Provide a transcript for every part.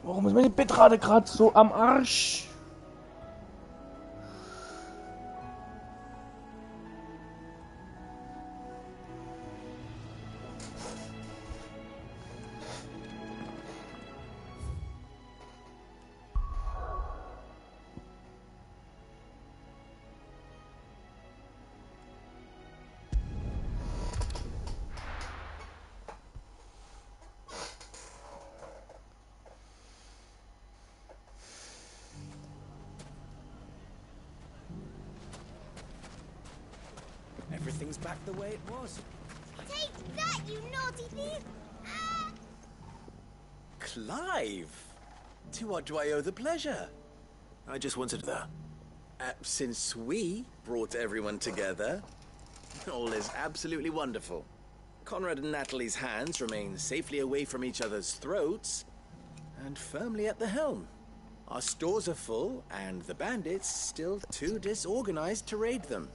Warum ist meine Bitrate gerade so am Arsch? Everything's back the way it was. Take that, you naughty thief! Ah! Clive! To what do I owe the pleasure? I just wanted that. Since we brought everyone together, all is absolutely wonderful. Conrad and Natalie's hands remain safely away from each other's throats and firmly at the helm. Our stores are full and the bandits still too disorganized to raid them.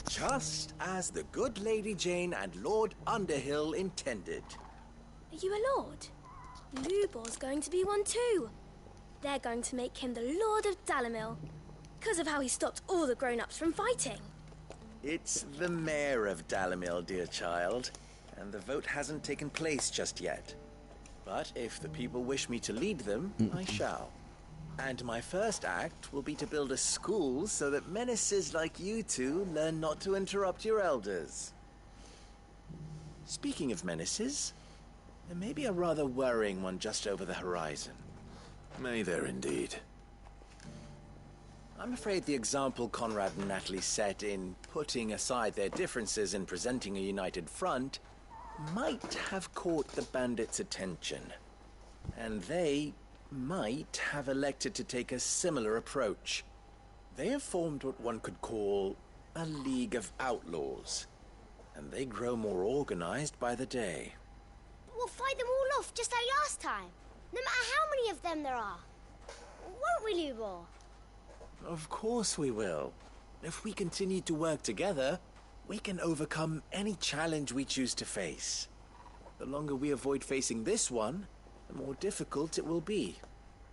Just as the good Lady Jane and Lord Underhill intended. Are you a lord? Lubor's going to be one too. They're going to make him the Lord of Dalimil, because of how he stopped all the grown-ups from fighting. It's the mayor of Dalimil, dear child, and the vote hasn't taken place just yet. But if the people wish me to lead them, I shall. And my first act will be to build a school so that menaces like you two learn not to interrupt your elders. Speaking of menaces, there may be a rather worrying one just over the horizon. May there indeed. I'm afraid the example Conrad and Natalie set in putting aside their differences and presenting a united front might have caught the bandits' attention. And they might have elected to take a similar approach. They have formed what one could call a League of Outlaws, and they grow more organized by the day. We'll fight them all off just like last time, no matter how many of them there are. Won't we, Lubor? Of course we will. If we continue to work together, we can overcome any challenge we choose to face. The longer we avoid facing this one, the more difficult it will be,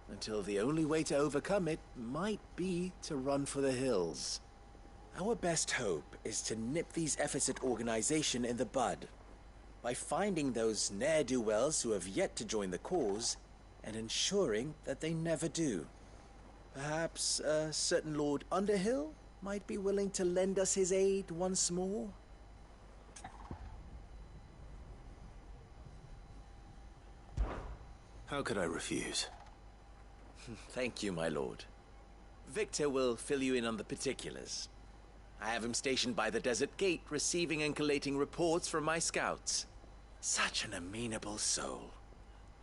until the only way to overcome it might be to run for the hills. Our best hope is to nip these efforts at organization in the bud, by finding those ne'er-do-wells who have yet to join the cause, and ensuring that they never do. Perhaps a certain Lord Underhill might be willing to lend us his aid once more? How could I refuse? Thank you, my lord. Victor will fill you in on the particulars. I have him stationed by the desert gate, receiving and collating reports from my scouts. Such an amenable soul.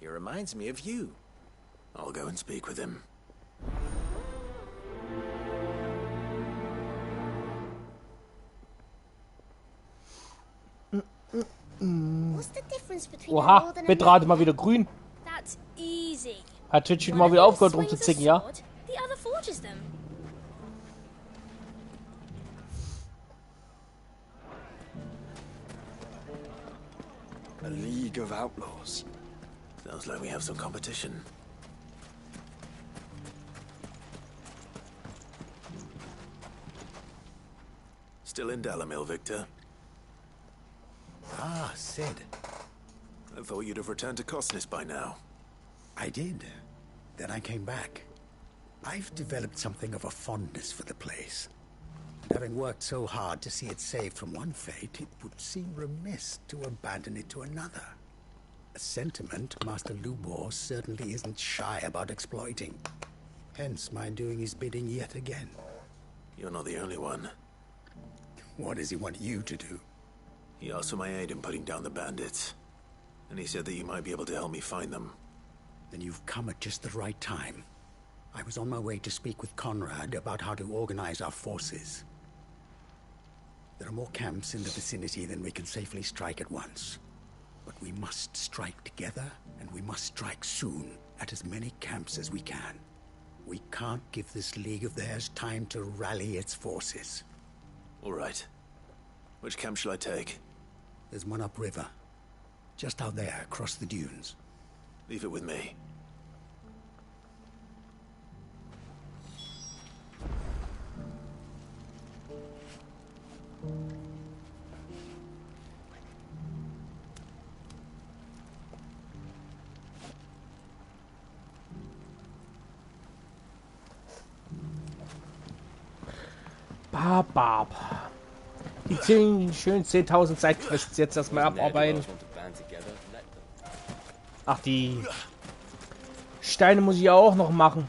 He reminds me of you. I'll go and speak with him. What's the difference between a Oha, lord and a Bitrate mal knight? wieder grün. That's easy. Hat Twitch wieder One mal wieder of them aufgehört swings a rumzuzicken, ja? sword, the other forges them. A League of Outlaws. Sounds like we have some competition. Still in Dalimil, Victor? Ah, Sid. I thought you'd have returned to Cosnis by now. I did. Then I came back. I've developed something of a fondness for the place. And having worked so hard to see it saved from one fate, it would seem remiss to abandon it to another. A sentiment Master Lubor certainly isn't shy about exploiting. Hence my doing his bidding yet again. You're not the only one. What does he want you to do? He asked for my aid in putting down the bandits. And he said that you might be able to help me find them. Then you've come at just the right time. I was on my way to speak with Conrad about how to organize our forces. There are more camps in the vicinity than we can safely strike at once. But we must strike together, and we must strike soon at as many camps as we can. We can't give this league of theirs time to rally its forces. All right. Which camp shall I take? There's one upriver. Just out there, across the dunes. Leave it with me. Ah, Barb. Die schönen 10.000 Seitenquests jetzt erstmal abarbeiten. Ach, die Steine muss ich ja auch noch machen.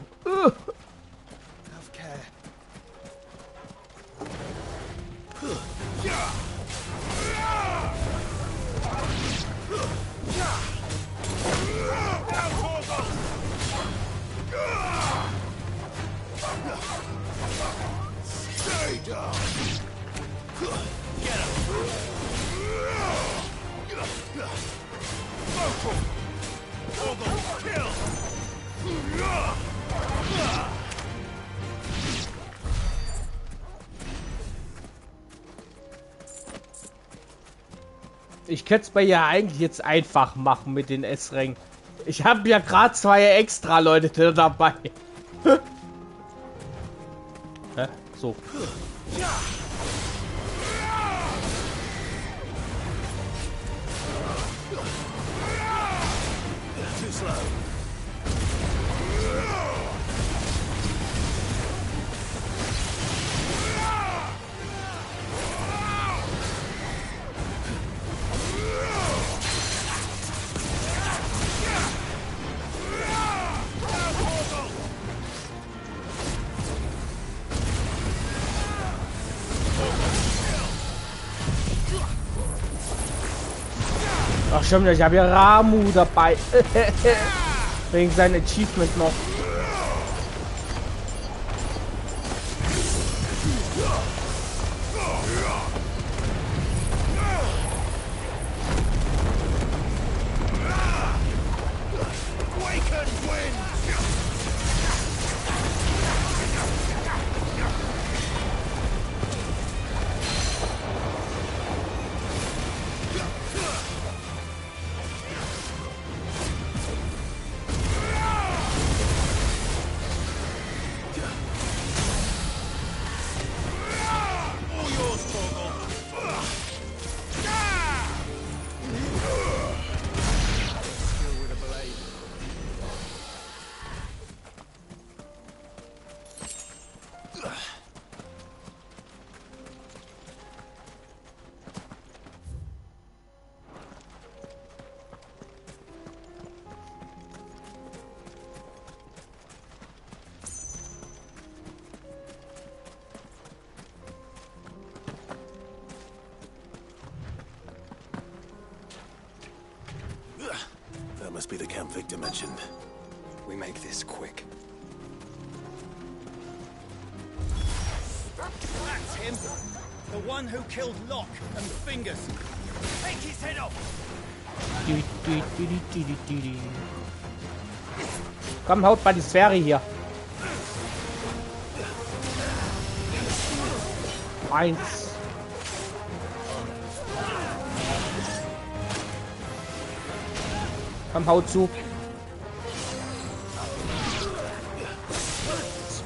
Ich könnte es bei ja eigentlich jetzt einfach machen mit den S-Rängen. Ich habe ja gerade 2 extra Leute dabei. Hä? So. Ach stimmt, ich habe ja Ramu dabei. Wegen seinem Achievement noch. That must be the camp Victor mentioned. We make this quick. That's him. The one who killed Locke and Fingers. Take his head off. Komm, haut mal die Sphäre hier. 1. Komm, haut zu.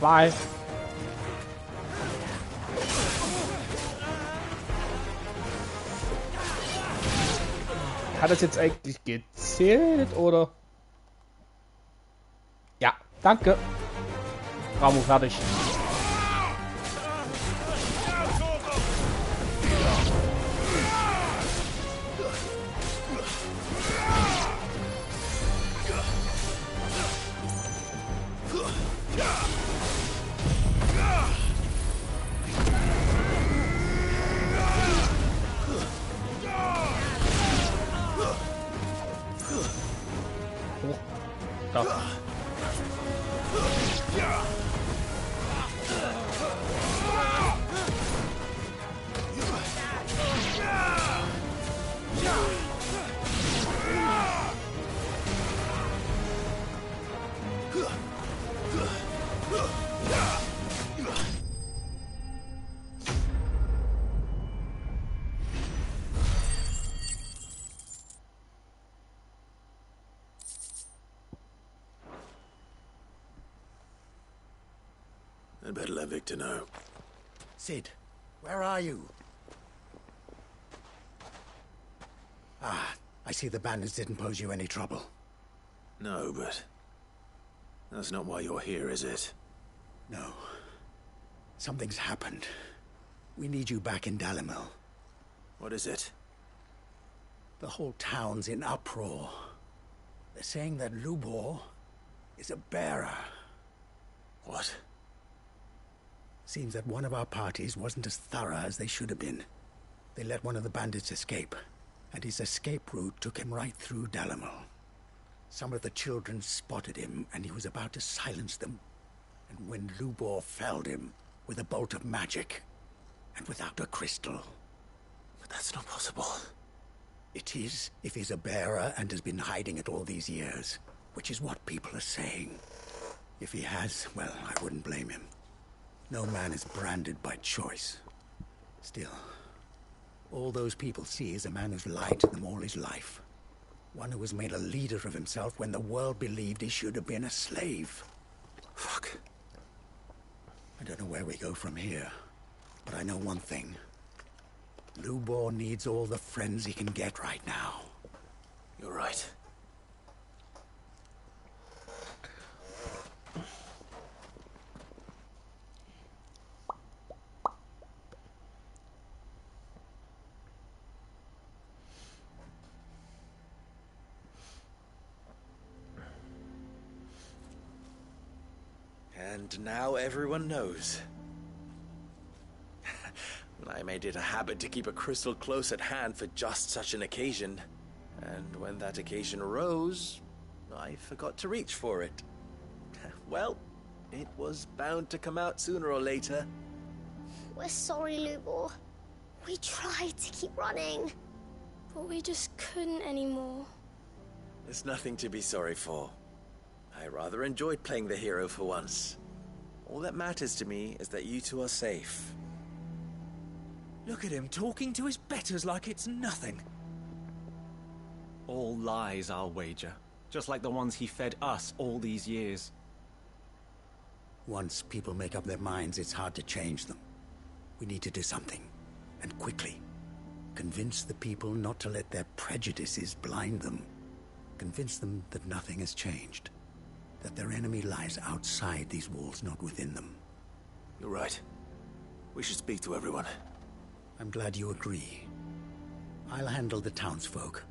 2. Hat das jetzt eigentlich gezählt, oder? Ja, danke. Ramu fertig. Da. I'd better let Victor know. Sid, where are you? Ah, I see the bandits didn't pose you any trouble. No, but that's not why you're here, is it? No. Something's happened. We need you back in Dalimil. What is it? The whole town's in uproar. They're saying that Lubor is a bearer. What? Seems that one of our parties wasn't as thorough as they should have been. They let one of the bandits escape, and his escape route took him right through Dalimil. Some of the children spotted him, and he was about to silence them. And when Lubor felled him with a bolt of magic, and without a crystal. But that's not possible. It is, if he's a bearer and has been hiding it all these years, which is what people are saying. If he has, well, I wouldn't blame him. No man is branded by choice. Still, all those people see is a man who's lied to them all his life. One who was made a leader of himself when the world believed he should have been a slave. Fuck. I don't know where we go from here, but I know one thing. Lubor needs all the friends he can get right now. You're right. And now everyone knows. I made it a habit to keep a crystal close at hand for just such an occasion. And when that occasion arose, I forgot to reach for it. Well, it was bound to come out sooner or later. We're sorry, Lubor. We tried to keep running. But we just couldn't anymore. There's nothing to be sorry for. I rather enjoyed playing the hero for once. All that matters to me is that you two are safe. Look at him talking to his betters like it's nothing. All lies, I'll wager. Just like the ones he fed us all these years. Once people make up their minds, it's hard to change them. We need to do something, and quickly. Convince the people not to let their prejudices blind them. Convince them that nothing has changed. That their enemy lies outside these walls, not within them. You're right. We should speak to everyone. I'm glad you agree. I'll handle the townsfolk.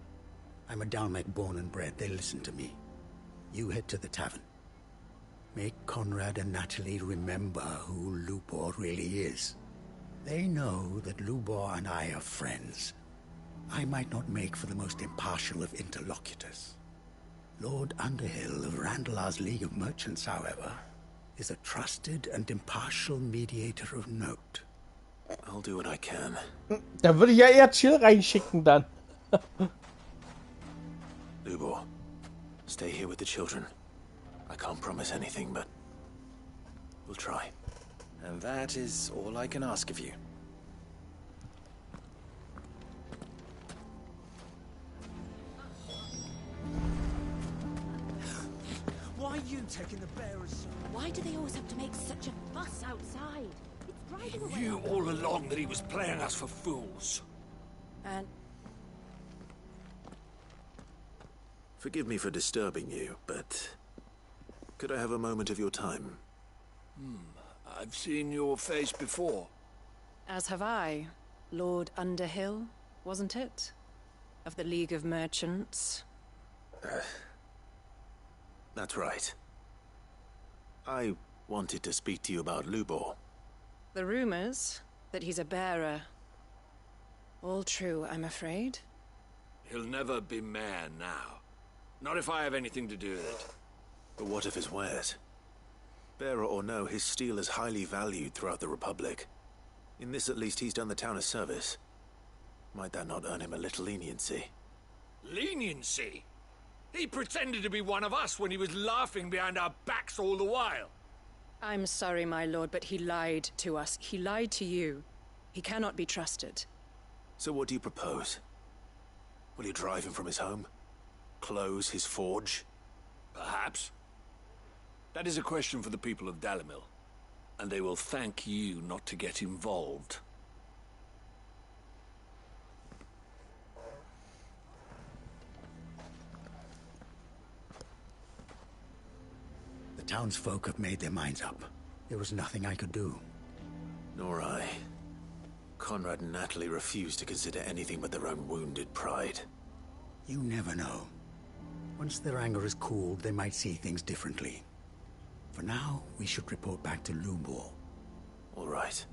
I'm a Dalmec born and bred. They listen to me. You head to the tavern. Make Conrad and Natalie remember who Lubor really is. They know that Lubor and I are friends. I might not make for the most impartial of interlocutors. Lord Underhill of Randalar's League of Merchants, however, is a trusted and impartial mediator of note. I'll do what I can. Da würde ich ja eher Chill reinschicken dann. Lubor, stay here with the children. I can't promise anything, but we'll try. And that is all I can ask of you. Why are you taking the bearers? Why do they always have to make such a fuss outside? It's driving away. Knew all along that he was playing us for fools. And Forgive me for disturbing you, but could I have a moment of your time? I've seen your face before. as have I. Lord Underhill, wasn't it? Of the League of Merchants. That's right. I wanted to speak to you about Lubor. The rumors that he's a bearer. All true, I'm afraid. He'll never be mayor now. Not if I have anything to do with it. But what of his wares? Bearer or no, his steel is highly valued throughout the Republic. In this at least he's done the town a service. Might that not earn him a little leniency? Leniency? He pretended to be one of us when he was laughing behind our backs all the while. I'm sorry, my lord, but he lied to us. He lied to you. He cannot be trusted. So what do you propose? Will you drive him from his home? Close his forge? Perhaps. That is a question for the people of Dalimil. And they will thank you not to get involved. The townsfolk have made their minds up. There was nothing I could do. Nor I. Conrad and Natalie refuse to consider anything but their own wounded pride? You never know. Once their anger is cooled, they might see things differently. For now, we should report back to Lubor. All right.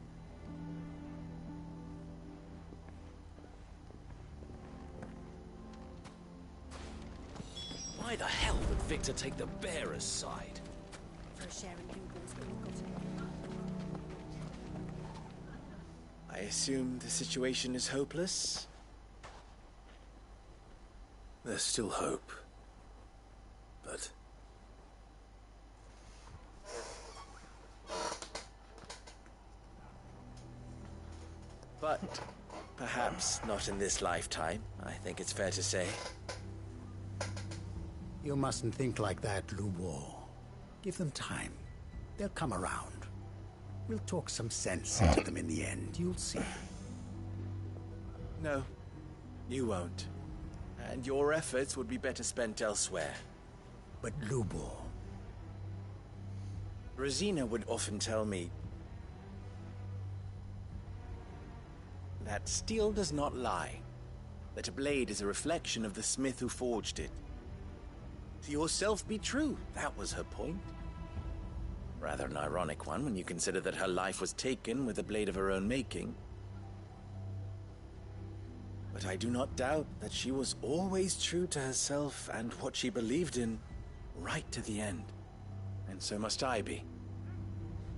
Why the hell would Victor take the bearer's side? For sharing Lubor's ill-gotten. I assume the situation is hopeless? There's still hope. But... But perhaps not in this lifetime, I think it's fair to say. You mustn't think like that, Lubor. Give them time. They'll come around. We'll talk some sense into them in the end, you'll see. No, you won't. And your efforts would be better spent elsewhere. But Lubor... Rosina would often tell me that steel does not lie, that a blade is a reflection of the smith who forged it. To yourself be true, that was her point. Rather an ironic one when you consider that her life was taken with a blade of her own making. But I do not doubt that she was always true to herself and what she believed in, right to the end. And so must I be.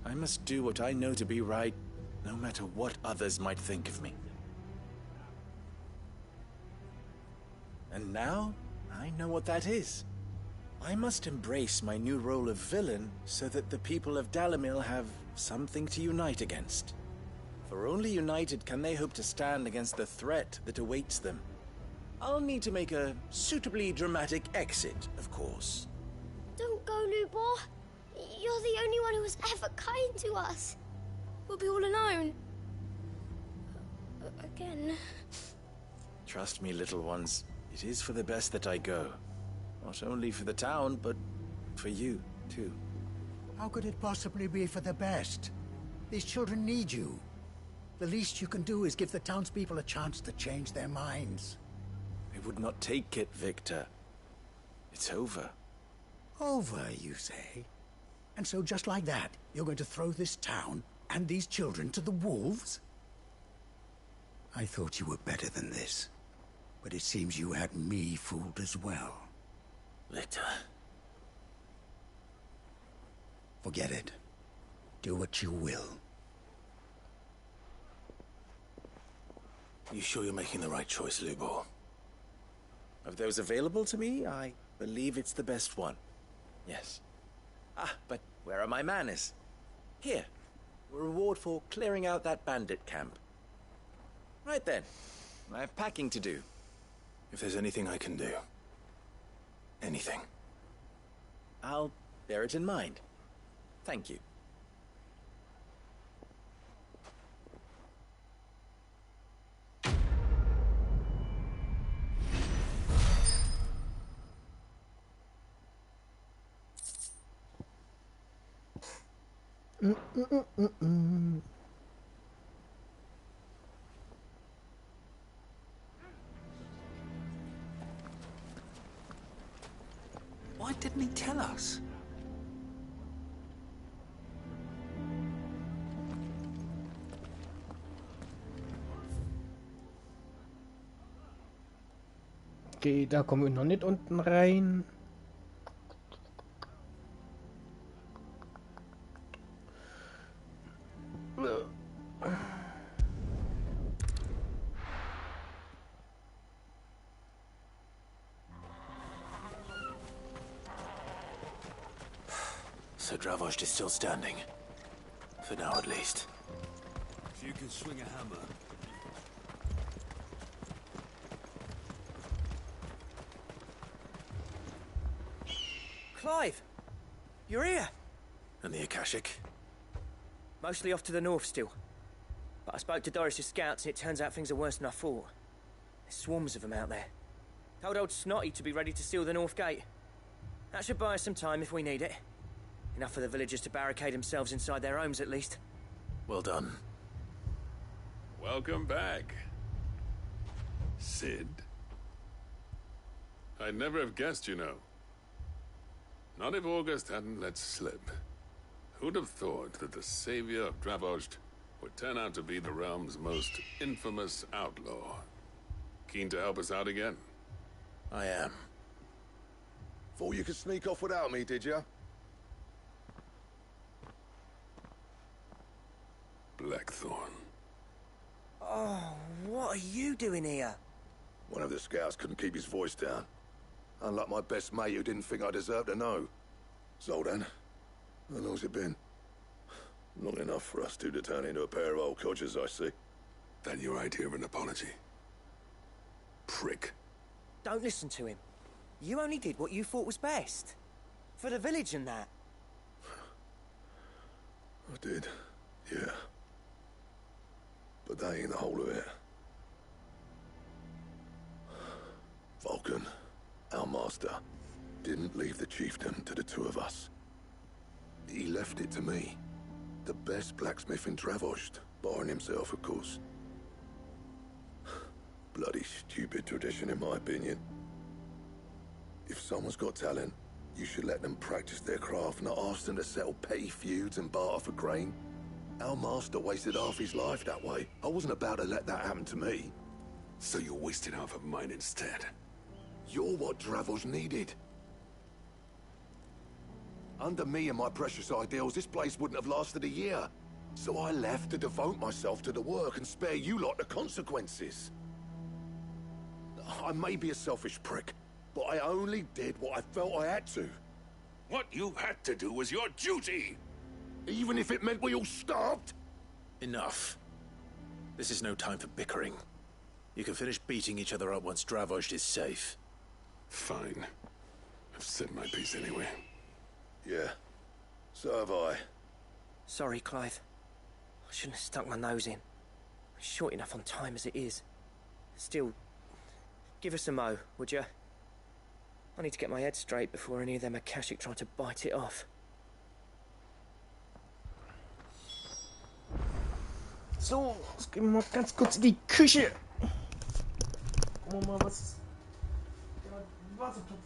I must do what I know to be right, no matter what others might think of me. And now, I know what that is. I must embrace my new role of villain so that the people of Dalimil have something to unite against. For only united can they hope to stand against the threat that awaits them. I'll need to make a suitably dramatic exit, of course. Don't go, Lubor. You're the only one who was ever kind to us. We'll be all alone. Again. Trust me, little ones. It is for the best that I go. Not only for the town, but for you, too. How could it possibly be for the best? These children need you. The least you can do is give the townspeople a chance to change their minds. I would not take it, Victor. It's over. Over, you say? And so just like that, you're going to throw this town and these children to the wolves? I thought you were better than this. But it seems you had me fooled as well. Victor. Forget it. Do what you will. You sure you're making the right choice, Lubor? Of those available to me, I believe it's the best one. Yes. But where are my manners? Here. A reward for clearing out that bandit camp. Right then. I have packing to do. If there's anything I can do. Anything. I'll bear it in mind. Thank you. Why didn't he tell us? Okay, da kommen wir noch nicht unten rein. So Dravost is still standing. For now, at least. If you can swing a hammer. Clive! You're here! And the Akashic? Mostly off to the north still. But I spoke to Doris's scouts and it turns out things are worse than I thought. There's swarms of them out there. Told old Snotty to be ready to seal the north gate. That should buy us some time if we need it. Enough for the villagers to barricade themselves inside their homes at least. Well done. Welcome back, Sid. I'd never have guessed, you know. Not if August hadn't let slip. Who'd have thought that the savior of Dravozd would turn out to be the realm's most infamous outlaw? Keen to help us out again? I am. Thought you could sneak off without me, did you? Blackthorn. Oh, what are you doing here? One of the scouts couldn't keep his voice down. Unlike my best mate who didn't think I deserved to know. Zoldan, how long's it been? Long enough for us two to turn into a pair of old codgers, I see. That your idea of an apology? Prick. Don't listen to him. You only did what you thought was best. For the village and that. I did, yeah. But that ain't the whole of it. Vulcan, our master, didn't leave the chiefdom to the two of us. He left it to me. The best blacksmith in Dravozd, barring himself, of course. Bloody stupid tradition, in my opinion. If someone's got talent, you should let them practice their craft, not ask them to settle petty feuds and barter for grain. Our master wasted half his life that way. I wasn't about to let that happen to me. So you wasted half of mine instead. You're what Dravozd needed. Under me and my precious ideals, this place wouldn't have lasted a year. So I left to devote myself to the work and spare you lot the consequences. I may be a selfish prick, but I only did what I felt I had to. What you had to do was your duty! Even if it meant we all starved? Enough. This is no time for bickering. You can finish beating each other up once Dravozd is safe. Fine. I've said my piece anyway. Yeah. So have I. Sorry, Clive. I shouldn't have stuck my nose in. We're short enough on time as it is. Still, give us a mo, would you? I need to get my head straight before any of them Akashic try to bite it off. So, jetzt gehen wir mal ganz kurz in die Küche. Gucken wir mal, was... Der Wassertopf.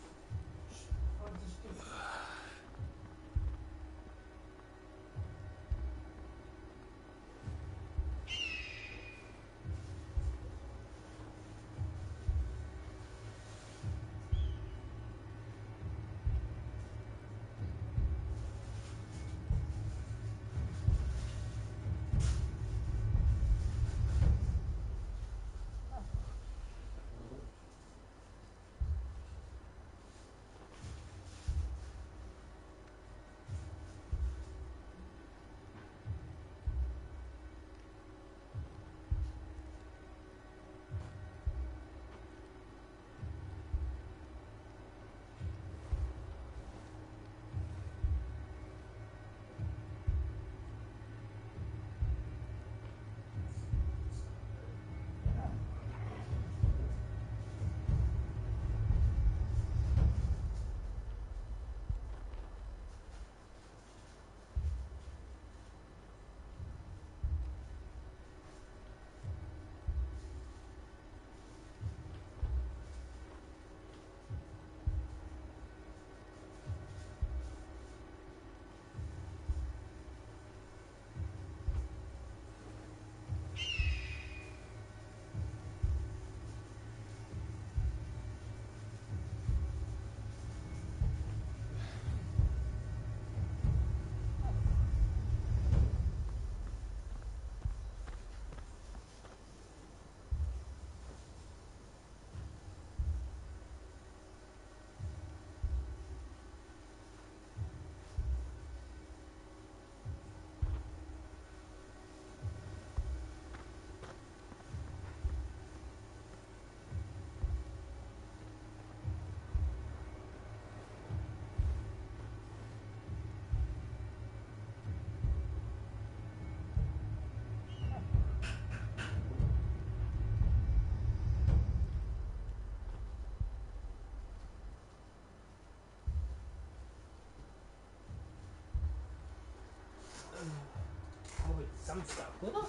Samstag, oder?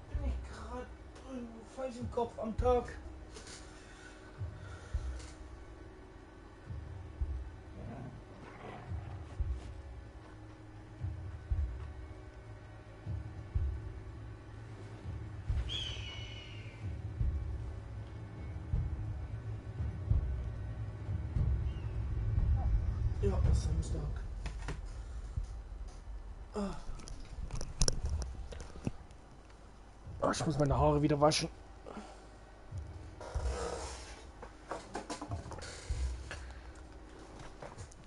Bin ich Schweiß im Kopf am Tag. Ja, Samstag. Oh, ich muss meine Haare wieder waschen.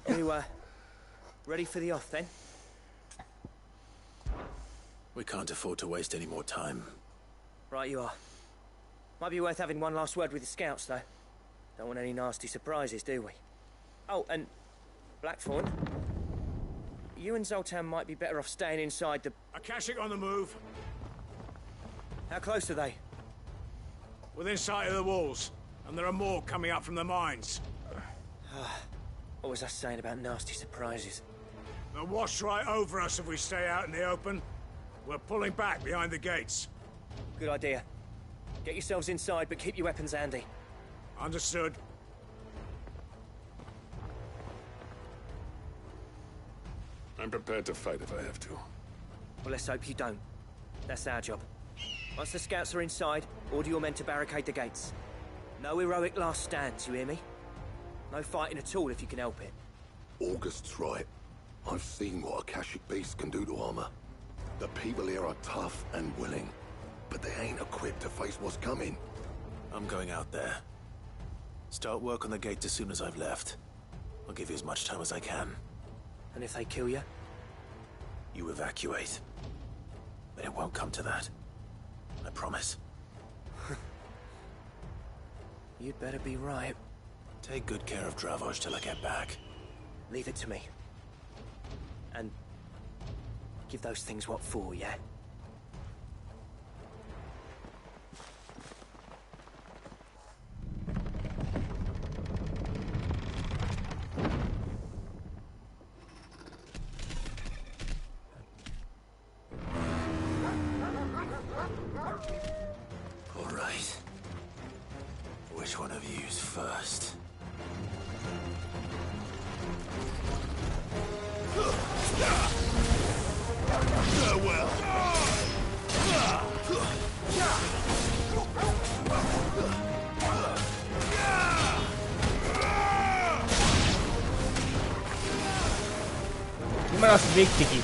You, ready for the off then? We can't afford to waste any more time. Right you are. Might be worth having one last word with the scouts, though. Don't want any nasty surprises, do we? Oh, and Blackthorn, you and Zoltan might be better off staying inside the... Akashic on the move. How close are they? Within sight of the walls. And there are more coming up from the mines. What was I saying about nasty surprises? They'll wash right over us if we stay out in the open. We're pulling back behind the gates. Good idea. Get yourselves inside, but keep your weapons handy. Understood. I'm prepared to fight if I have to. Well, let's hope you don't. That's our job. Once the scouts are inside, order your men to barricade the gates. No heroic last stands, you hear me? No fighting at all if you can help it. August's right. I've seen what Akashic beasts can do to armor. The people here are tough and willing, but they ain't equipped to face what's coming. I'm going out there. Start work on the gate as soon as I've left. I'll give you as much time as I can. And if they kill you? You evacuate. But it won't come to that. I promise. You'd better be right. Take good care of Dravoj till I get back. Leave it to me. And give those things what for, yeah? All right. Which one of you's first? Farewell. Immer das Weg, Dicki.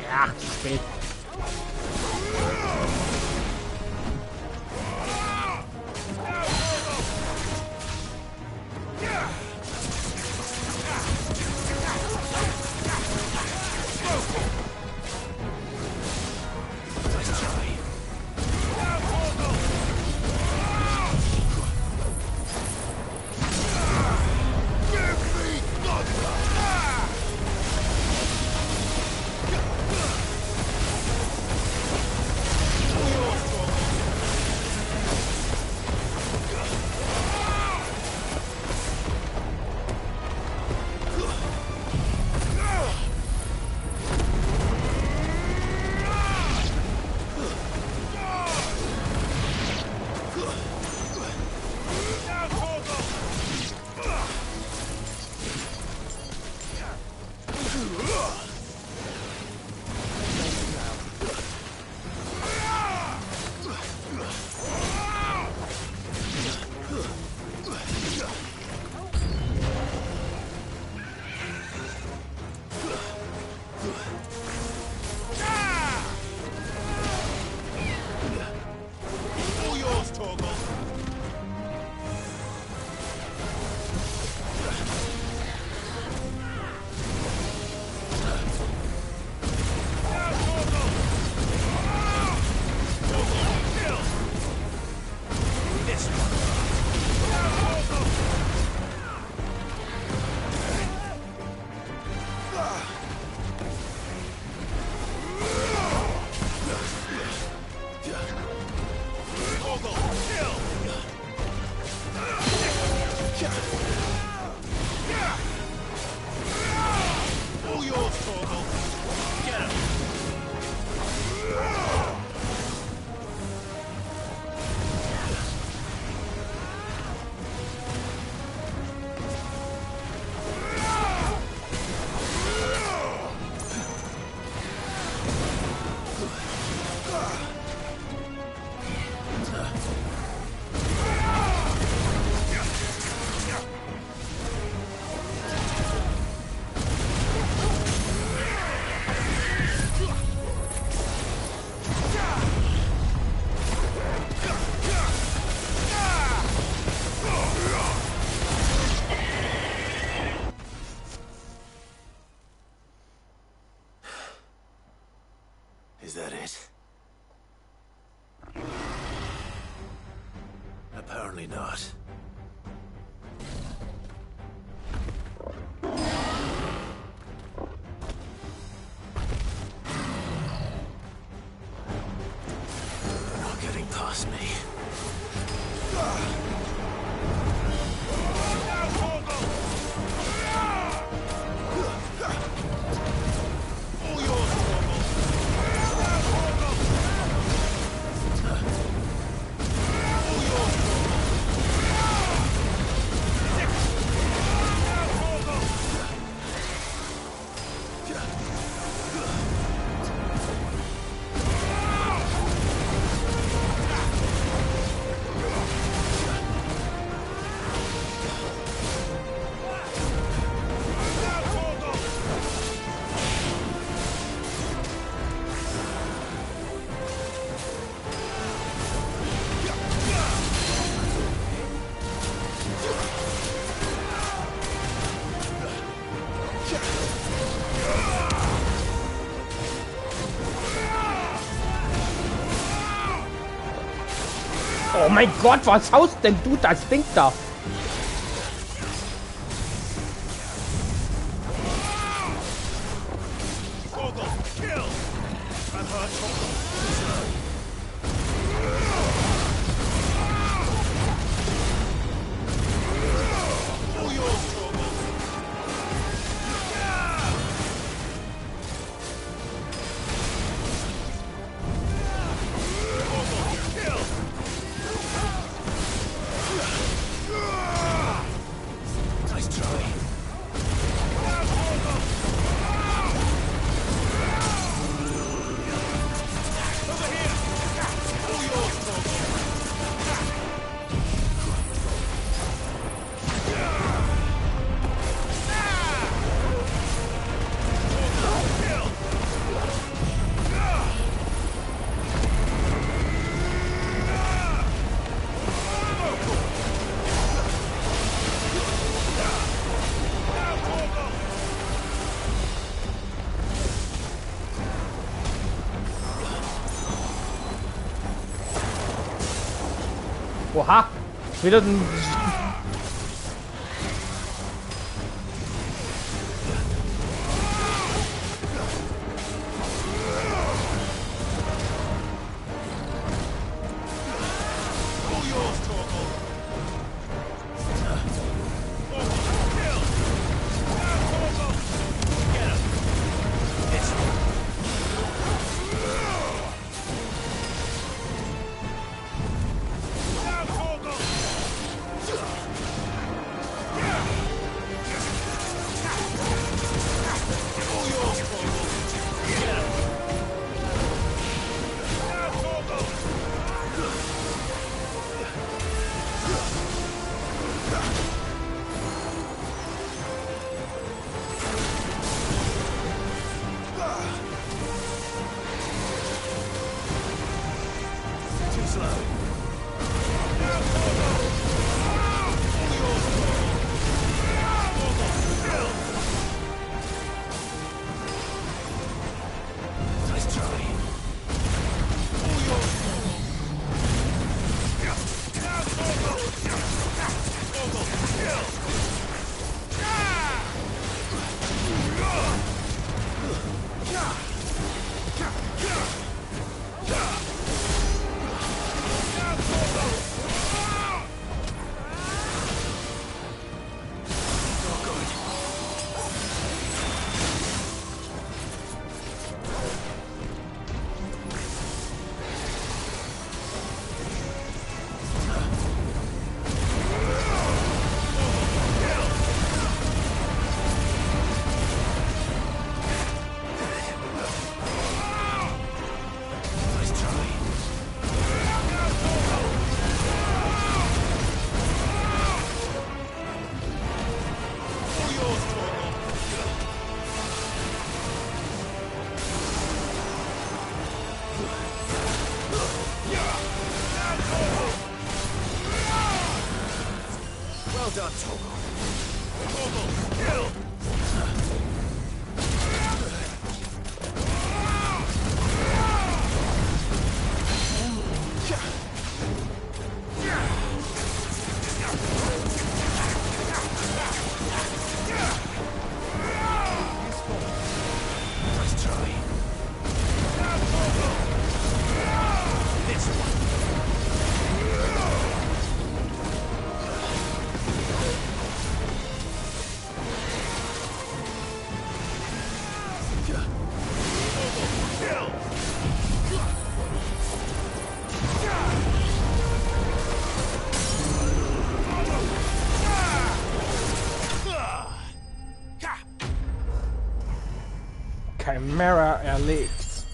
Ja, spät. Is that it? Apparently not. They're not getting past me. Oh mein Gott, was haust denn du das Ding da? Oha, wieder ein... Well done, Torgal. Chimera erlegt.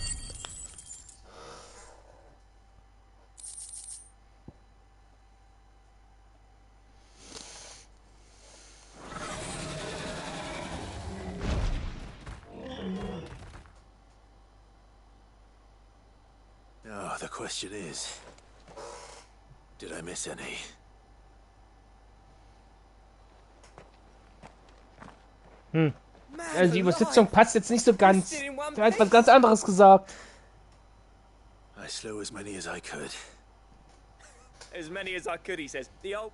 Oh, the question is, did I miss any? Also die Übersetzung passt jetzt nicht so ganz. Der hat was ganz anderes gesagt. I slew as many as I could. As many as I could, he says. The old...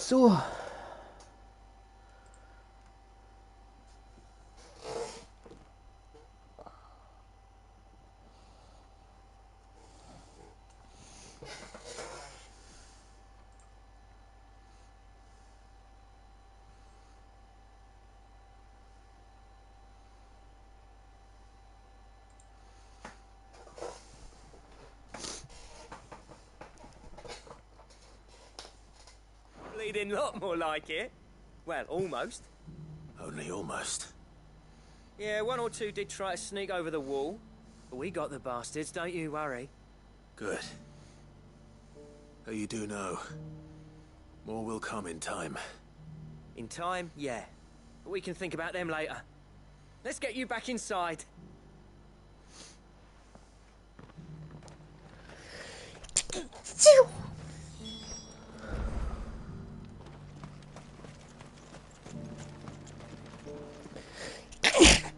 So. Bleeding lot more like it. Well, almost. Only almost. Yeah, one or two did try to sneak over the wall. But we got the bastards, don't you worry. Good. Though you do know, more will come in time. In time, yeah. But we can think about them later. Let's get you back inside.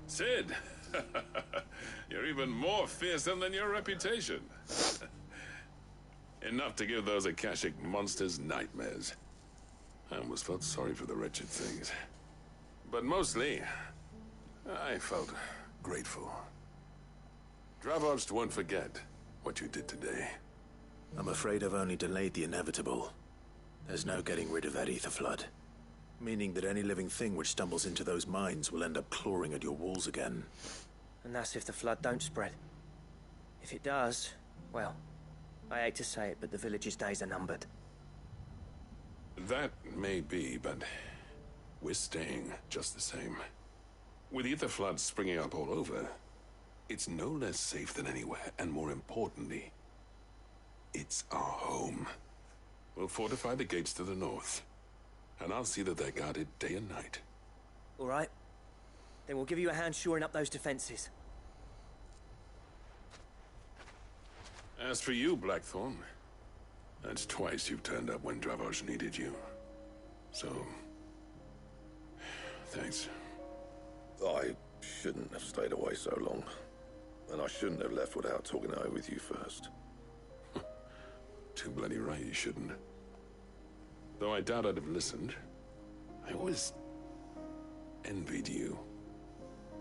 Sid! You're even more fearsome than your reputation. Enough to give those Akashic monsters nightmares. I almost felt sorry for the wretched things. But mostly, I felt grateful. Dravovst won't forget what you did today. I'm afraid I've only delayed the inevitable. There's no getting rid of that ether flood. Meaning that any living thing which stumbles into those mines will end up clawing at your walls again. And that's if the flood don't spread. If it does, well, I hate to say it, but the village's days are numbered. That may be, but we're staying just the same. With ether floods springing up all over, it's no less safe than anywhere, and more importantly, it's our home. We'll fortify the gates to the north, and I'll see that they're guarded day and night. All right. Then we'll give you a hand shoring up those defenses. As for you, Blackthorn, that's twice you've turned up when Dravos needed you. So, thanks. I shouldn't have stayed away so long. And I shouldn't have left without talking it over with you first. Too bloody right you shouldn't. Though I doubt I'd have listened. I always envied you.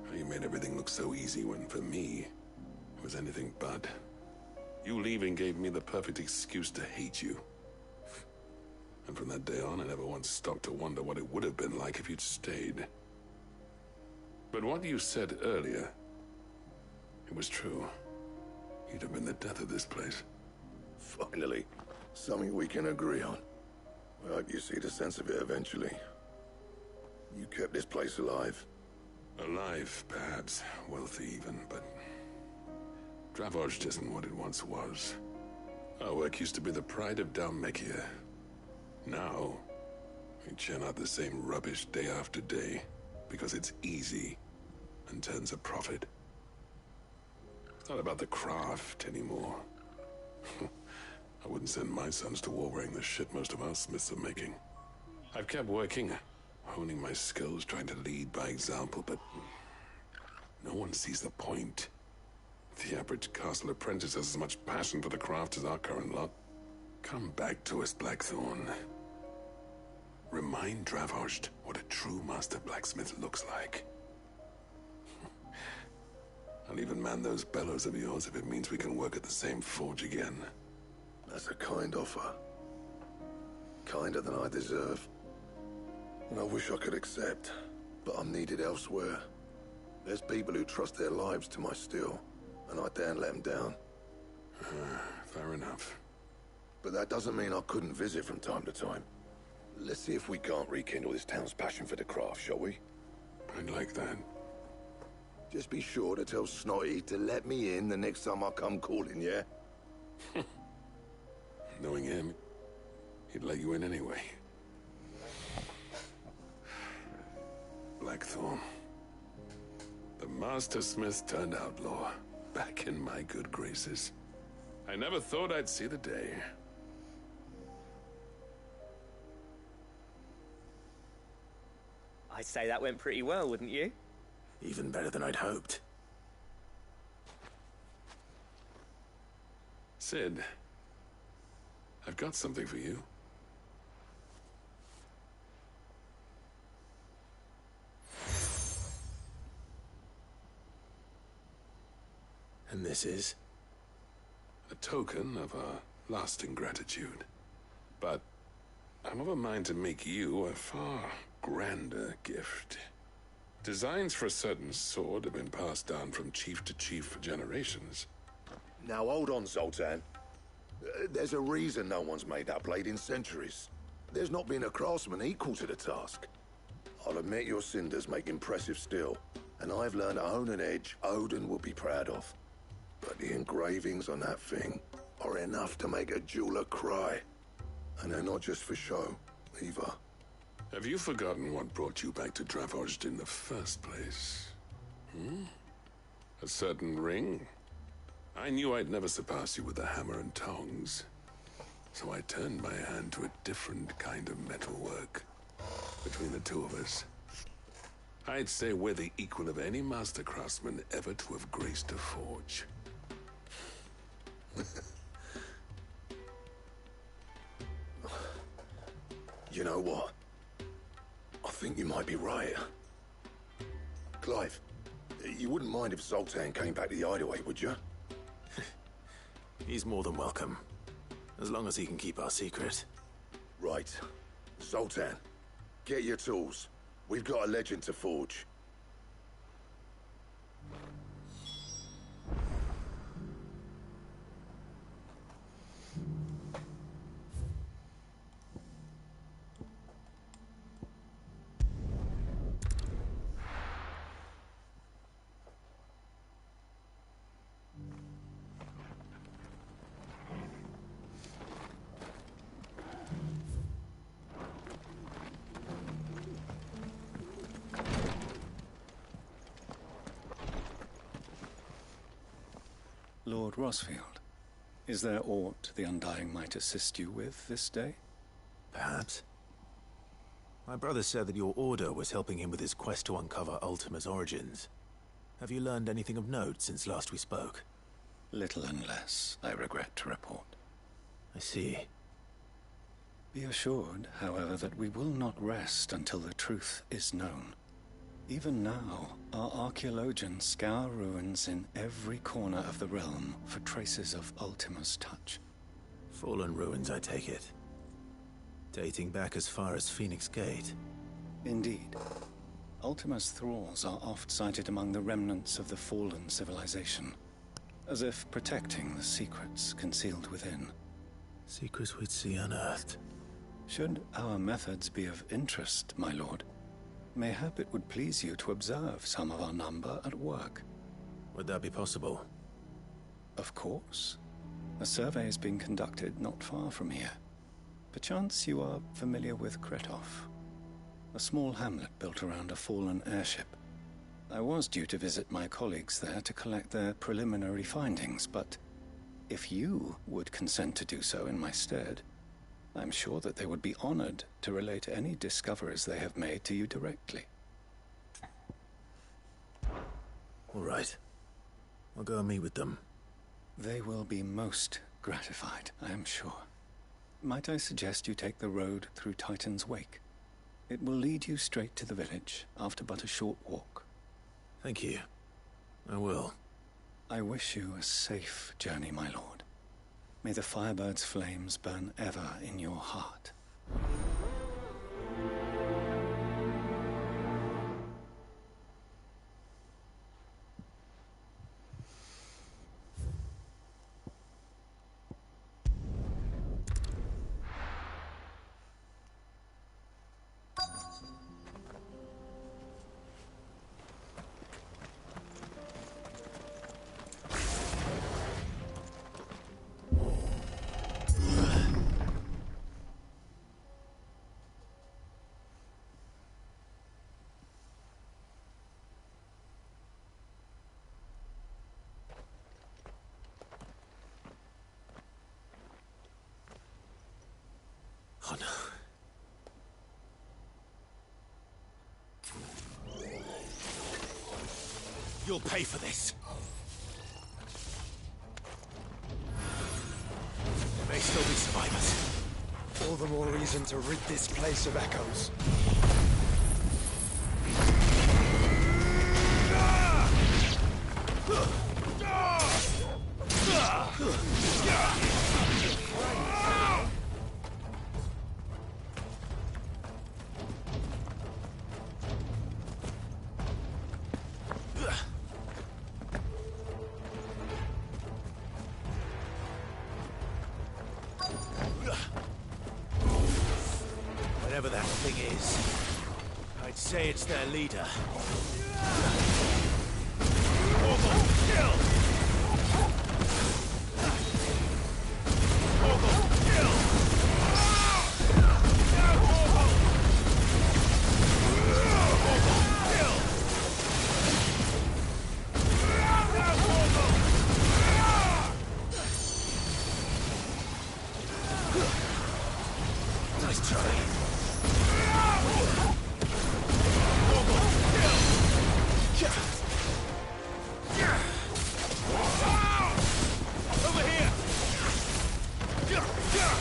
How you made everything look so easy when, for me, it was anything but. You leaving gave me the perfect excuse to hate you. And from that day on, I never once stopped to wonder what it would have been like if you'd stayed. But what you said earlier, it was true. You'd have been the death of this place. Finally, something we can agree on. I hope you see the sense of it eventually. You kept this place alive. Alive, perhaps. Wealthy even, but Dravoj isn't what it once was. Our work used to be the pride of Dalmekia. Now, we churn out the same rubbish day after day because it's easy and turns a profit. It's not about the craft anymore. I wouldn't send my sons to war wearing the shit most of our smiths are making. I've kept working, honing my skills, trying to lead by example, but no one sees the point. The average castle apprentice has as much passion for the craft as our current lot. Come back to us, Blackthorn. Remind Dravosht what a true master blacksmith looks like. I'll even man those bellows of yours if it means we can work at the same forge again. That's a kind offer. Kinder than I deserve. And I wish I could accept, but I'm needed elsewhere. There's people who trust their lives to my steel, and I daren't let them down. Fair enough. But that doesn't mean I couldn't visit from time to time. Let's see if we can't rekindle this town's passion for the craft, shall we? I'd like that. Just be sure to tell Snotty to let me in the next time I come calling, yeah? Knowing him, he'd let you in anyway. Blackthorn. The Master Smith turned outlaw, back in my good graces. I never thought I'd see the day. I'd say that went pretty well, wouldn't you? Even better than I'd hoped. Sid, I've got something for you. And this is? A token of our lasting gratitude. But I'm of a mind to make you a far grander gift. Designs for a certain sword have been passed down from chief to chief for generations. Now hold on, Zoltan. There's a reason no one's made that blade in centuries. There's not been a craftsman equal to the task. I'll admit your cinders make impressive steel, and I've learned to own an edge Odin will be proud of. But the engravings on that thing are enough to make a jeweler cry. And they're not just for show, either. Have you forgotten what brought you back to Dravozd in the first place? A certain ring? I knew I'd never surpass you with the hammer and tongs. So I turned my hand to a different kind of metalwork. Between the two of us, I'd say we're the equal of any master craftsman ever to have graced a forge. You know what? I think you might be right. Clive, you wouldn't mind if Zoltan came back to the hideaway, would you? He's more than welcome. As long as he can keep our secret. Right. Zoltan, get your tools. We've got a legend to forge. Lord Rosfield, is there aught the Undying might assist you with this day? Perhaps. My brother said that your order was helping him with his quest to uncover Ultima's origins. Have you learned anything of note since last we spoke? Little and less, I regret to report. I see. Be assured, however, that we will not rest until the truth is known. Even now, our archaeologians scour ruins in every corner of the realm for traces of Ultima's touch. Fallen ruins, I take it. Dating back as far as Phoenix Gate. Indeed. Ultima's thralls are oft sighted among the remnants of the fallen civilization, as if protecting the secrets concealed within. Secrets we'd see unearthed. Should our methods be of interest, my lord, mayhap it would please you to observe some of our number at work. Would that be possible? Of course. A survey is being conducted not far from here. Perchance you are familiar with Kretov, a small hamlet built around a fallen airship. I was due to visit my colleagues there to collect their preliminary findings, but if you would consent to do so in my stead, I'm sure that they would be honored to relate any discoveries they have made to you directly. All right. I'll go and meet with them. They will be most gratified, I am sure. Might I suggest you take the road through Titan's Wake? It will lead you straight to the village after but a short walk. Thank you. I will. I wish you a safe journey, my lord. May the Firebird's flames burn ever in your heart. Oh no. You'll pay for this. There may still be survivors. All the more reason to rid this place of echoes. Whatever that thing is, I'd say it's their leader. Nice try. Over here! Get him!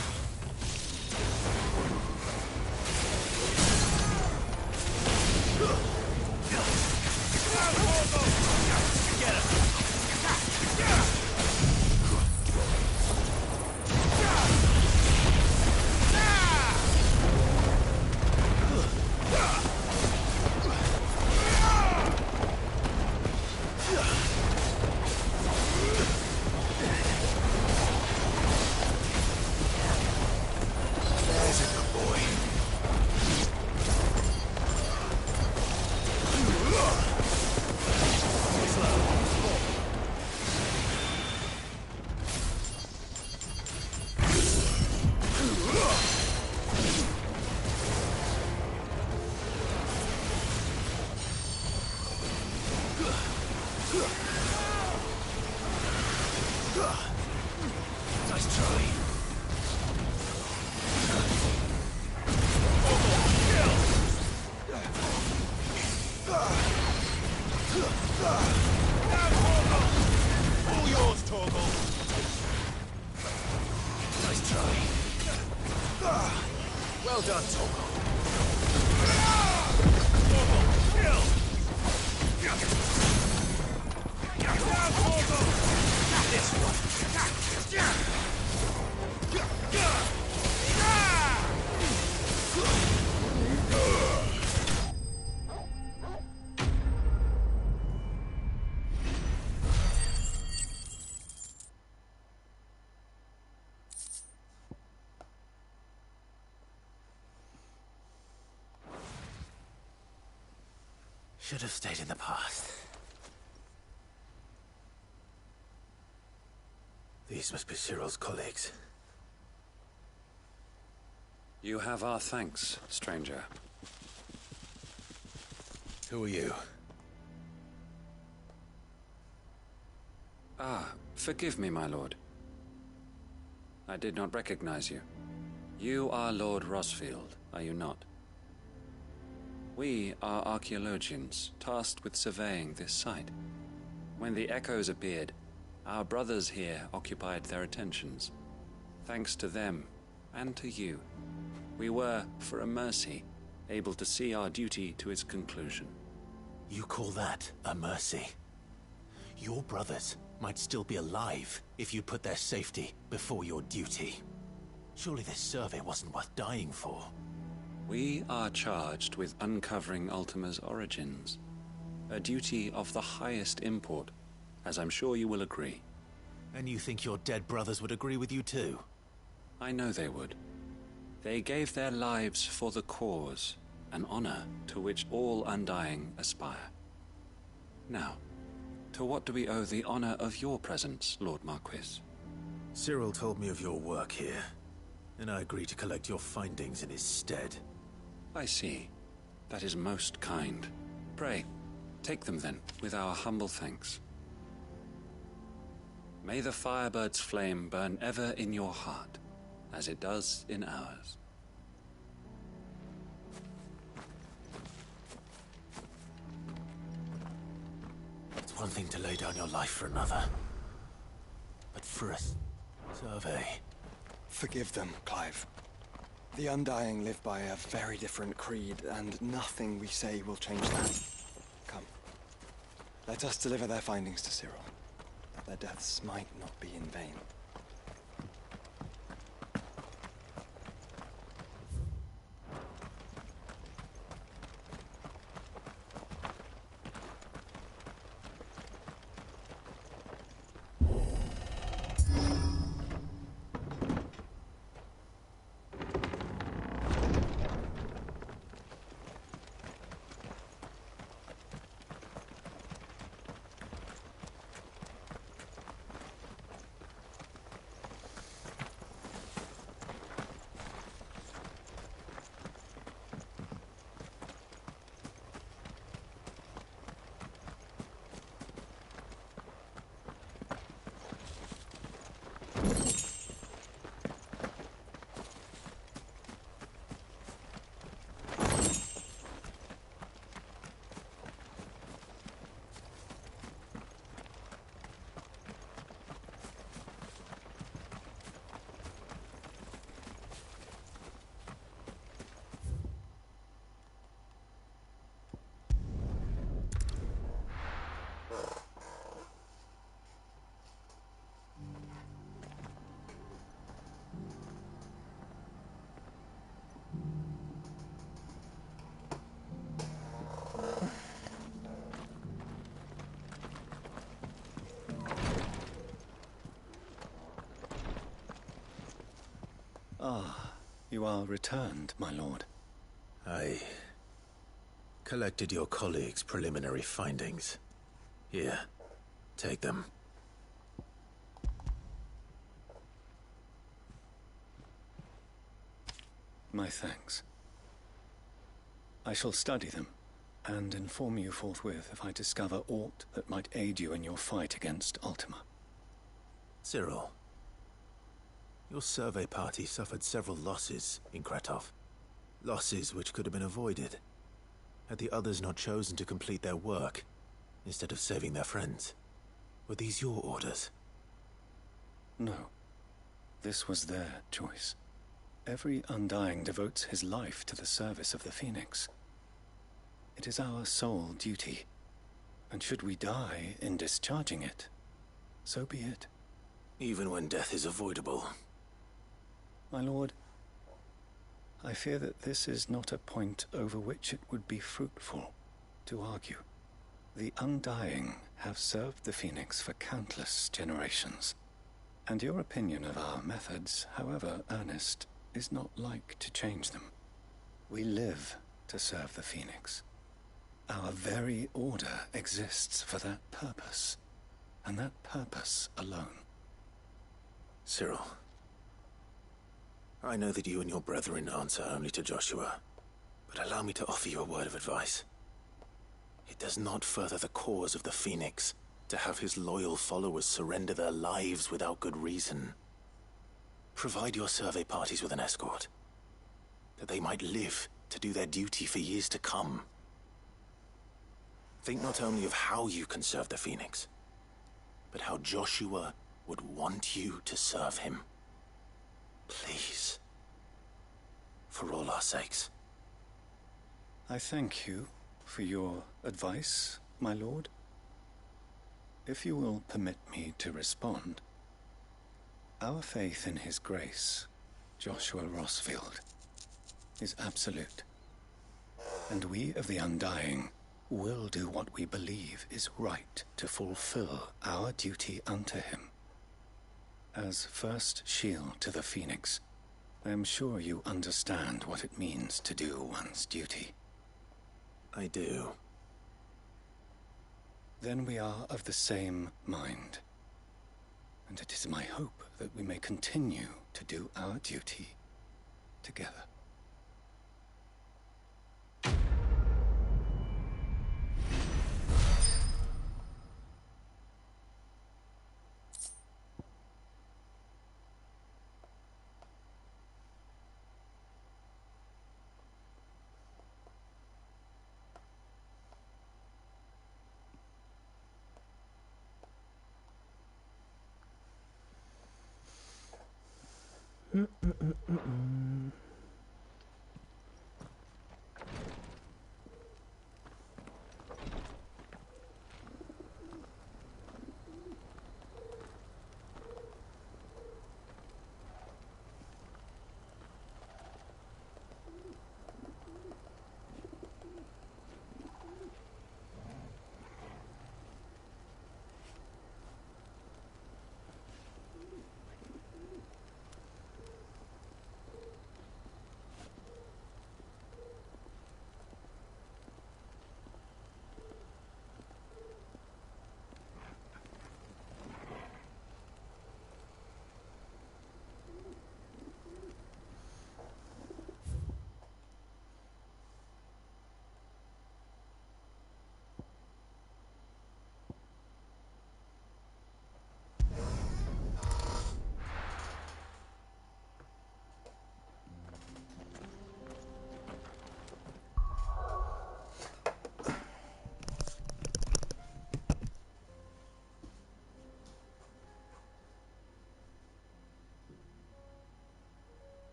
There's a good boy. Nice try. All yours, Torgal. Nice try. Well done, Torgal. Torgal, kill! This one. Should have stayed in the past. These must be Cyril's colleagues. You have our thanks, stranger. Who are you? Ah, forgive me, my lord. I did not recognize you. You are Lord Rosfield, are you not? We are archaeologians, tasked with surveying this site. When the echoes appeared, our brothers here occupied their attentions. Thanks to them, and to you, we were, for a mercy, able to see our duty to its conclusion. You call that a mercy? Your brothers might still be alive if you put their safety before your duty. Surely this survey wasn't worth dying for. We are charged with uncovering Ultima's origins, a duty of the highest import, as I'm sure you will agree. And you think your dead brothers would agree with you too? I know they would. They gave their lives for the cause, an honor to which all Undying aspire. Now, to what do we owe the honor of your presence, Lord Marquis? Cyril told me of your work here, and I agreed to collect your findings in his stead. I see. That is most kind. Pray, take them then, with our humble thanks. May the Firebird's flame burn ever in your heart, as it does in ours. It's one thing to lay down your life for another, but for a survey... Forgive them, Clive. The Undying live by a very different creed, and nothing we say will change that. Come. Let us deliver their findings to Cyril. their deaths might not be in vain. Ah, you are returned, my lord. I collected your colleagues' preliminary findings. Here, take them. My thanks. I shall study them, and inform you forthwith if I discover aught that might aid you in your fight against Ultima. Cyril, your survey party suffered several losses in Kretov. Losses which could have been avoided, had the others not chosen to complete their work, instead of saving their friends. Were these your orders? No. This was their choice. Every Undying devotes his life to the service of the Phoenix. It is our sole duty, and should we die in discharging it, so be it. Even when death is avoidable. My lord, I fear that this is not a point over which it would be fruitful to argue. The Undying have served the Phoenix for countless generations, and your opinion of our methods, however earnest, is not like to change them. We live to serve the Phoenix. Our very order exists for that purpose, and that purpose alone. Cyril, I know that you and your brethren answer only to Joshua, but allow me to offer you a word of advice. It does not further the cause of the Phoenix to have his loyal followers surrender their lives without good reason. Provide your survey parties with an escort, that they might live to do their duty for years to come. Think not only of how you can serve the Phoenix, but how Joshua would want you to serve him. Please. For all our sakes. I thank you for your advice, my lord. If you will permit me to respond, our faith in his grace, Joshua Rossfield, is absolute, and we of the Undying will do what we believe is right to fulfill our duty unto him. As first shield to the Phoenix, I am sure you understand what it means to do one's duty. I do. Then we are of the same mind, and it is my hope that we may continue to do our duty together.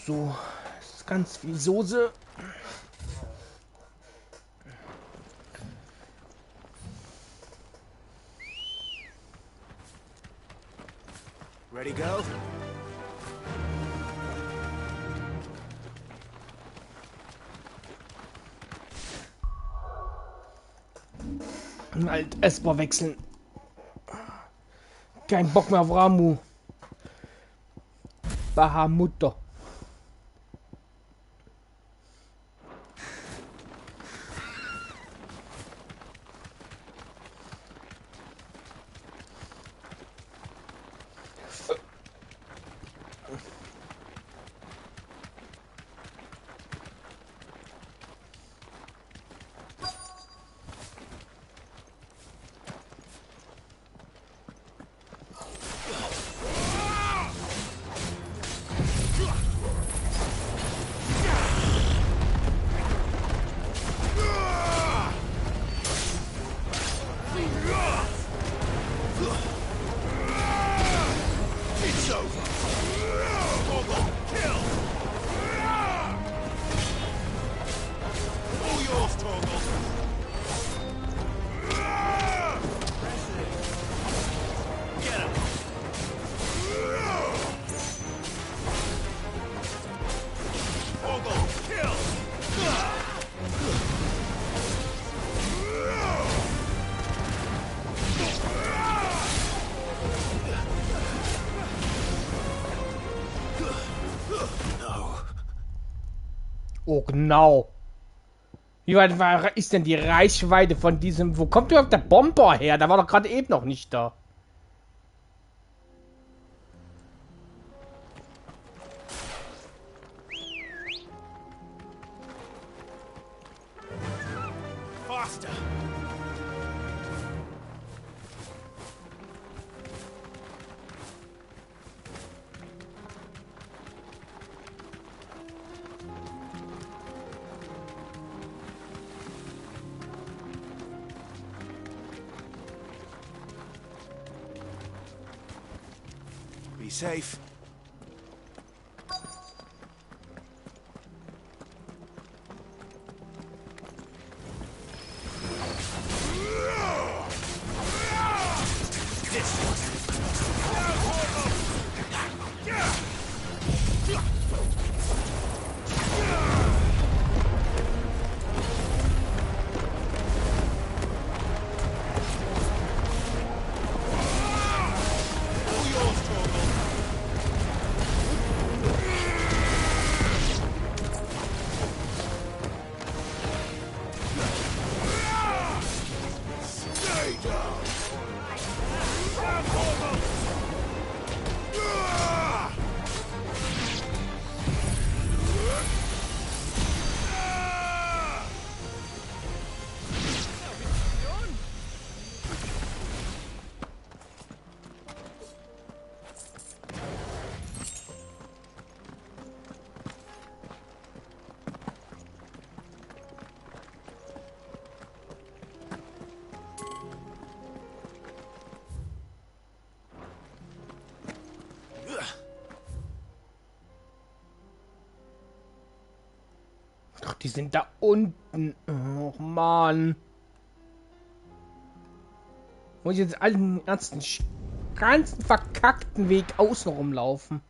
So. Das ist ganz viel Soße. Ready, go? Halt, erstmal wechseln. Kein Bock mehr auf Ramu. Bahamutter. Oh, genau. Wie weit ist denn die Reichweite von diesem... Wo kommt überhaupt der Bomber her? Der war doch gerade eben noch nicht da. Faster! Be safe. Ach, die sind da unten. Oh, Mann. Muss ich jetzt allen ganzen verkackten Weg außen rumlaufen?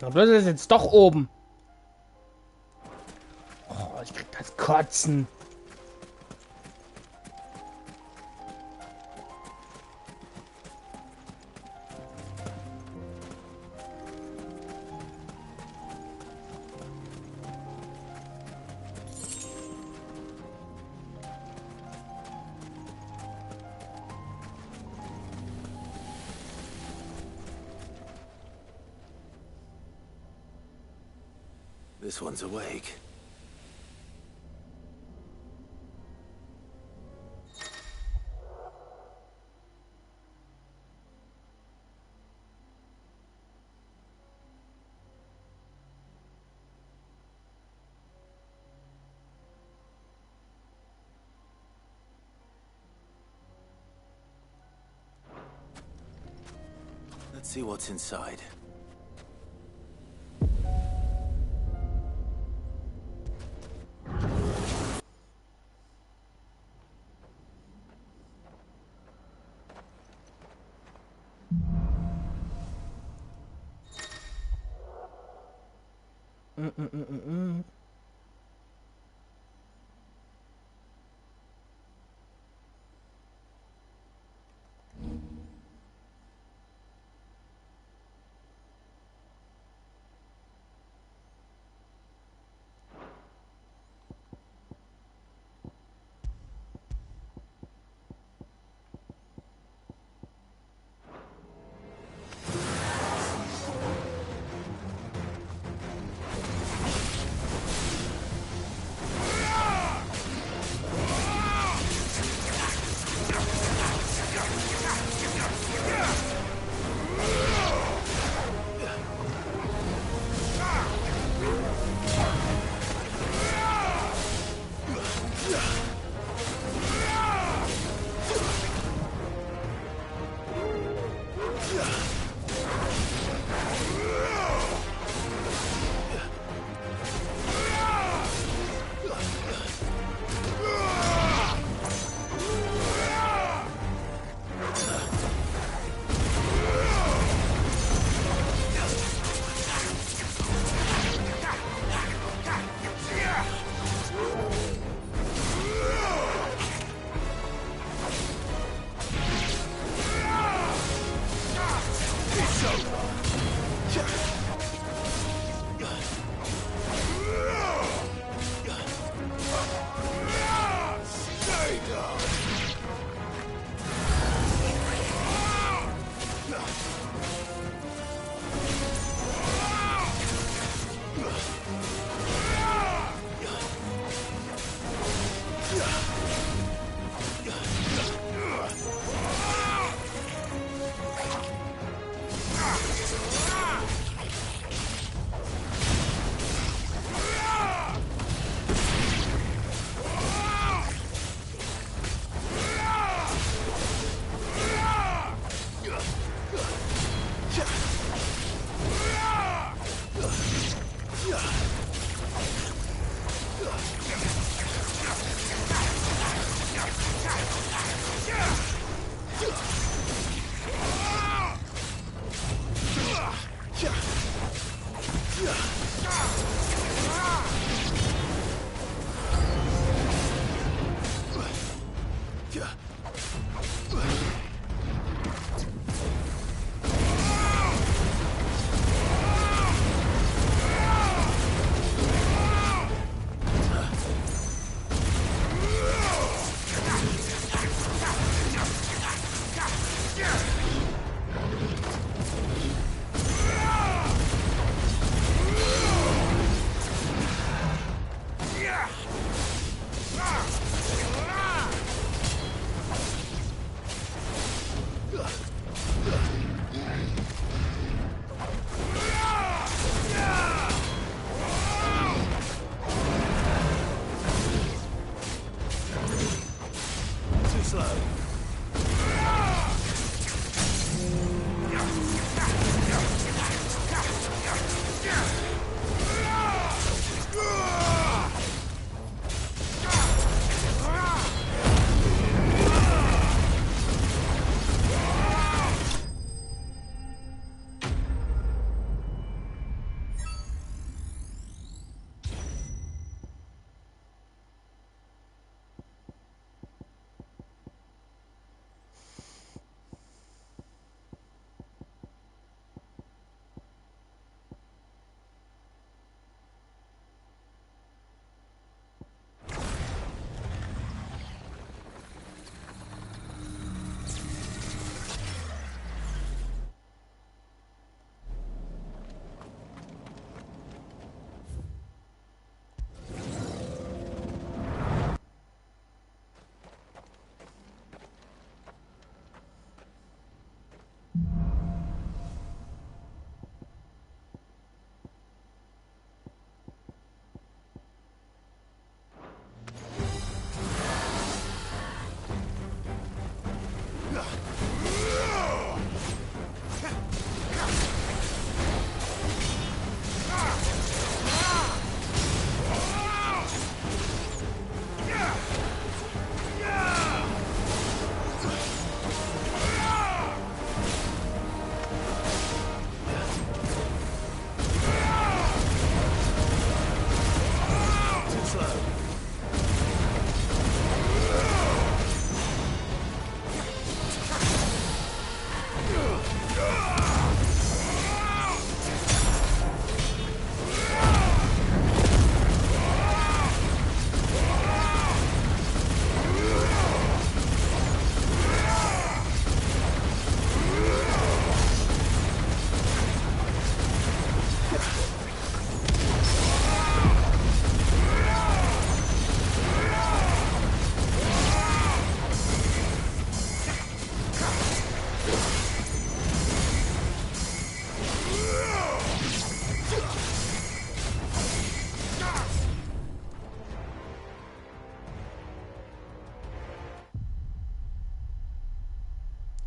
Aber das ist jetzt doch oben. Oh, ich krieg das Kotzen. This one's awake. Let's see what's inside.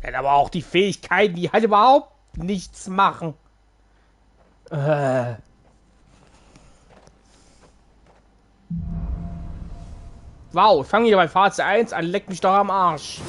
Er hat aber auch die Fähigkeiten, die halt überhaupt nichts machen. Wow, ich fange hier bei Phase 1 an, leck mich doch am Arsch.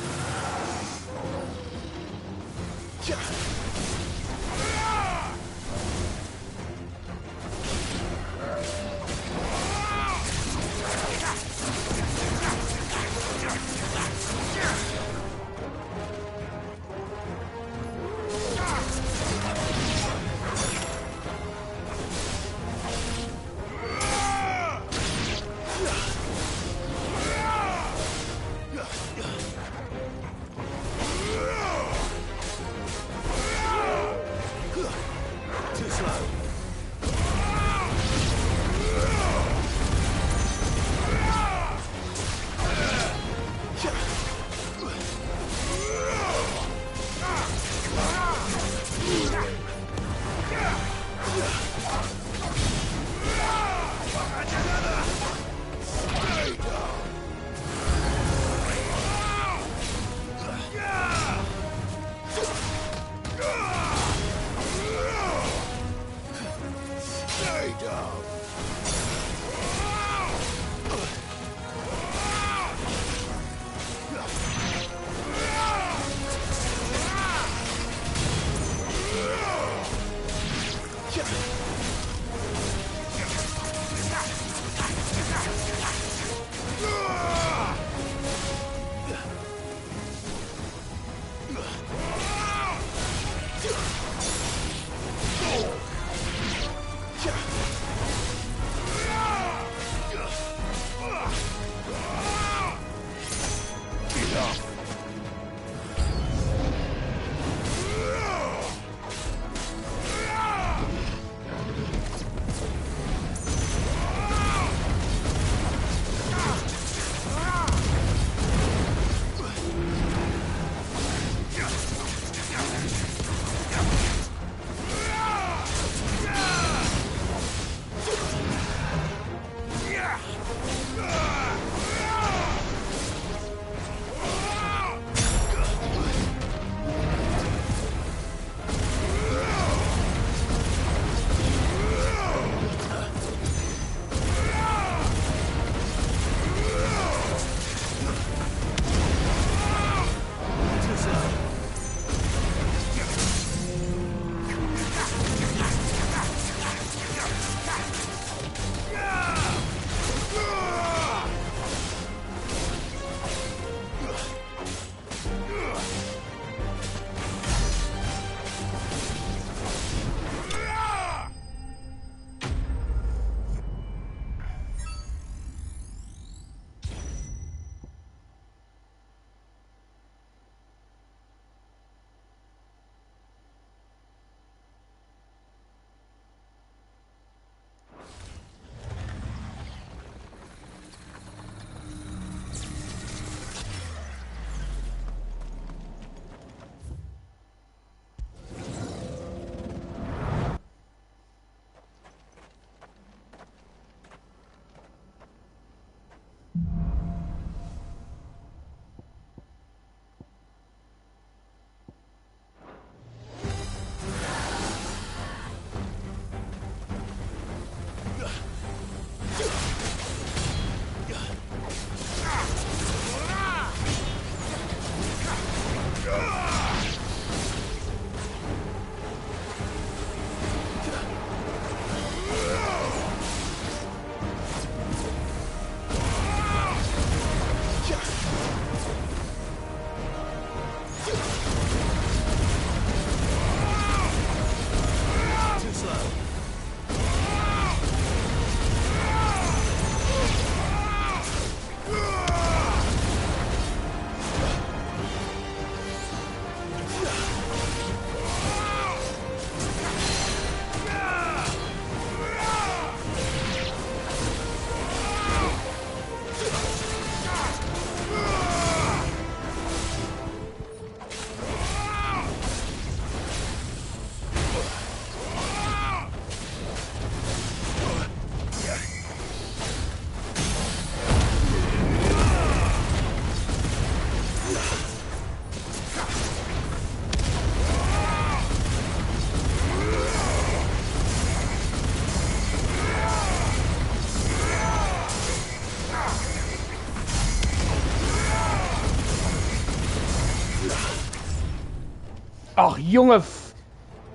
Ach, Junge,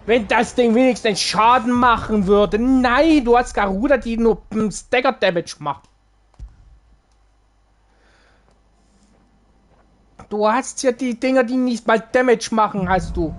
wenn das Ding wenigstens Schaden machen würde. Nein, du hast Garuda, die nur Stagger-Damage macht. Du hast ja die Dinger, die nicht mal Damage machen, hast du.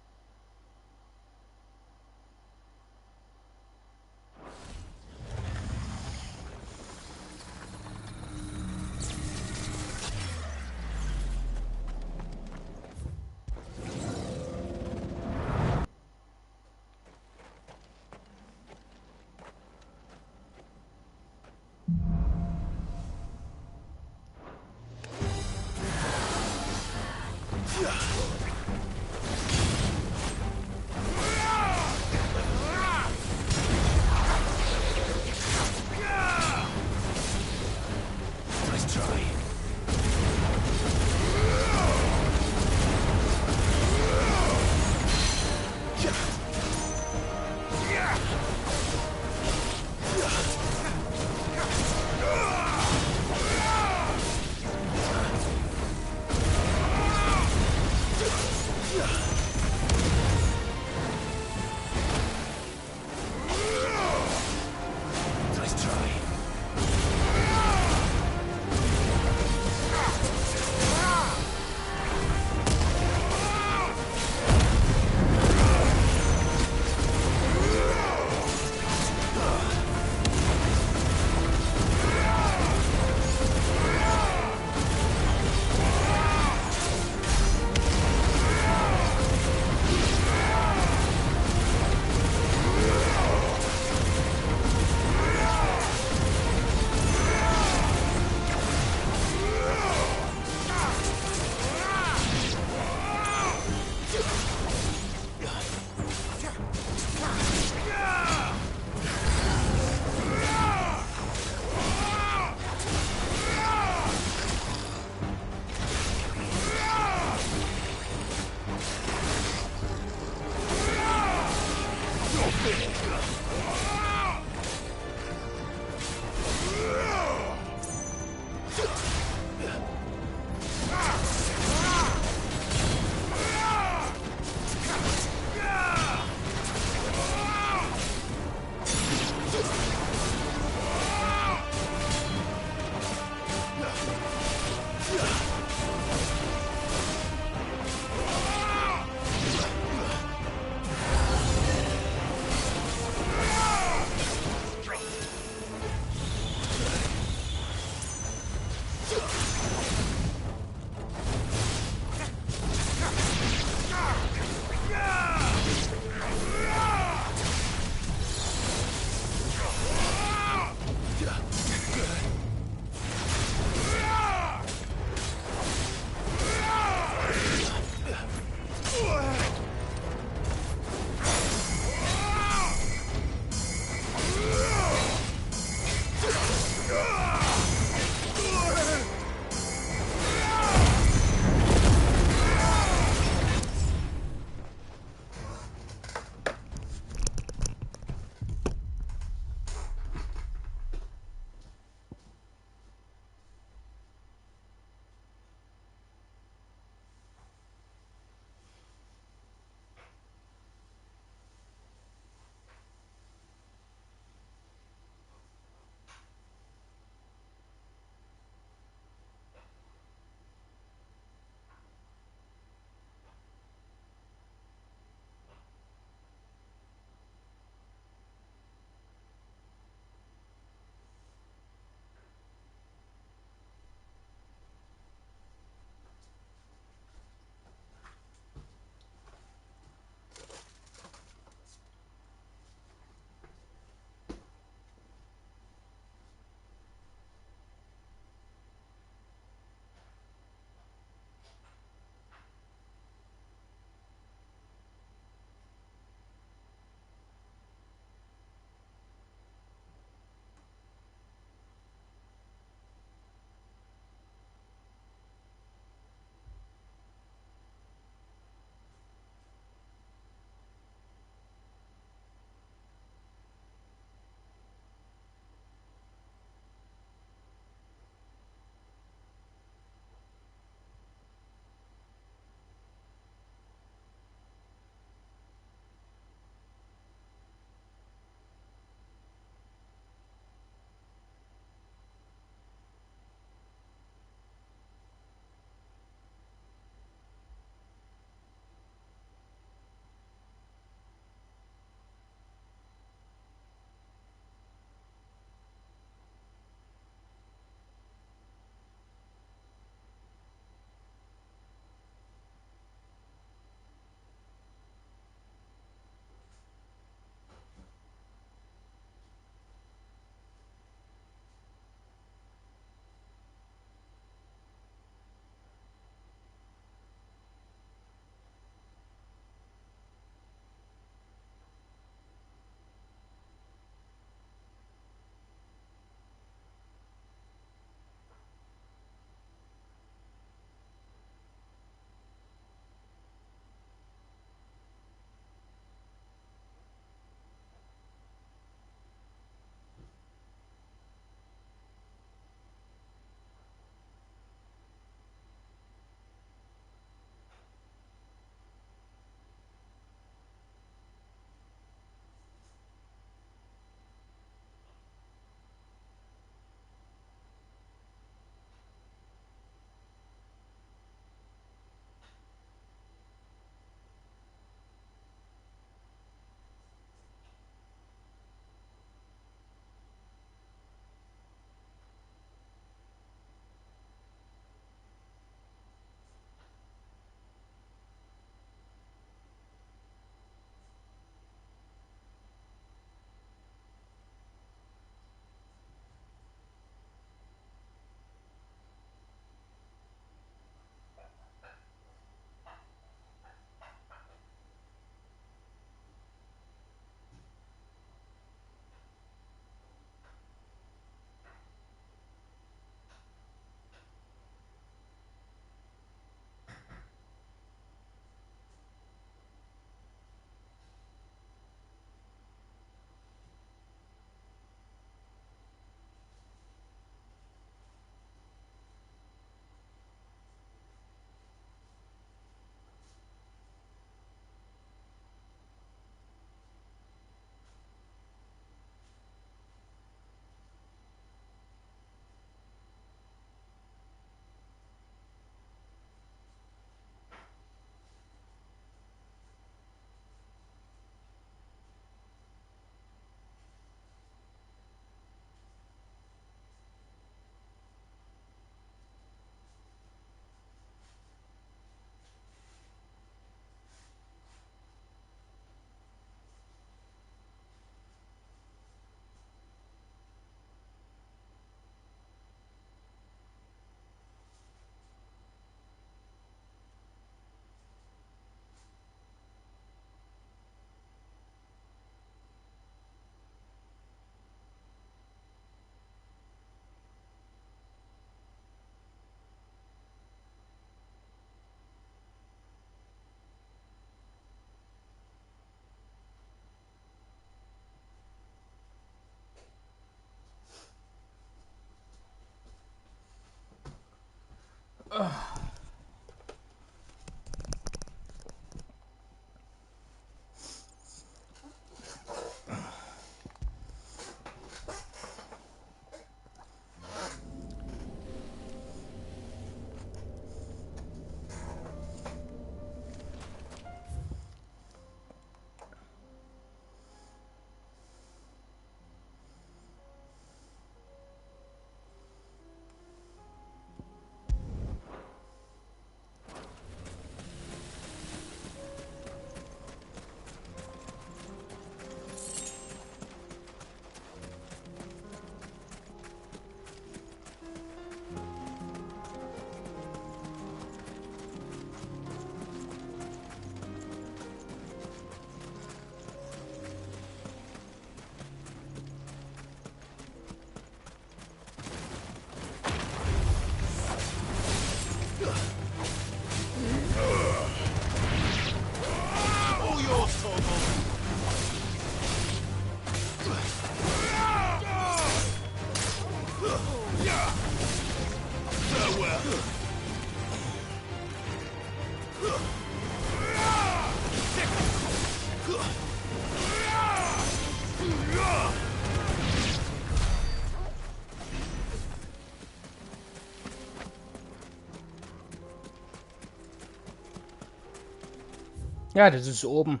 Ja, das ist oben.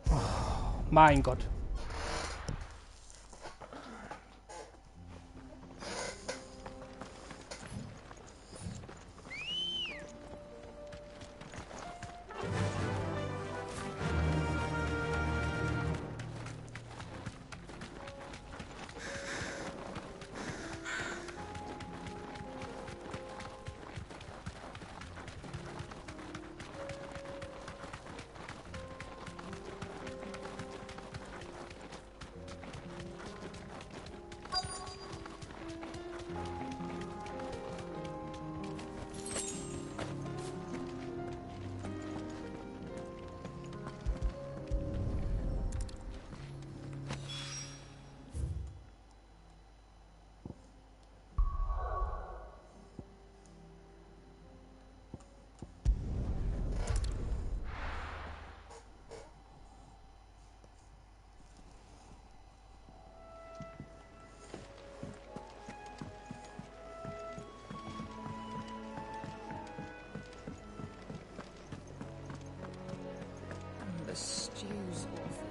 Oh, mein Gott. The stew's awful.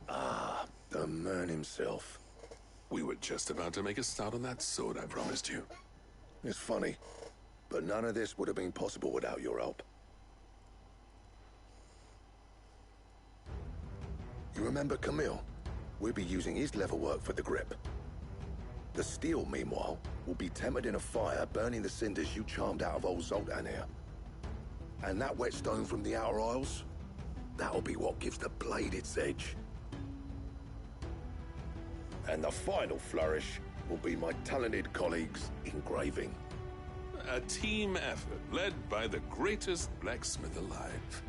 Ah, the man himself. We were just about to make a start on that sword I promised you. It's funny, but none of this would have been possible without your help. You remember Camille? We'll be using his leather work for the grip. The steel, meanwhile, will be tempered in a fire, burning the cinders you charmed out of old Zoltan here. And that whetstone from the Outer Isles, that'll be what gives the blade its edge. And the final flourish will be my talented colleagues' engraving. A team effort led by the greatest blacksmith alive.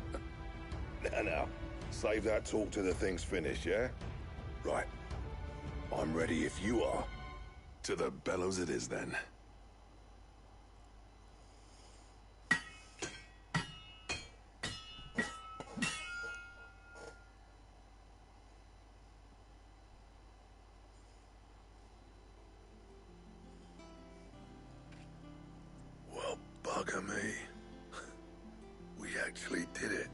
Now, save that talk till the thing's finished, yeah? Right. I'm ready if you are. To the bellows it is, then. Well, bugger me. We actually did it.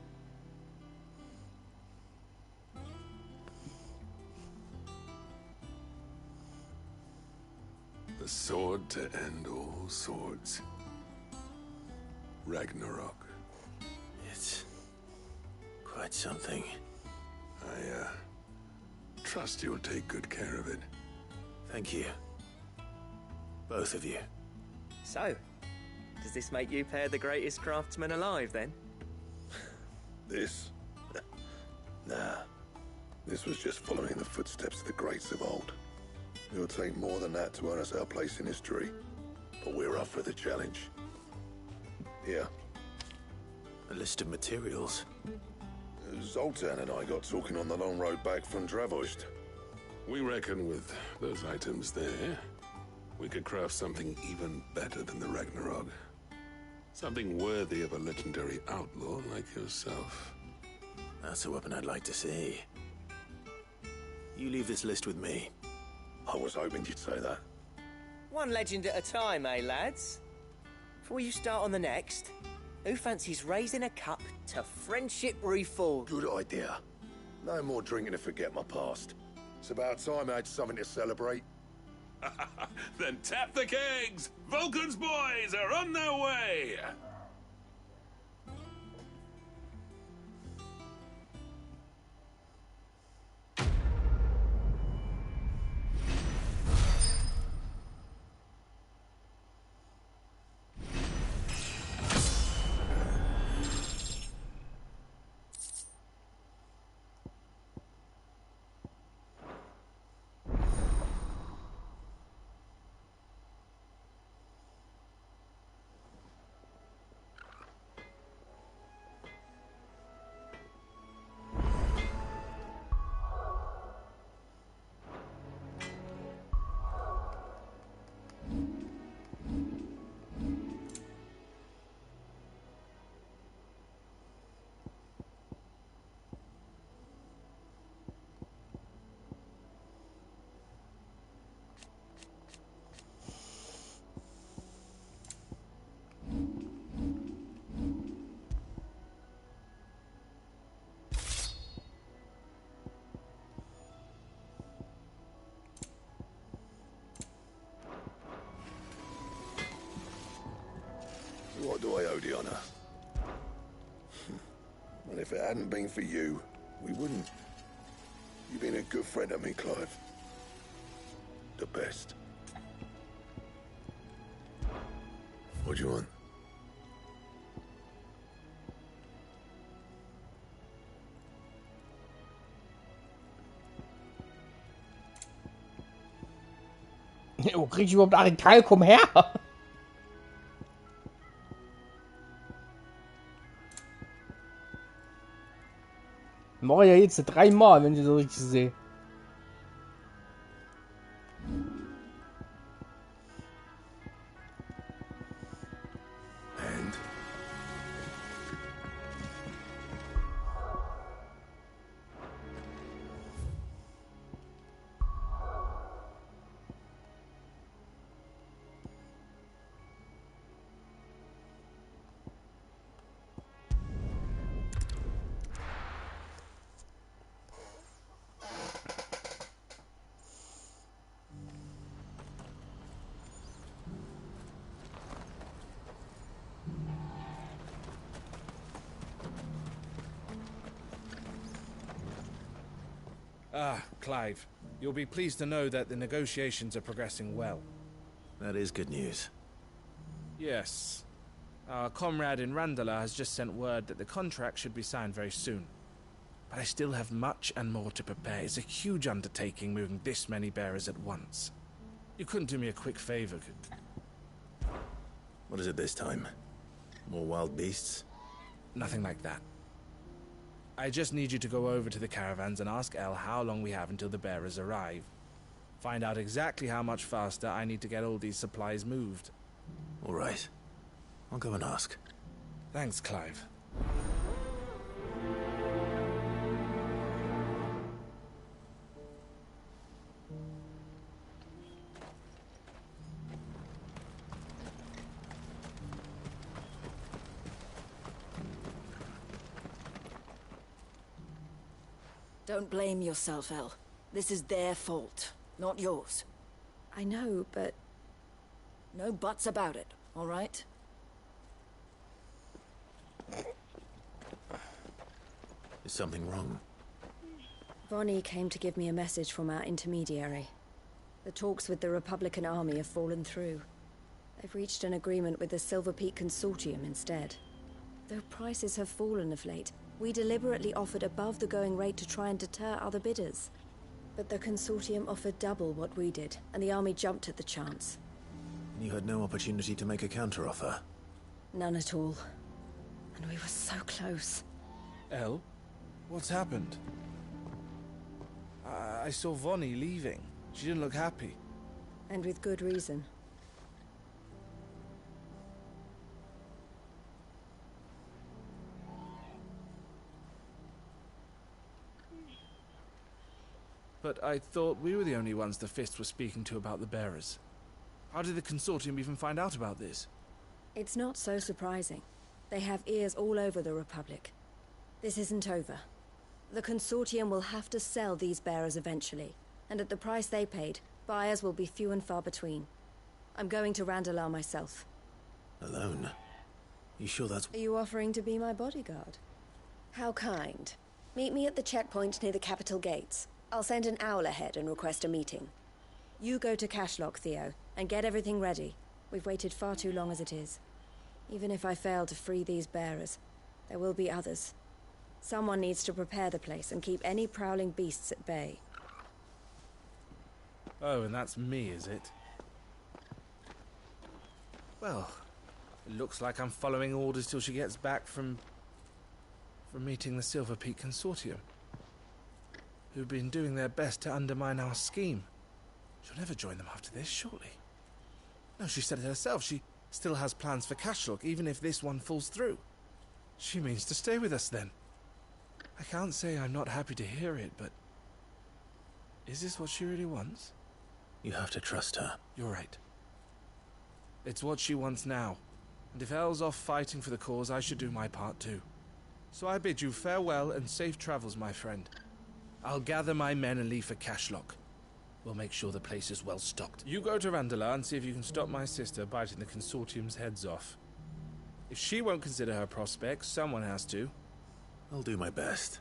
The sword to end all swords. Ragnarok. It's quite something. I trust you'll take good care of it. Thank you. Both of you. So, does this make you pair the greatest craftsmen alive, then? This? Nah. This was just following the footsteps of the greats of old. It'll take more than that to earn us our place in history. But we're up for the challenge. Here. A list of materials. Zoltan and I got talking on the long road back from Dravost. We reckon with those items there, we could craft something even better than the Ragnarok. Something worthy of a legendary outlaw like yourself. That's a weapon I'd like to see. You leave this list with me. I was hoping you'd say that. One legend at a time, eh, lads? Before you start on the next, who fancies raising a cup to friendship reforged? Good idea. No more drinking to forget my past. It's about time I had something to celebrate. Then tap the kegs! Vulcan's boys are on their way! What do I owe the honor? Well, if it hadn't been for you, we wouldn't. You've been a good friend to me, Clive. The best. What do you want? Wo krieg ich überhaupt Arikalkum her? Mach ich ja jetzt 3 Mal, wenn ich so richtig sehe. Ah, Clive. You'll be pleased to know that the negotiations are progressing well. That is good news. Yes. Our comrade in Randala has just sent word that the contract should be signed very soon. But I still have much and more to prepare. It's a huge undertaking moving this many bearers at once. You couldn't do me a quick favor, could... What is it this time? More wild beasts? Nothing like that. I just need you to go over to the caravans and ask El how long we have until the bearers arrive. Find out exactly how much faster I need to get all these supplies moved. All right. I'll go and ask. Thanks, Clive. Don't blame yourself, El. This is their fault, not yours. I know, but... No buts about it, all right? Is something wrong? Vonnie came to give me a message from our intermediary. The talks with the Republican army have fallen through. They've reached an agreement with the Silver Peak Consortium instead. Though prices have fallen of late, we deliberately offered above the going rate to try and deter other bidders. But the Consortium offered double what we did, and the army jumped at the chance. You had no opportunity to make a counteroffer? None at all. And we were so close. El? What's happened? I saw Vonnie leaving. She didn't look happy. And with good reason. But I thought we were the only ones the Fist were speaking to about the bearers. How did the Consortium even find out about this? It's not so surprising. They have ears all over the Republic. This isn't over. The Consortium will have to sell these bearers eventually, and at the price they paid, buyers will be few and far between. I'm going to Randalar myself. Alone? You sure that's... Are you offering to be my bodyguard? How kind. Meet me at the checkpoint near the capital gates. I'll send an owl ahead and request a meeting. You go to Cashlock, Theo, and get everything ready. We've waited far too long as it is. Even if I fail to free these bearers, there will be others. Someone needs to prepare the place and keep any prowling beasts at bay. Oh, and that's me, is it? Well, it looks like I'm following orders till she gets back from meeting the Silver Peak Consortium, who've been doing their best to undermine our scheme. She'll never join them after this, surely. No, she said it herself. She still has plans for Cashlock, even if this one falls through. She means to stay with us, then. I can't say I'm not happy to hear it, but... is this what she really wants? You have to trust her. You're right. It's what she wants now. And if Elle's off fighting for the cause, I should do my part too. So I bid you farewell and safe travels, my friend. I'll gather my men and leave for Cashlock. We'll make sure the place is well stocked. You go to Randalar and see if you can stop my sister biting the Consortium's heads off. If she won't consider her prospects, someone has to. I'll do my best.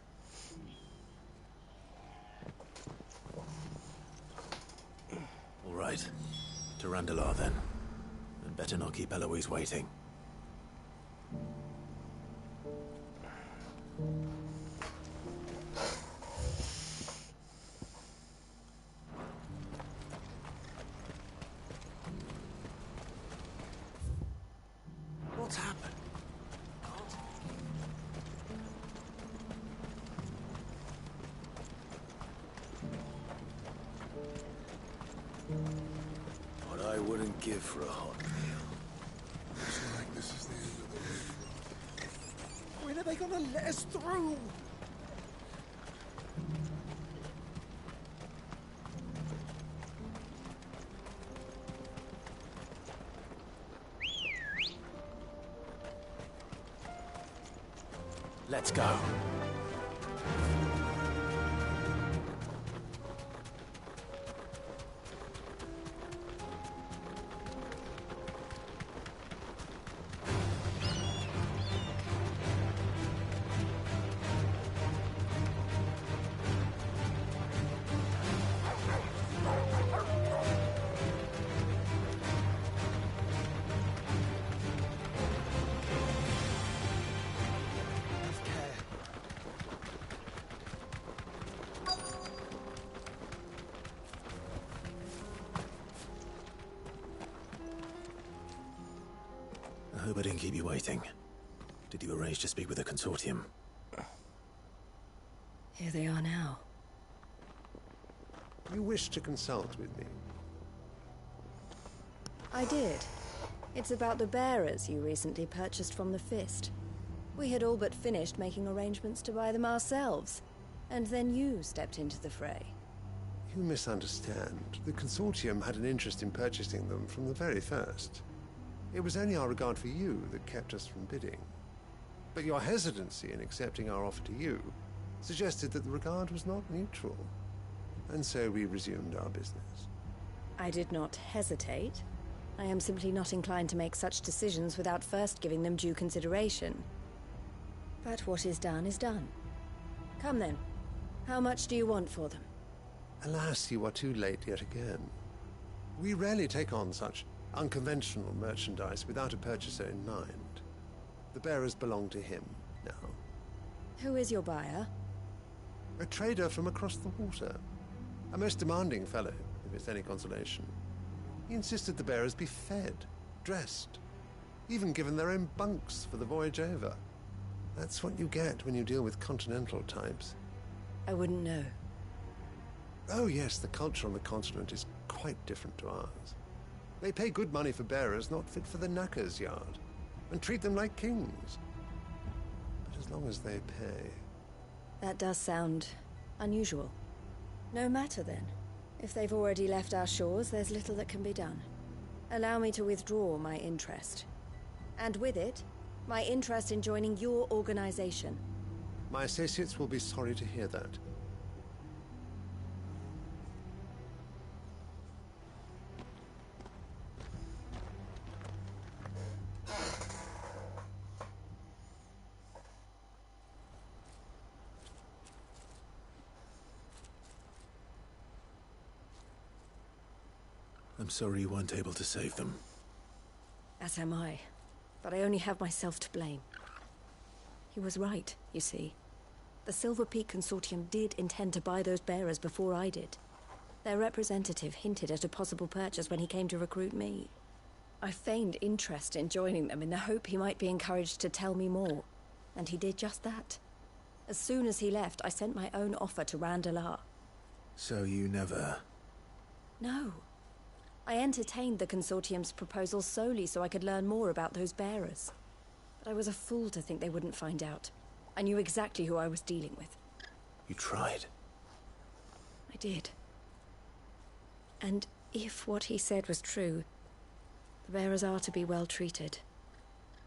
All right. To Randalar, then. And better not keep Eloise waiting. What's happened? What I wouldn't give for a hot meal. Looks like this is the end of the road. When are they gonna let us through? Let's go. I hope I didn't keep you waiting. Did you arrange to speak with the Consortium? Here they are now. You wish to consult with me? I did. It's about the bearers you recently purchased from the Fist. We had all but finished making arrangements to buy them ourselves. And then you stepped into the fray. You misunderstand. The Consortium had an interest in purchasing them from the very first. It was only our regard for you that kept us from bidding. But your hesitancy in accepting our offer to you suggested that the regard was not mutual. And so we resumed our business. I did not hesitate. I am simply not inclined to make such decisions without first giving them due consideration. But what is done is done. Come then. How much do you want for them? Alas, you are too late yet again. We rarely take on such unconventional merchandise without a purchaser in mind. The bearers belong to him now. Who is your buyer? A trader from across the water. A most demanding fellow, if it's any consolation. He insisted the bearers be fed, dressed, even given their own bunks for the voyage over. That's what you get when you deal with continental types. I wouldn't know. Oh yes, the culture on the continent is quite different to ours. They pay good money for bearers not fit for the knacker's yard, and treat them like kings. But as long as they pay... That does sound unusual. No matter then. If they've already left our shores, there's little that can be done. Allow me to withdraw my interest. And with it, my interest in joining your organization. My associates will be sorry to hear that. I'm sorry you weren't able to save them. As am I. But I only have myself to blame. He was right, you see. The Silver Peak Consortium did intend to buy those bearers before I did. Their representative hinted at a possible purchase when he came to recruit me. I feigned interest in joining them in the hope he might be encouraged to tell me more. And he did just that. As soon as he left, I sent my own offer to Randalar. So you never... No. I entertained the Consortium's proposal solely so I could learn more about those bearers. But I was a fool to think they wouldn't find out. I knew exactly who I was dealing with. You tried. I did. And if what he said was true, the bearers are to be well treated.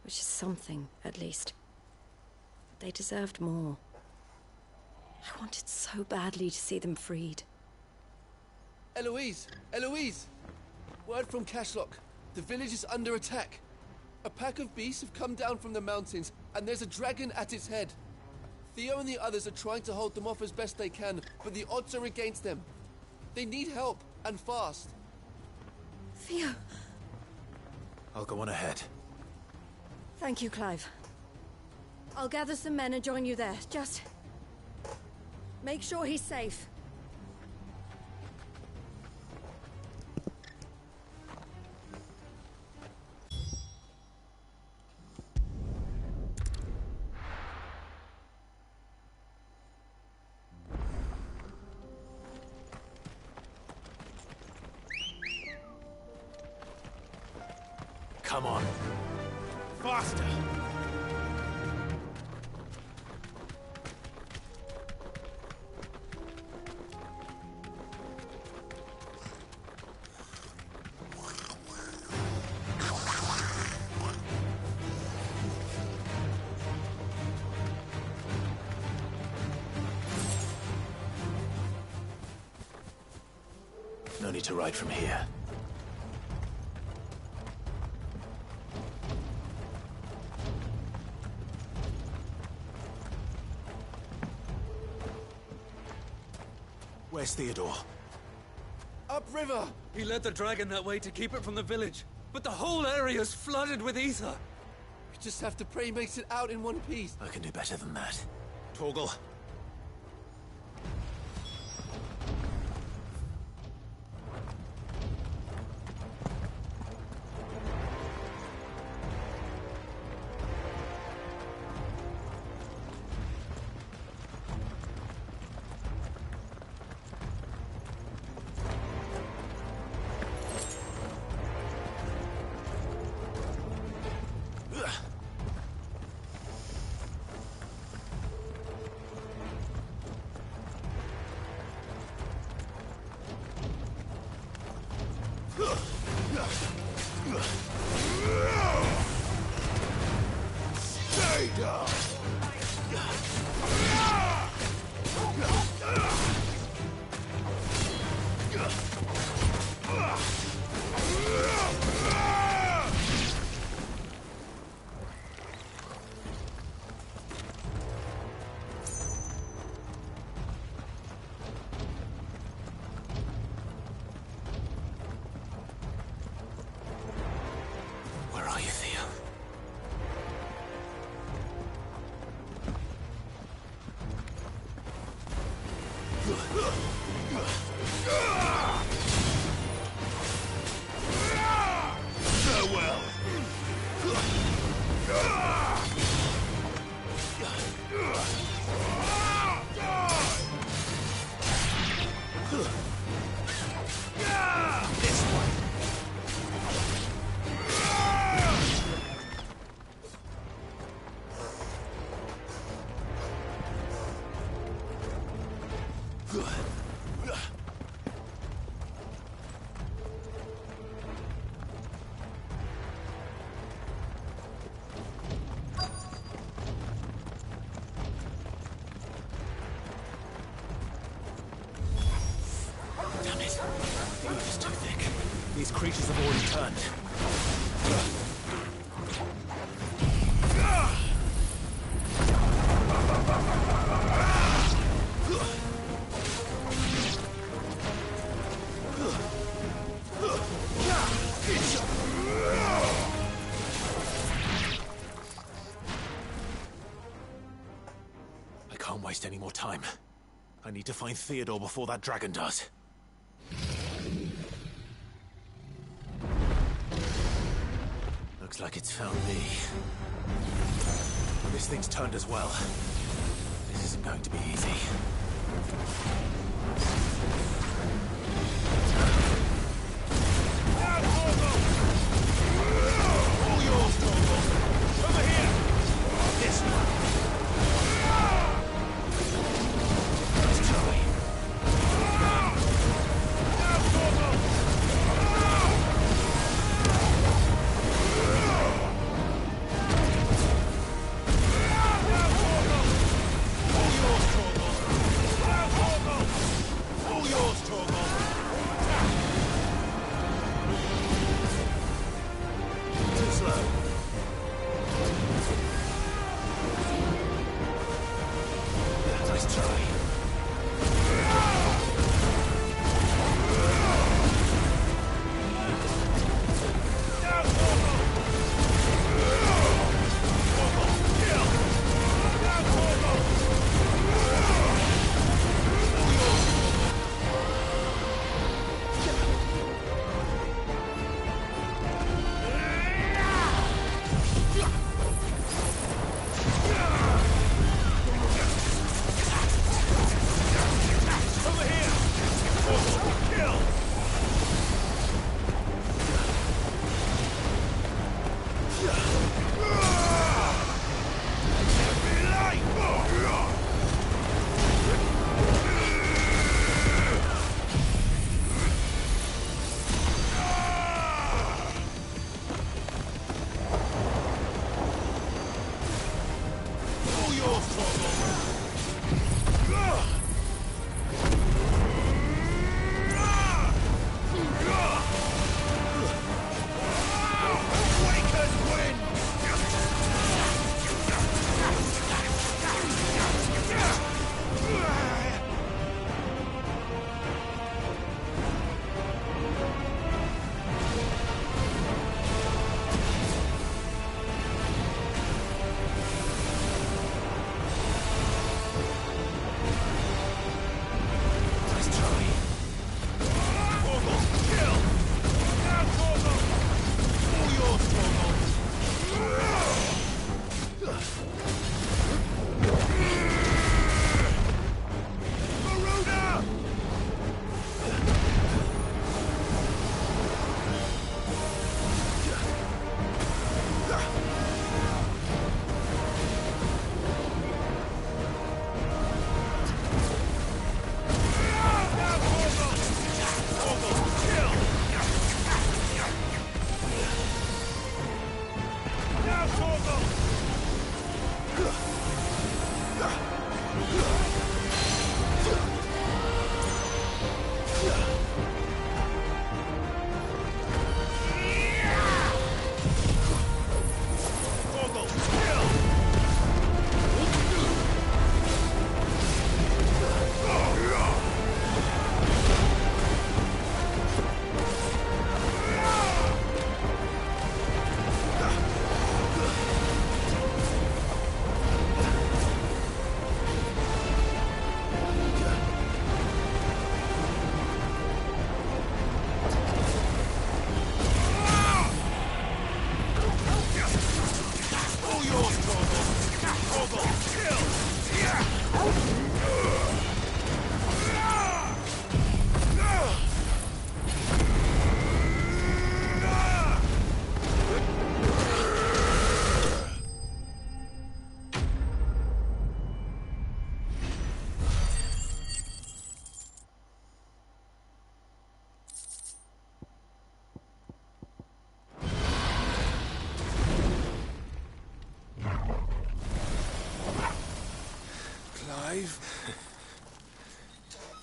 Which is something, at least. But they deserved more. I wanted so badly to see them freed. Eloise! Eloise! Word from Cashlock. The village is under attack. A pack of beasts have come down from the mountains, and there's a dragon at its head. Theo and the others are trying to hold them off as best they can, but the odds are against them. They need help, and fast. Theo! I'll go on ahead. Thank you, Clive. I'll gather some men and join you there. Just... make sure he's safe. Come on. Faster! No need to ride from here. Where's Theodore? Upriver! He led the dragon that way to keep it from the village, but the whole area's flooded with ether. We just have to pray he makes it out in one piece. I can do better than that. Torgal. Stay down! Where are you, Theo? Farewell! waste any more time. I need to find Theodore before that dragon does. Looks like it's found me. This thing's turned as well. This isn't going to be easy. All yours, Torgal. Over here! This one. Let's try.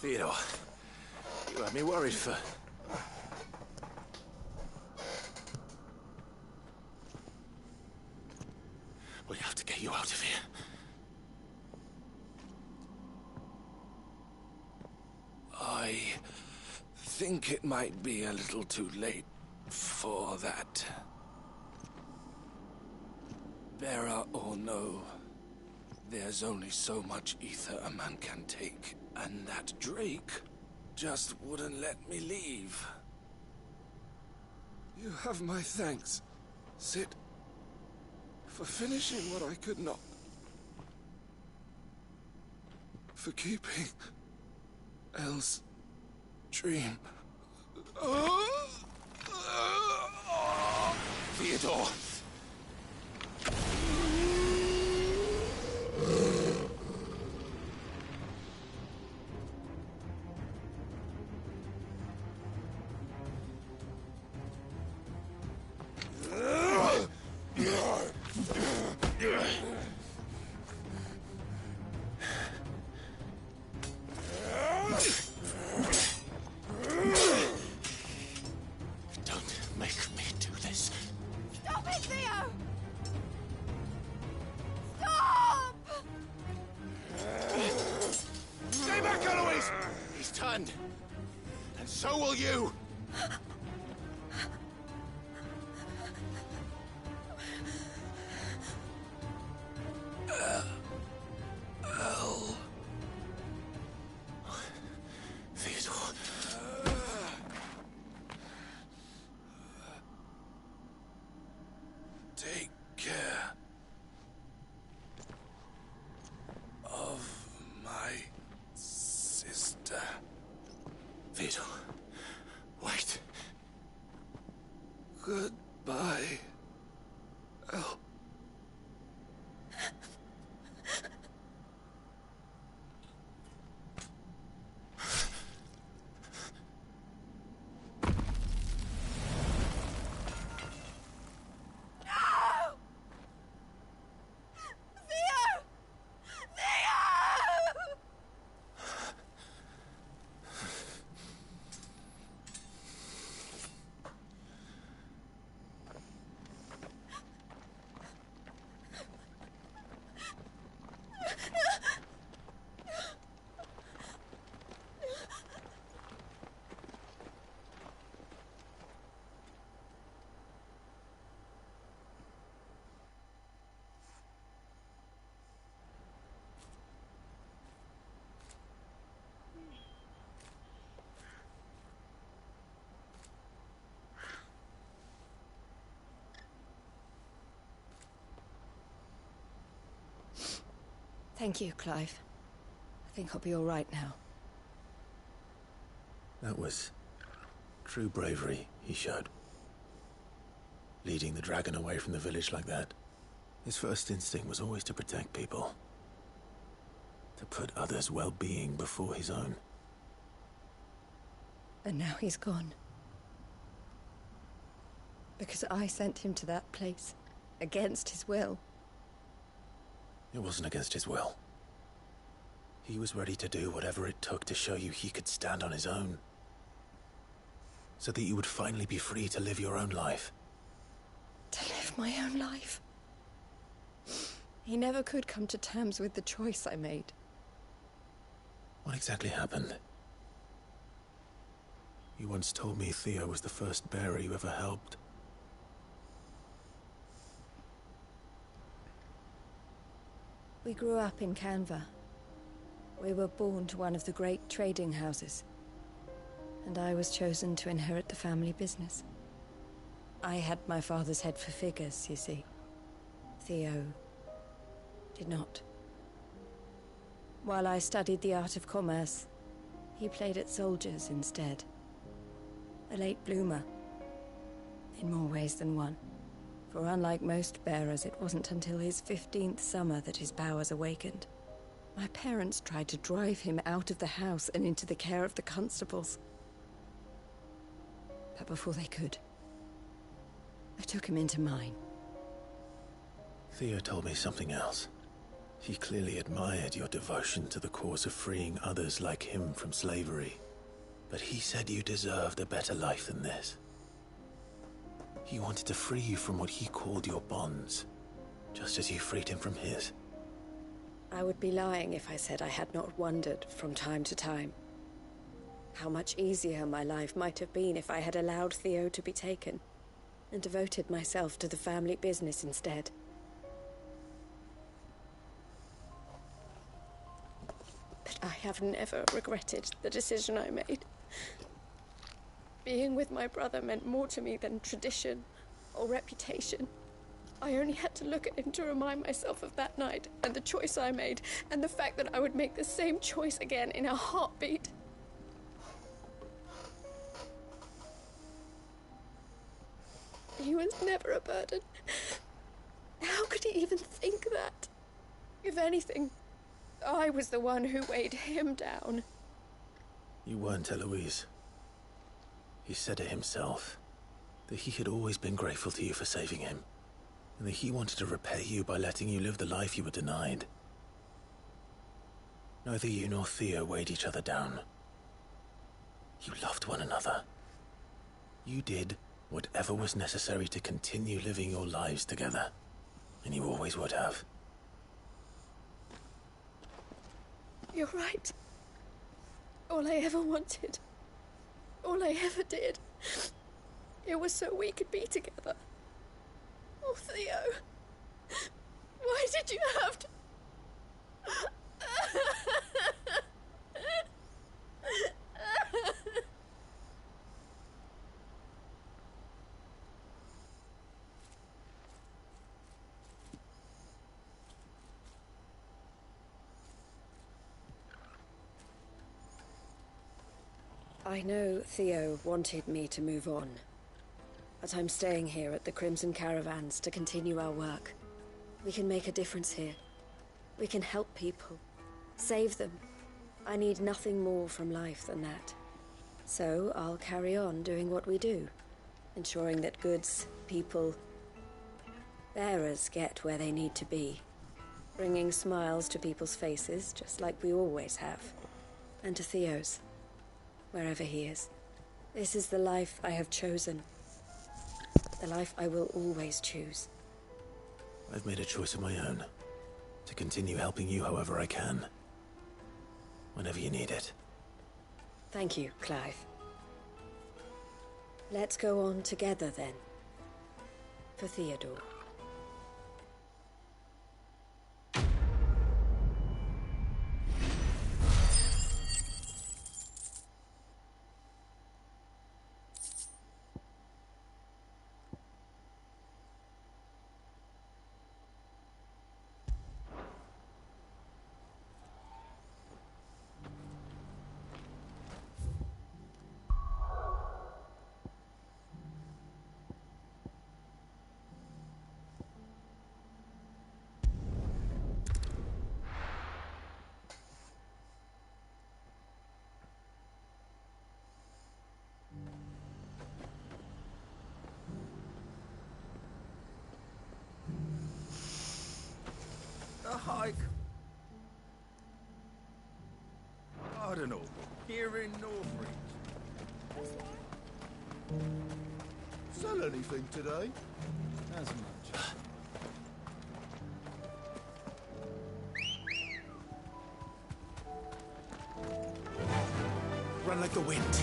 Theodore, you had me worried for... We have to get you out of here. I think it might be a little too late for that. Bearer or no, There's only so much ether a man can take, and that Drake just wouldn't let me leave. You have my thanks, Sid, for finishing what I could not. For keeping Elle's dream. Theodore! Don't make me do this. Stop it, Theo! Stop! Stay back, Eloise! He's turned. And so will you! Elle. Theodore. Take care of my sister. Theodore, wait. Goodbye, Elle. Thank you, Clive. I think I'll be all right now. That was true bravery he showed. Leading the dragon away from the village like that. His first instinct was always to protect people. To put others' well-being before his own. And now he's gone. Because I sent him to that place, against his will. It wasn't against his will. He was ready to do whatever it took to show you he could stand on his own. So that you would finally be free to live your own life. To live my own life. He never could come to terms with the choice I made. What exactly happened? You once told me Theo was the first bearer you ever helped. We grew up in Canva. We were born to one of the great trading houses. And I was chosen to inherit the family business. I had my father's head for figures, you see. Theo did not. While I studied the art of commerce, he played at soldiers instead. A late bloomer, in more ways than one. For unlike most bearers, it wasn't until his 15th summer that his powers awakened. My parents tried to drive him out of the house and into the care of the constables. But before they could, I took him into mine. Theo told me something else. He clearly admired your devotion to the cause of freeing others like him from slavery. But he said you deserved a better life than this. He wanted to free you from what he called your bonds, just as you freed him from his. I would be lying if I said I had not wondered from time to time how much easier my life might have been if I had allowed Theo to be taken and devoted myself to the family business instead. I have never regretted the decision I made. Being with my brother meant more to me than tradition or reputation. I only had to look at him to remind myself of that night and the choice I made, and the fact that I would make the same choice again in a heartbeat. He was never a burden. How could he even think that? If anything, I was the one who weighed him down. You weren't, Eloise. He said it himself, that he had always been grateful to you for saving him, and that he wanted to repay you by letting you live the life you were denied. Neither you nor Theo weighed each other down. You loved one another. You did whatever was necessary to continue living your lives together, and you always would have. You're right. All I ever wanted, all I ever did, it was so we could be together. Oh, Theo, why did you have to... I know Theo wanted me to move on, but I'm staying here at the Crimson Caravans to continue our work. We can make a difference here. We can help people, save them. I need nothing more from life than that. So I'll carry on doing what we do, ensuring that goods, people, bearers get where they need to be, bringing smiles to people's faces just like we always have, and to Theo's. Wherever he is. This is the life I have chosen. The life I will always choose. I've made a choice of my own. To continue helping you however I can. Whenever you need it. Thank you, Clive. Let's go on together then. For Theodore. A hike. I don't know. Here in Northreach. Sell anything today? As much. Run like the wind.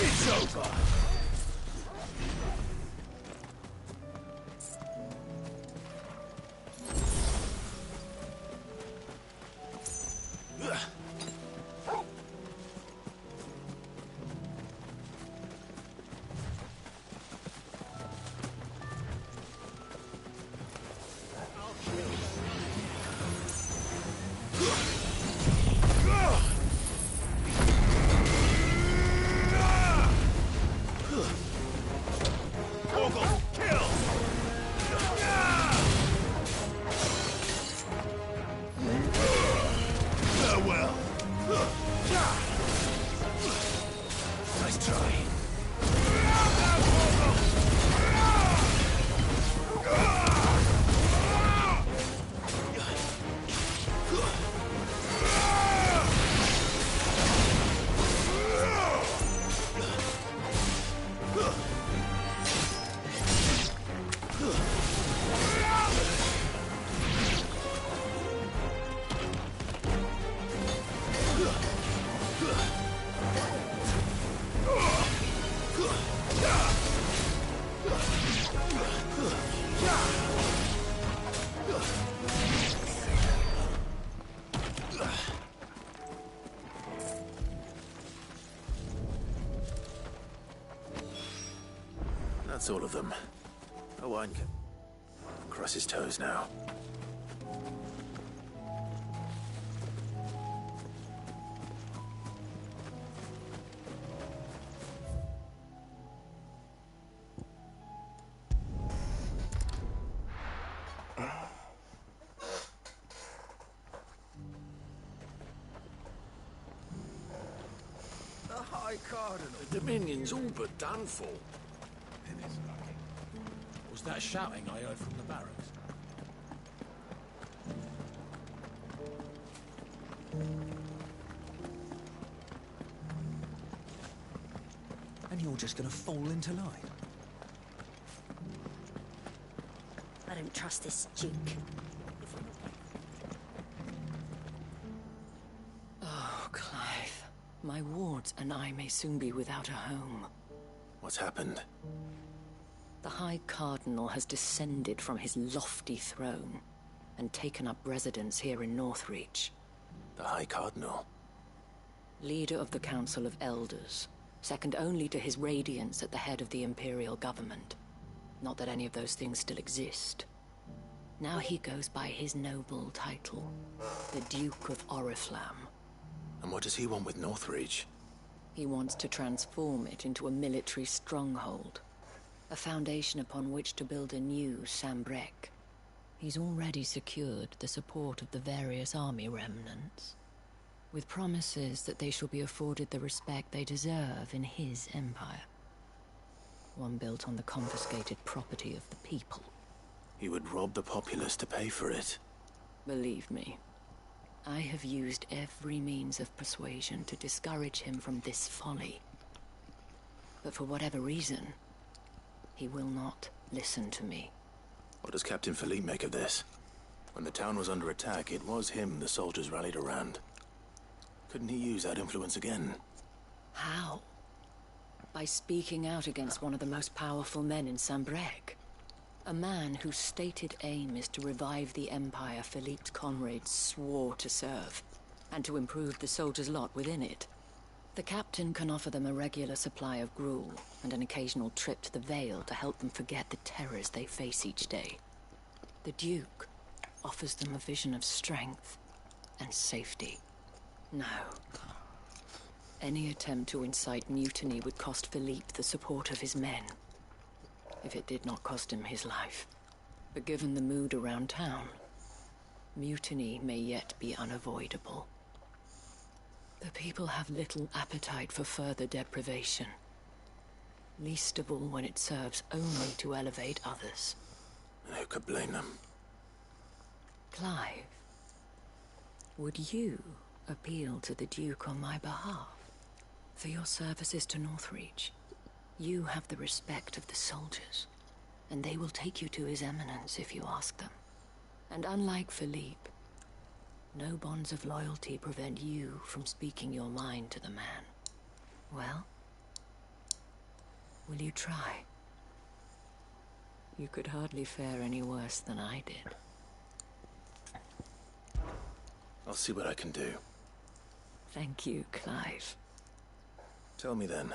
It's over. That's all of them. Oh, I can cross his toes now. The High Cardinal. The Dominion's all but done for. Was that shouting I heard from the barracks? And you're just gonna fall into line? I don't trust this Duke. Oh, Clive. My wards and I may soon be without a home. What's happened? The High Cardinal has descended from his lofty throne and taken up residence here in Northreach. The High Cardinal? Leader of the Council of Elders, second only to his Radiance at the head of the Imperial government. Not that any of those things still exist. Now he goes by his noble title, the Duke of Oriflamme. And what does he want with Northreach? He wants to transform it into a military stronghold, a foundation upon which to build a new Sambrec. He's already secured the support of the various army remnants, with promises that they shall be afforded the respect they deserve in his empire. One built on the confiscated property of the people. He would rob the populace to pay for it. Believe me, I have used every means of persuasion to discourage him from this folly. But for whatever reason, he will not listen to me. What does Captain Philippe make of this? When the town was under attack, it was him the soldiers rallied around. Couldn't he use that influence again? How? By speaking out against one of the most powerful men in Sambrec. A man whose stated aim is to revive the empire Philippe's comrades swore to serve, and to improve the soldiers' lot within it. The captain can offer them a regular supply of gruel, and an occasional trip to the Vale to help them forget the terrors they face each day. The Duke offers them a vision of strength and safety. No. Any attempt to incite mutiny would cost Philippe the support of his men, if it did not cost him his life. But given the mood around town, mutiny may yet be unavoidable. The people have little appetite for further deprivation, least of all when it serves only to elevate others. And who could blame them? Clive, would you appeal to the Duke on my behalf? For your services to Northreach, you have the respect of the soldiers, and they will take you to His Eminence if you ask them. And unlike Philippe, no bonds of loyalty prevent you from speaking your mind to the man. Well, will you try? You could hardly fare any worse than I did. I'll see what I can do. Thank you, Clive. Tell me then,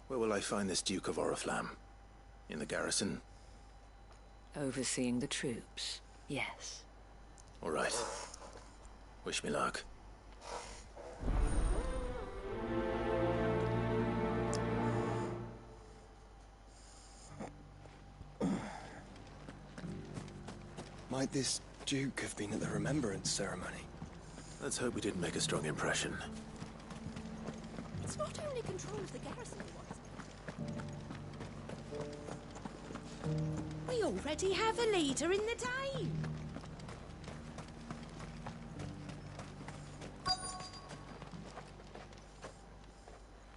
where will I find this Duke of Oriflamme? In the garrison? Overseeing the troops, yes. All right. Wish me luck. Might this Duke have been at the Remembrance ceremony? Let's hope we didn't make a strong impression. It's not only control of the garrison he wants. We already have a leader in the Dane.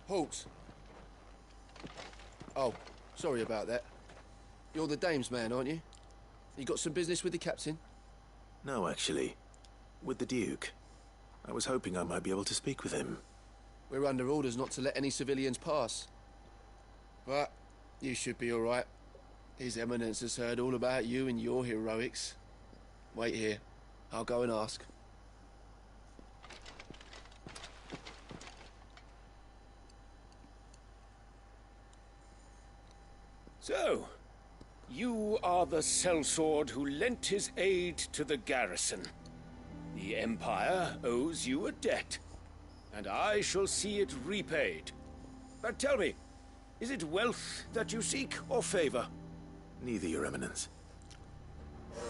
Halt! Oh, sorry about that. You're the dame's man, aren't you? You got some business with the captain? No, actually. With the Duke. I was hoping I might be able to speak with him. We're under orders not to let any civilians pass. But you should be all right. His Eminence has heard all about you and your heroics. Wait here. I'll go and ask. So, you are the sellsword who lent his aid to the garrison. The Empire owes you a debt, and I shall see it repaid. But tell me, is it wealth that you seek, or favor? Neither, Your Eminence.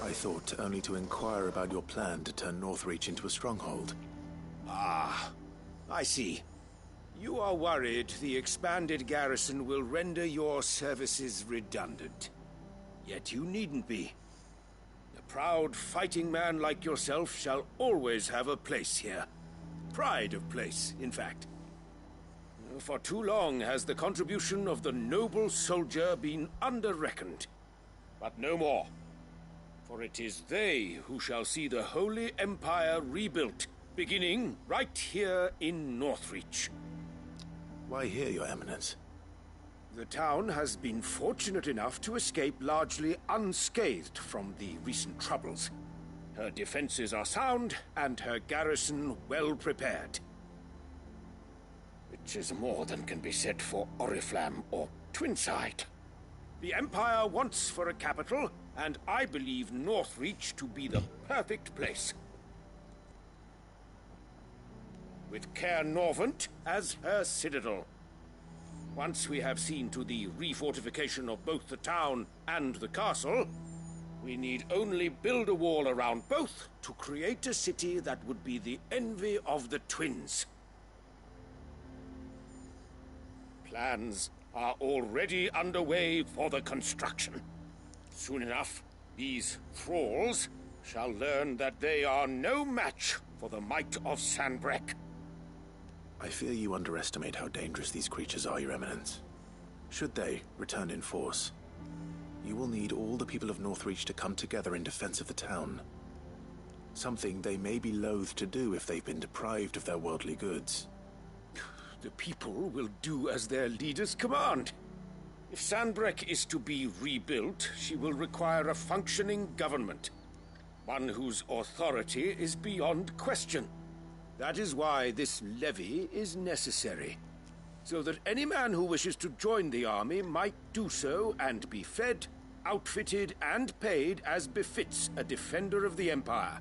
I thought only to inquire about your plan to turn Northreach into a stronghold. Ah, I see. You are worried the expanded garrison will render your services redundant. Yet you needn't be. A proud fighting man like yourself shall always have a place here. Pride of place, in fact. For too long has the contribution of the noble soldier been under-reckoned. But no more. For it is they who shall see the Holy Empire rebuilt, beginning right here in Northreach. Why here, Your Eminence? The town has been fortunate enough to escape largely unscathed from the recent troubles. Her defenses are sound, and her garrison well prepared. Which is more than can be said for Oriflamme or Twinside. The Empire wants for a capital, and I believe Northreach to be the perfect place. With Caer Norvent as her citadel. Once we have seen to the refortification of both the town and the castle, we need only build a wall around both to create a city that would be the envy of the twins. Plans are already underway for the construction. Soon enough, these thralls shall learn that they are no match for the might of Sanbreque. I fear you underestimate how dangerous these creatures are, Your Eminence. Should they return in force, you will need all the people of Northreach to come together in defense of the town. Something they may be loath to do if they've been deprived of their worldly goods. The people will do as their leaders command. If Sanbreque is to be rebuilt, she will require a functioning government. One whose authority is beyond question. That is why this levy is necessary. So that any man who wishes to join the army might do so and be fed, outfitted, and paid as befits a defender of the Empire.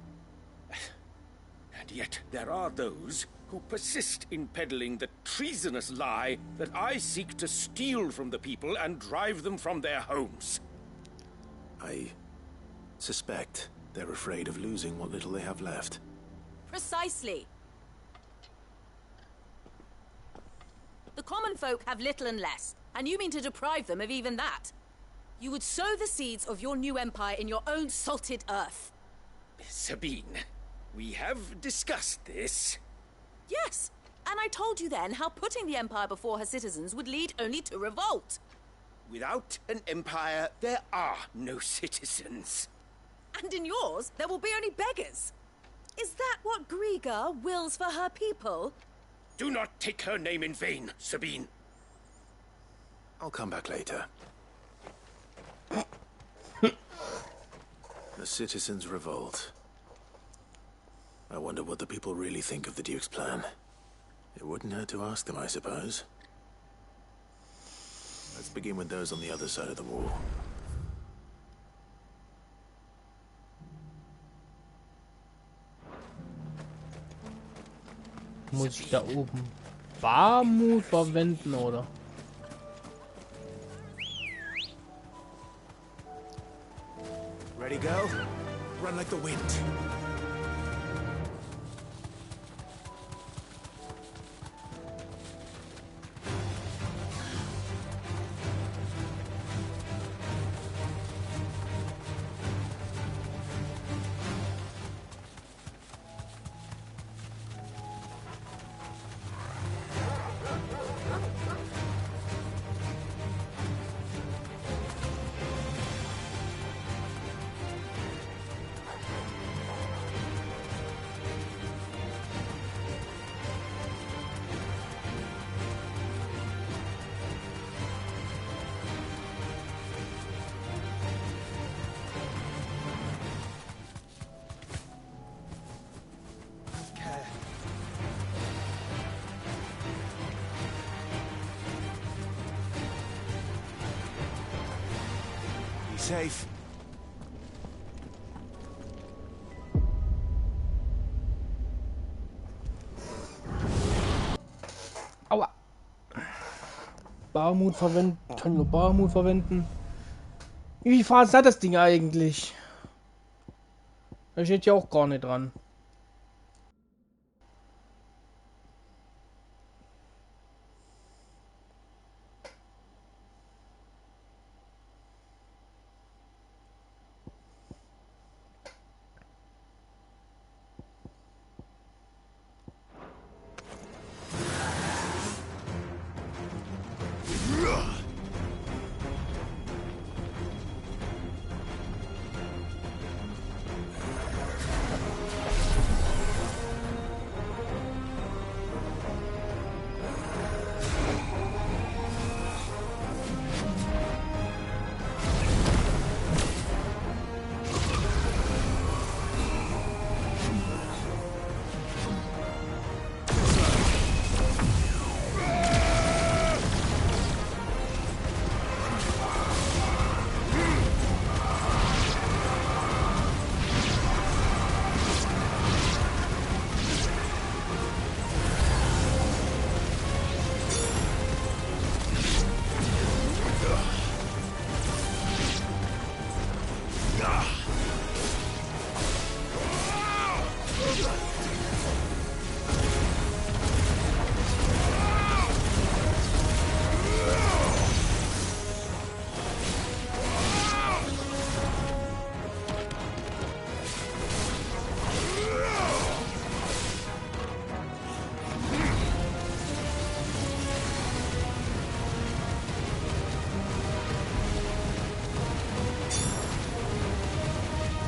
And yet there are those who persist in peddling the treasonous lie that I seek to steal from the people and drive them from their homes. I suspect they're afraid of losing what little they have left. Precisely. The common folk have little and less, and you mean to deprive them of even that. You would sow the seeds of your new empire in your own salted earth. Sabine, we have discussed this. Yes, and I told you then how putting the empire before her citizens would lead only to revolt. Without an empire, there are no citizens. And in yours, there will be only beggars. Is that what Griga wills for her people? Do not take her name in vain, Sabine. I'll come back later. The citizens revolt. I wonder what the people really think of the Duke's plan. It wouldn't hurt to ask them, I suppose. Let's begin with those on the other side of the wall. Muss ich da oben Barmut verwenden, oder? Ready, go? Run like the wind. safe. Aua. Barmut verwenden. Kann nur Barmut verwenden. Wie viel hat das Ding eigentlich? Da steht ja auch gar nicht dran.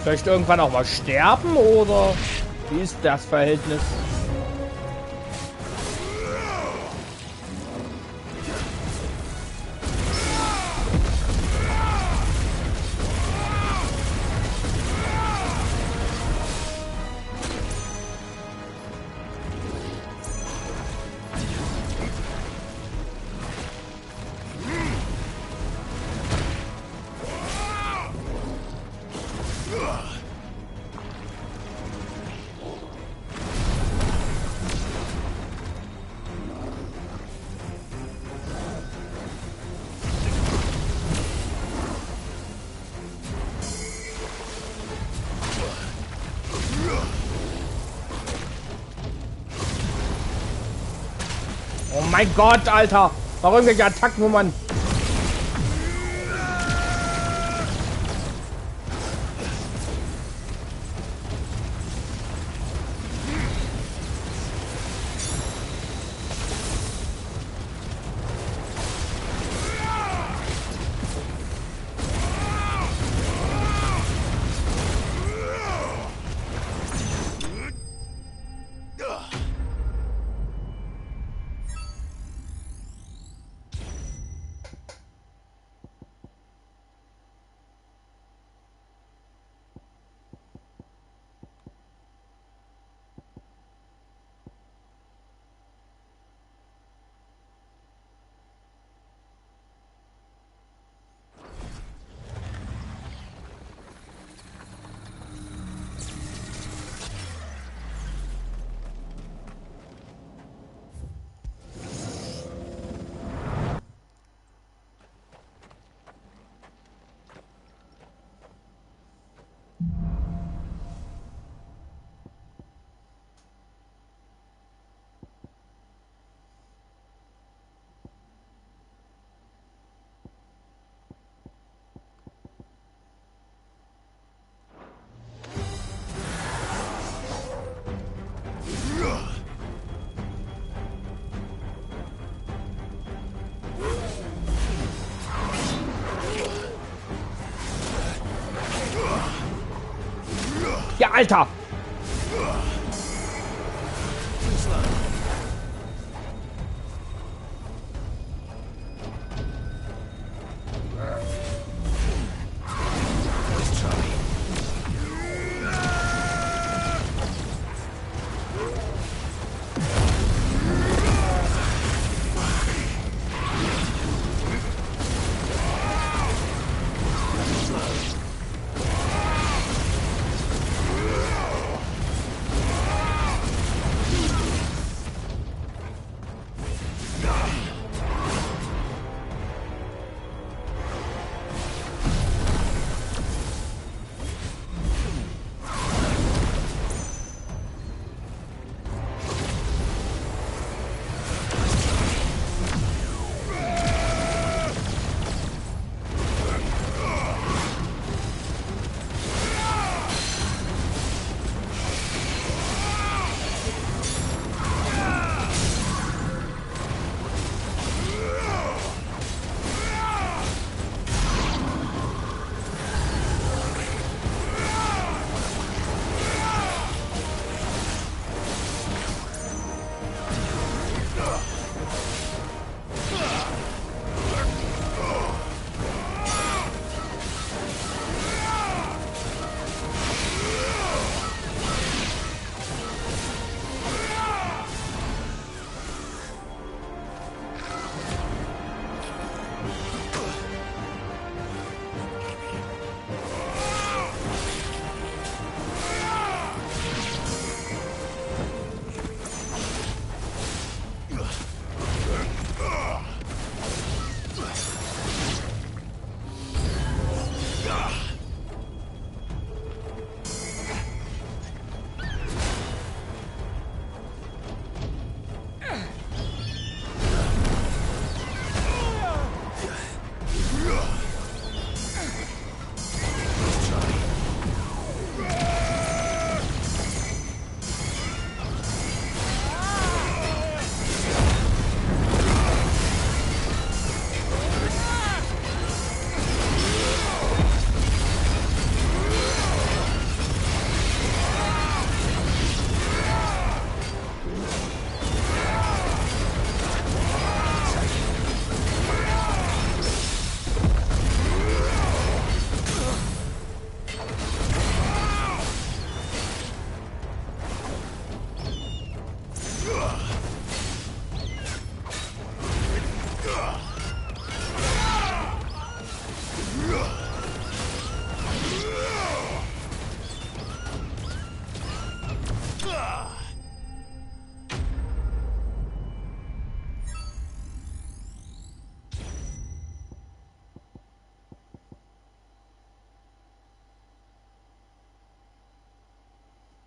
Vielleicht irgendwann auch mal sterben oder wie ist das Verhältnis? Oh mein Gott, Alter! Warum irgendwelche Attacken, wo man... Ja, Alter!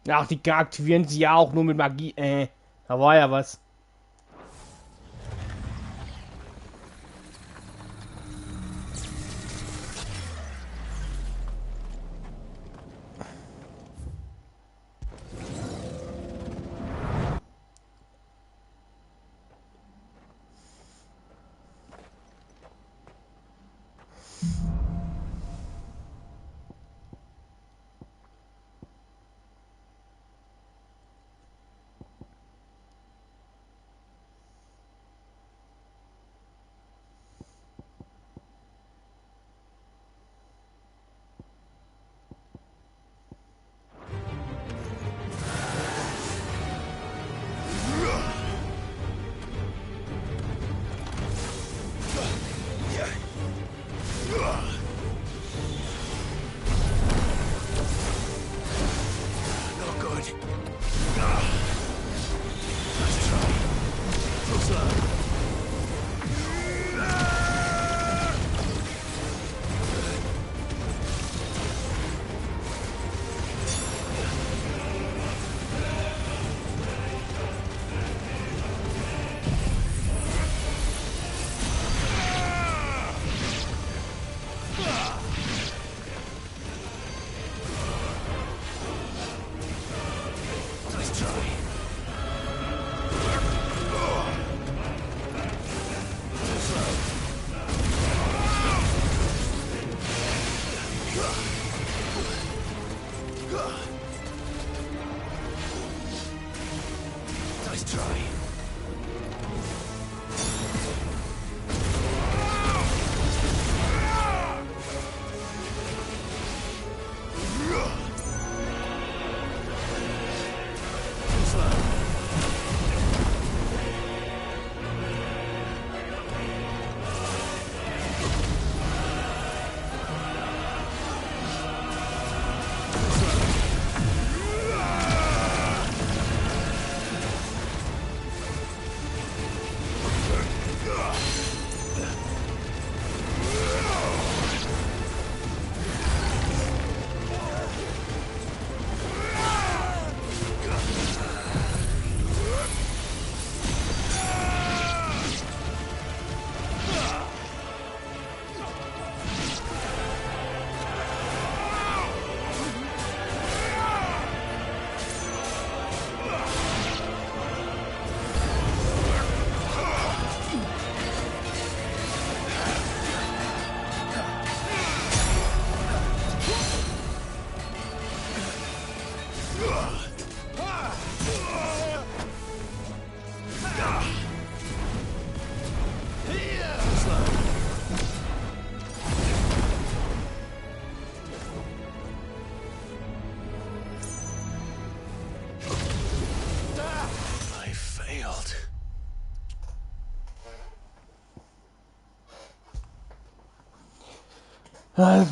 Ach, die aktivieren sie ja auch nur mit Magie. Da war ja was.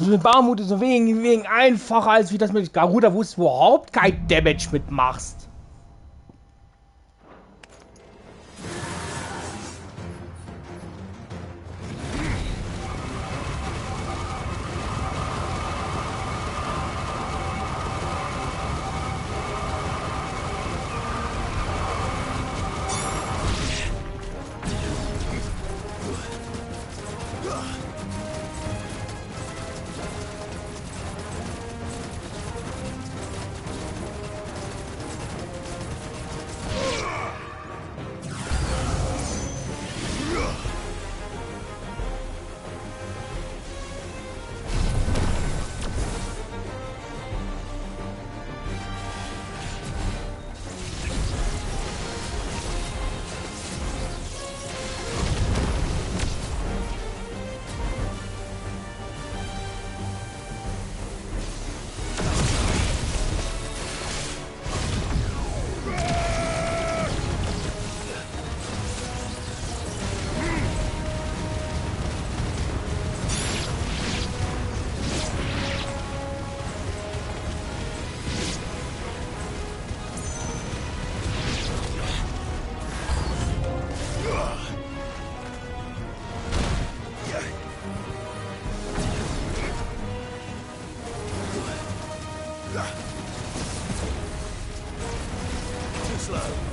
Mit Barmut ist so wegen einfacher, als wie das mit Garuda, wo du überhaupt kein Damage mitmachst. Too slow.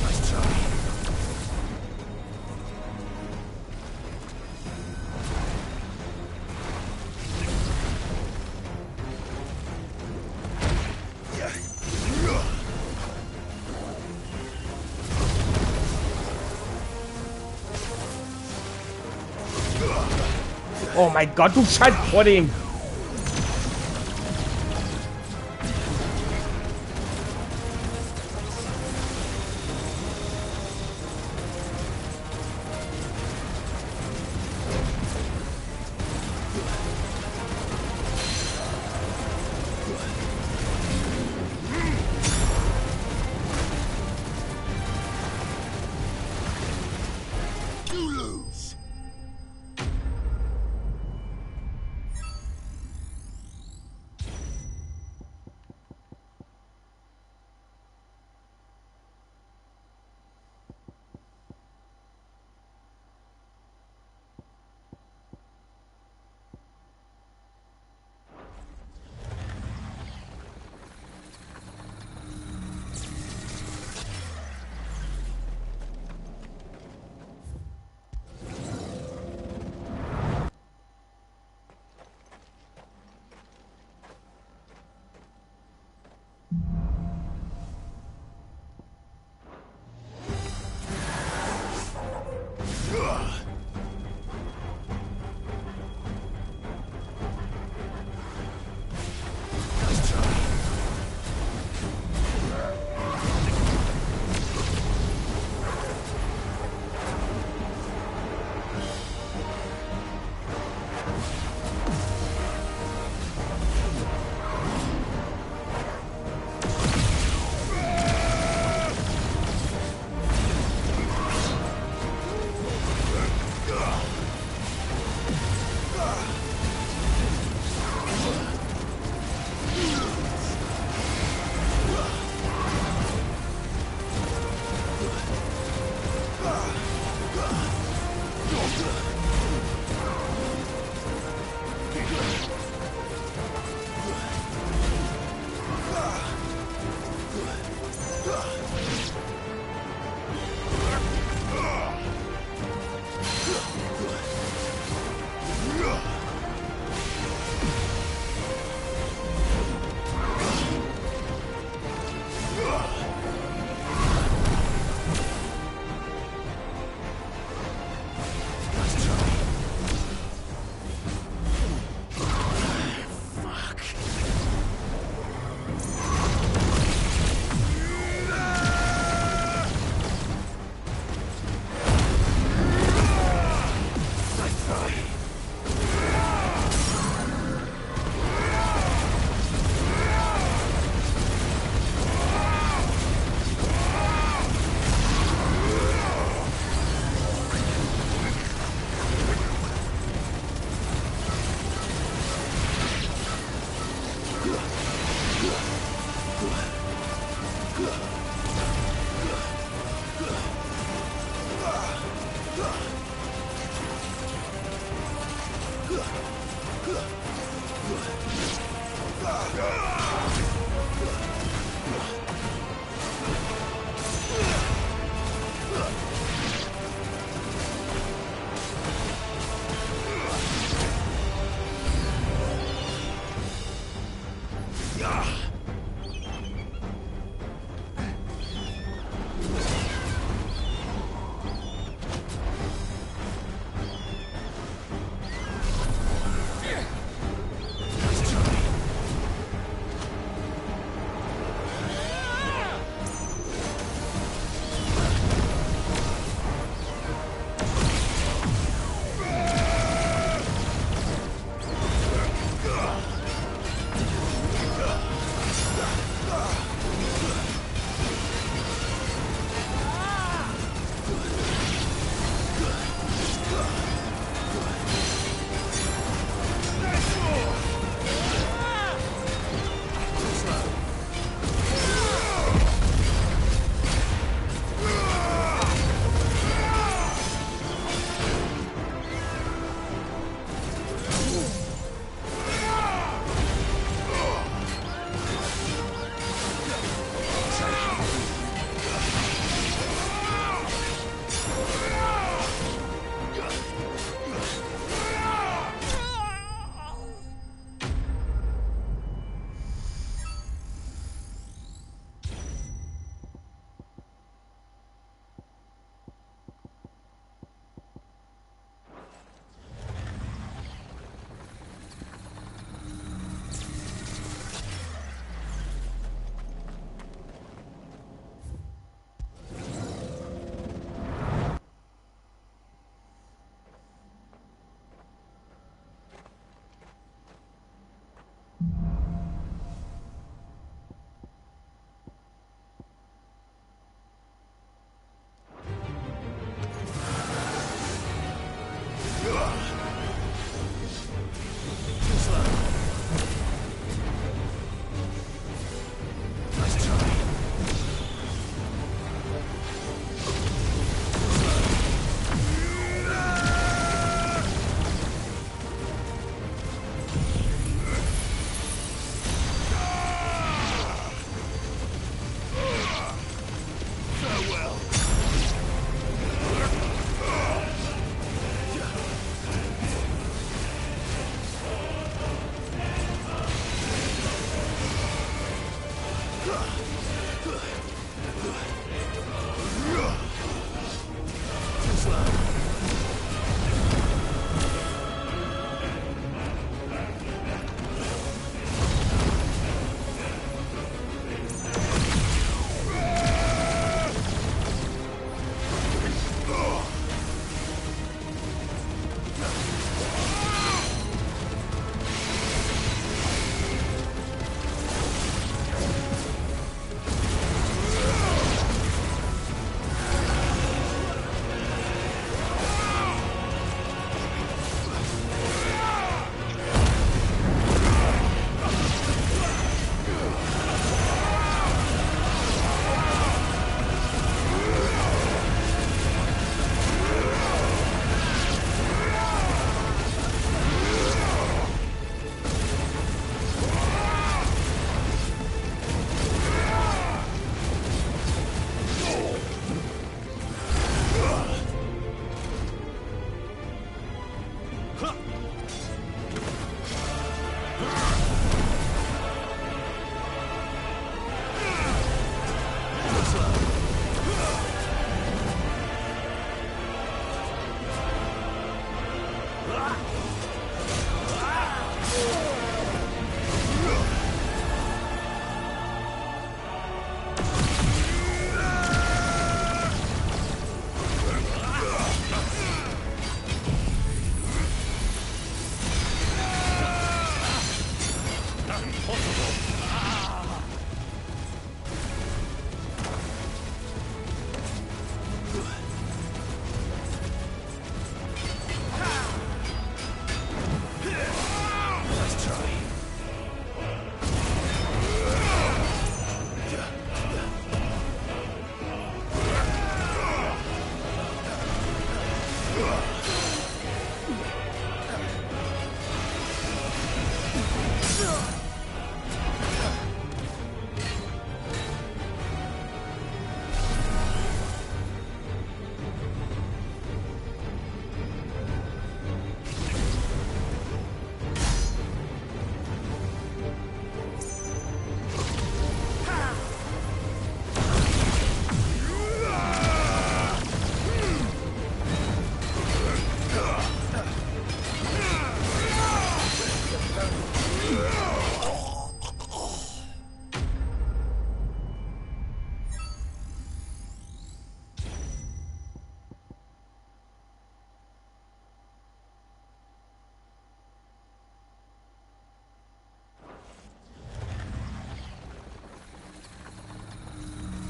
Nice try. Oh mein Gott, du Scheißpudding!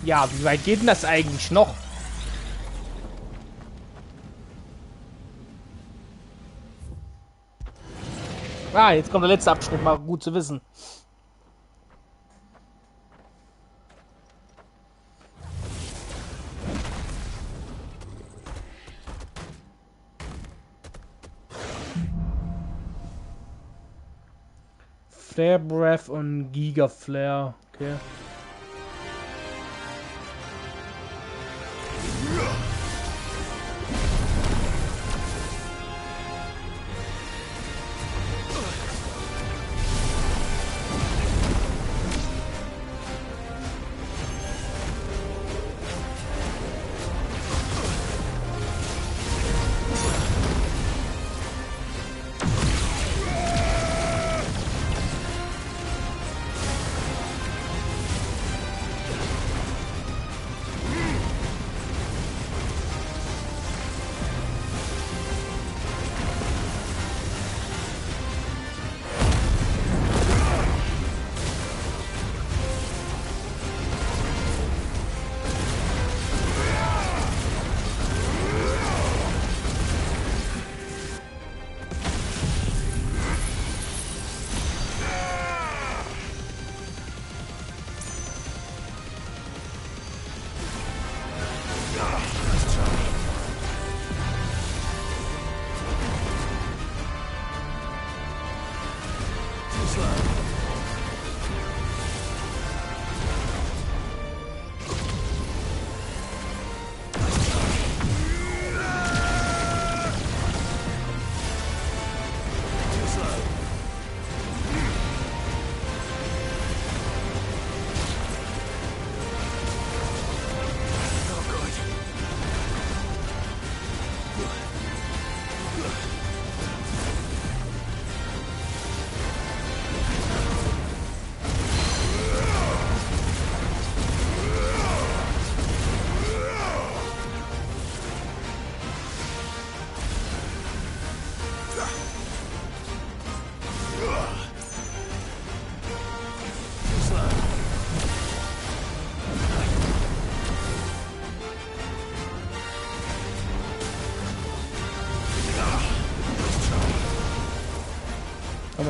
Ja, wie weit geht denn das eigentlich noch? Ah, jetzt kommt der letzte Abschnitt, mal gut zu wissen. Flare Breath und Giga Flare, okay.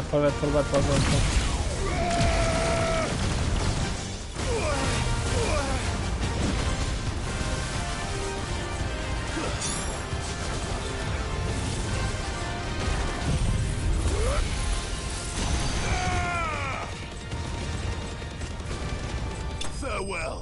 vorwärts, vorwärts, vorwärts. Farewell.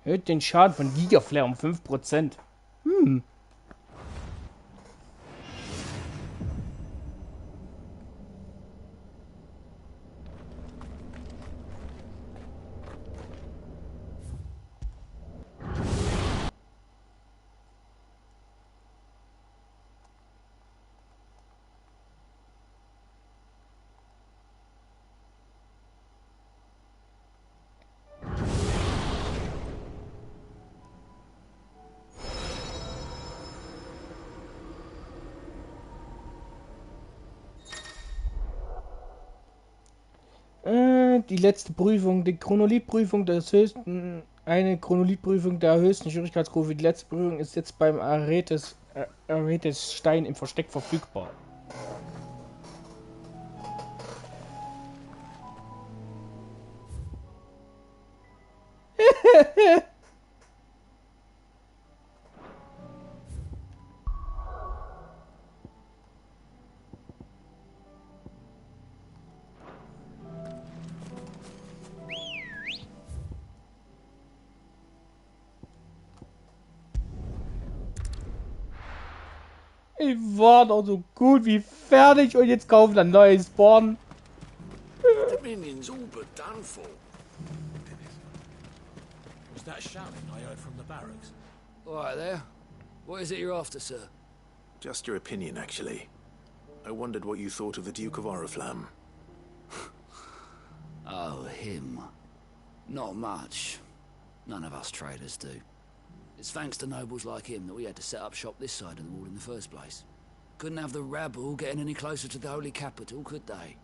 Erhöht den Schaden von Gigaflare um 5%. Die letzte Prüfung, die Chronolithprüfung des höchsten, eine Chronolithprüfung der höchsten Schwierigkeitsstufe. Die letzte Prüfung ist jetzt beim Aretes Stein im Versteck verfügbar. Ich war doch so gut wie fertig und jetzt kaufen wir ein neues Spawn. Dominion's all but done for. Was that shouting I heard from the barracks? All right there. What is it you're after, sir? Just your opinion, actually. I wondered what you thought of the Duke of Oriflamme. Oh, him. Not much. None of us traders do. It's thanks to nobles like him that we had to set up shop this side of the wall in the first place. Couldn't have the rabble getting any closer to the holy capital, could they?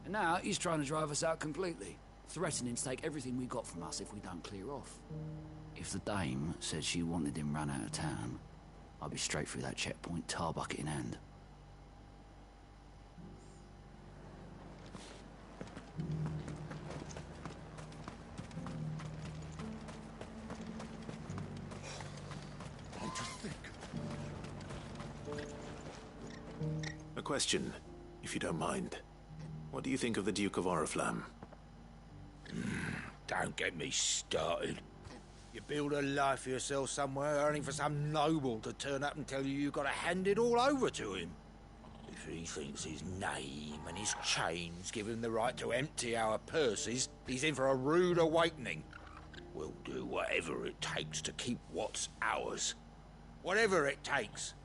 And now he's trying to drive us out completely, threatening to take everything we got from us if we don't clear off. If the dame said she wanted him run out of town, I'd be straight through that checkpoint, tar bucket in hand. A question, if you don't mind. What do you think of the Duke of Oriflamme? Don't get me started. You build a life for yourself somewhere, only for some noble to turn up and tell you you've got to hand it all over to him. If he thinks his name and his chains give him the right to empty our purses, he's in for a rude awakening. We'll do whatever it takes to keep what's ours. Whatever it takes.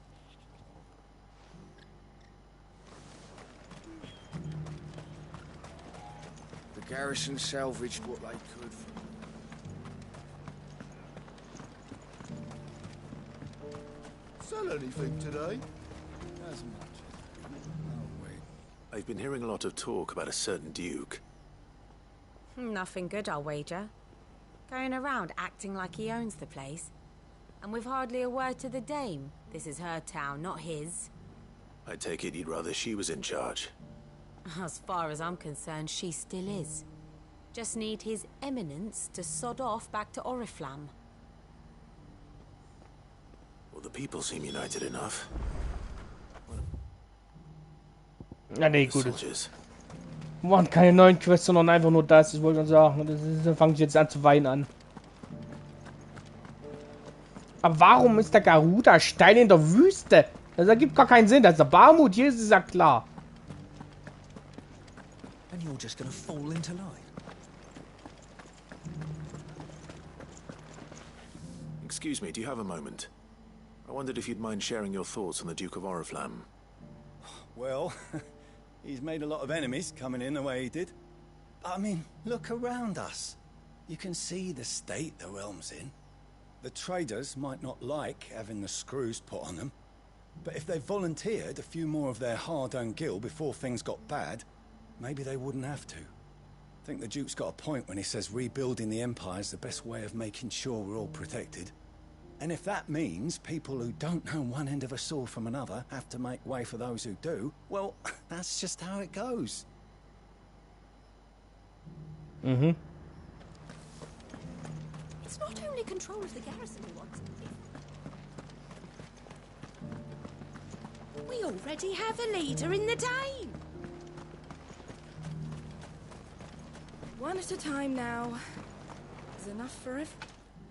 The garrison salvaged what they could from... Sell anything today? As much. Oh, wait. I've been hearing a lot of talk about a certain duke. Nothing good, I'll wager. Going around acting like he owns the place. And with hardly a word to the dame. This is her town, not his. I take it you'd rather she was in charge. As far as I'm concerned, she still is. Just need his eminence to sod off back to Oriflamme. Well, the people seem united enough. Ja, nee, gut. Waren keine neuen Quests, sondern einfach nur das. Ich wollte sagen, da fange ich jetzt an zu weinen an. Aber warum ist der Garuda-Stein in der Wüste? Das ergibt gar keinen Sinn. Das ist der Barmut. Hier ist es ja klar. And you're just gonna fall into line. Excuse me, do you have a moment? I wondered if you'd mind sharing your thoughts on the Duke of Oriflamme. Well, he's made a lot of enemies coming in the way he did. I mean, look around us. You can see the state the realm's in. The traders might not like having the screws put on them, but if they volunteered a few more of their hard-earned gil before things got bad, maybe they wouldn't have to. I think the Duke's got a point when he says rebuilding the Empire is the best way of making sure we're all protected. And if that means people who don't know one end of a sword from another have to make way for those who do, well, that's just how it goes. Mm-hmm. It's not only control of the garrison we want. We already have a leader in the Dane. One at a time now. Is enough for it?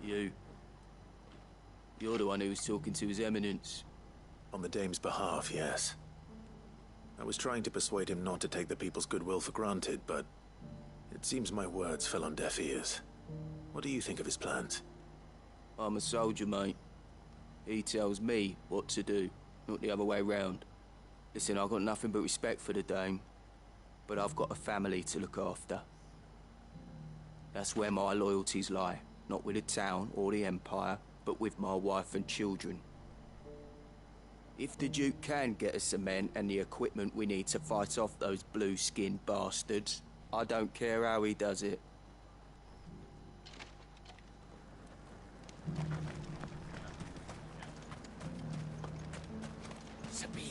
You. You're the one who was talking to His Eminence. On the Dame's behalf, yes. I was trying to persuade him not to take the people's goodwill for granted, but it seems my words fell on deaf ears. What do you think of his plans? I'm a soldier, mate. He tells me what to do, not the other way round. Listen, I've got nothing but respect for the Dame, but I've got a family to look after. That's where my loyalties lie, not with the town or the Empire, but with my wife and children. If the Duke can get us the men and the equipment we need to fight off those blue-skinned bastards, I don't care how he does it. Sabine,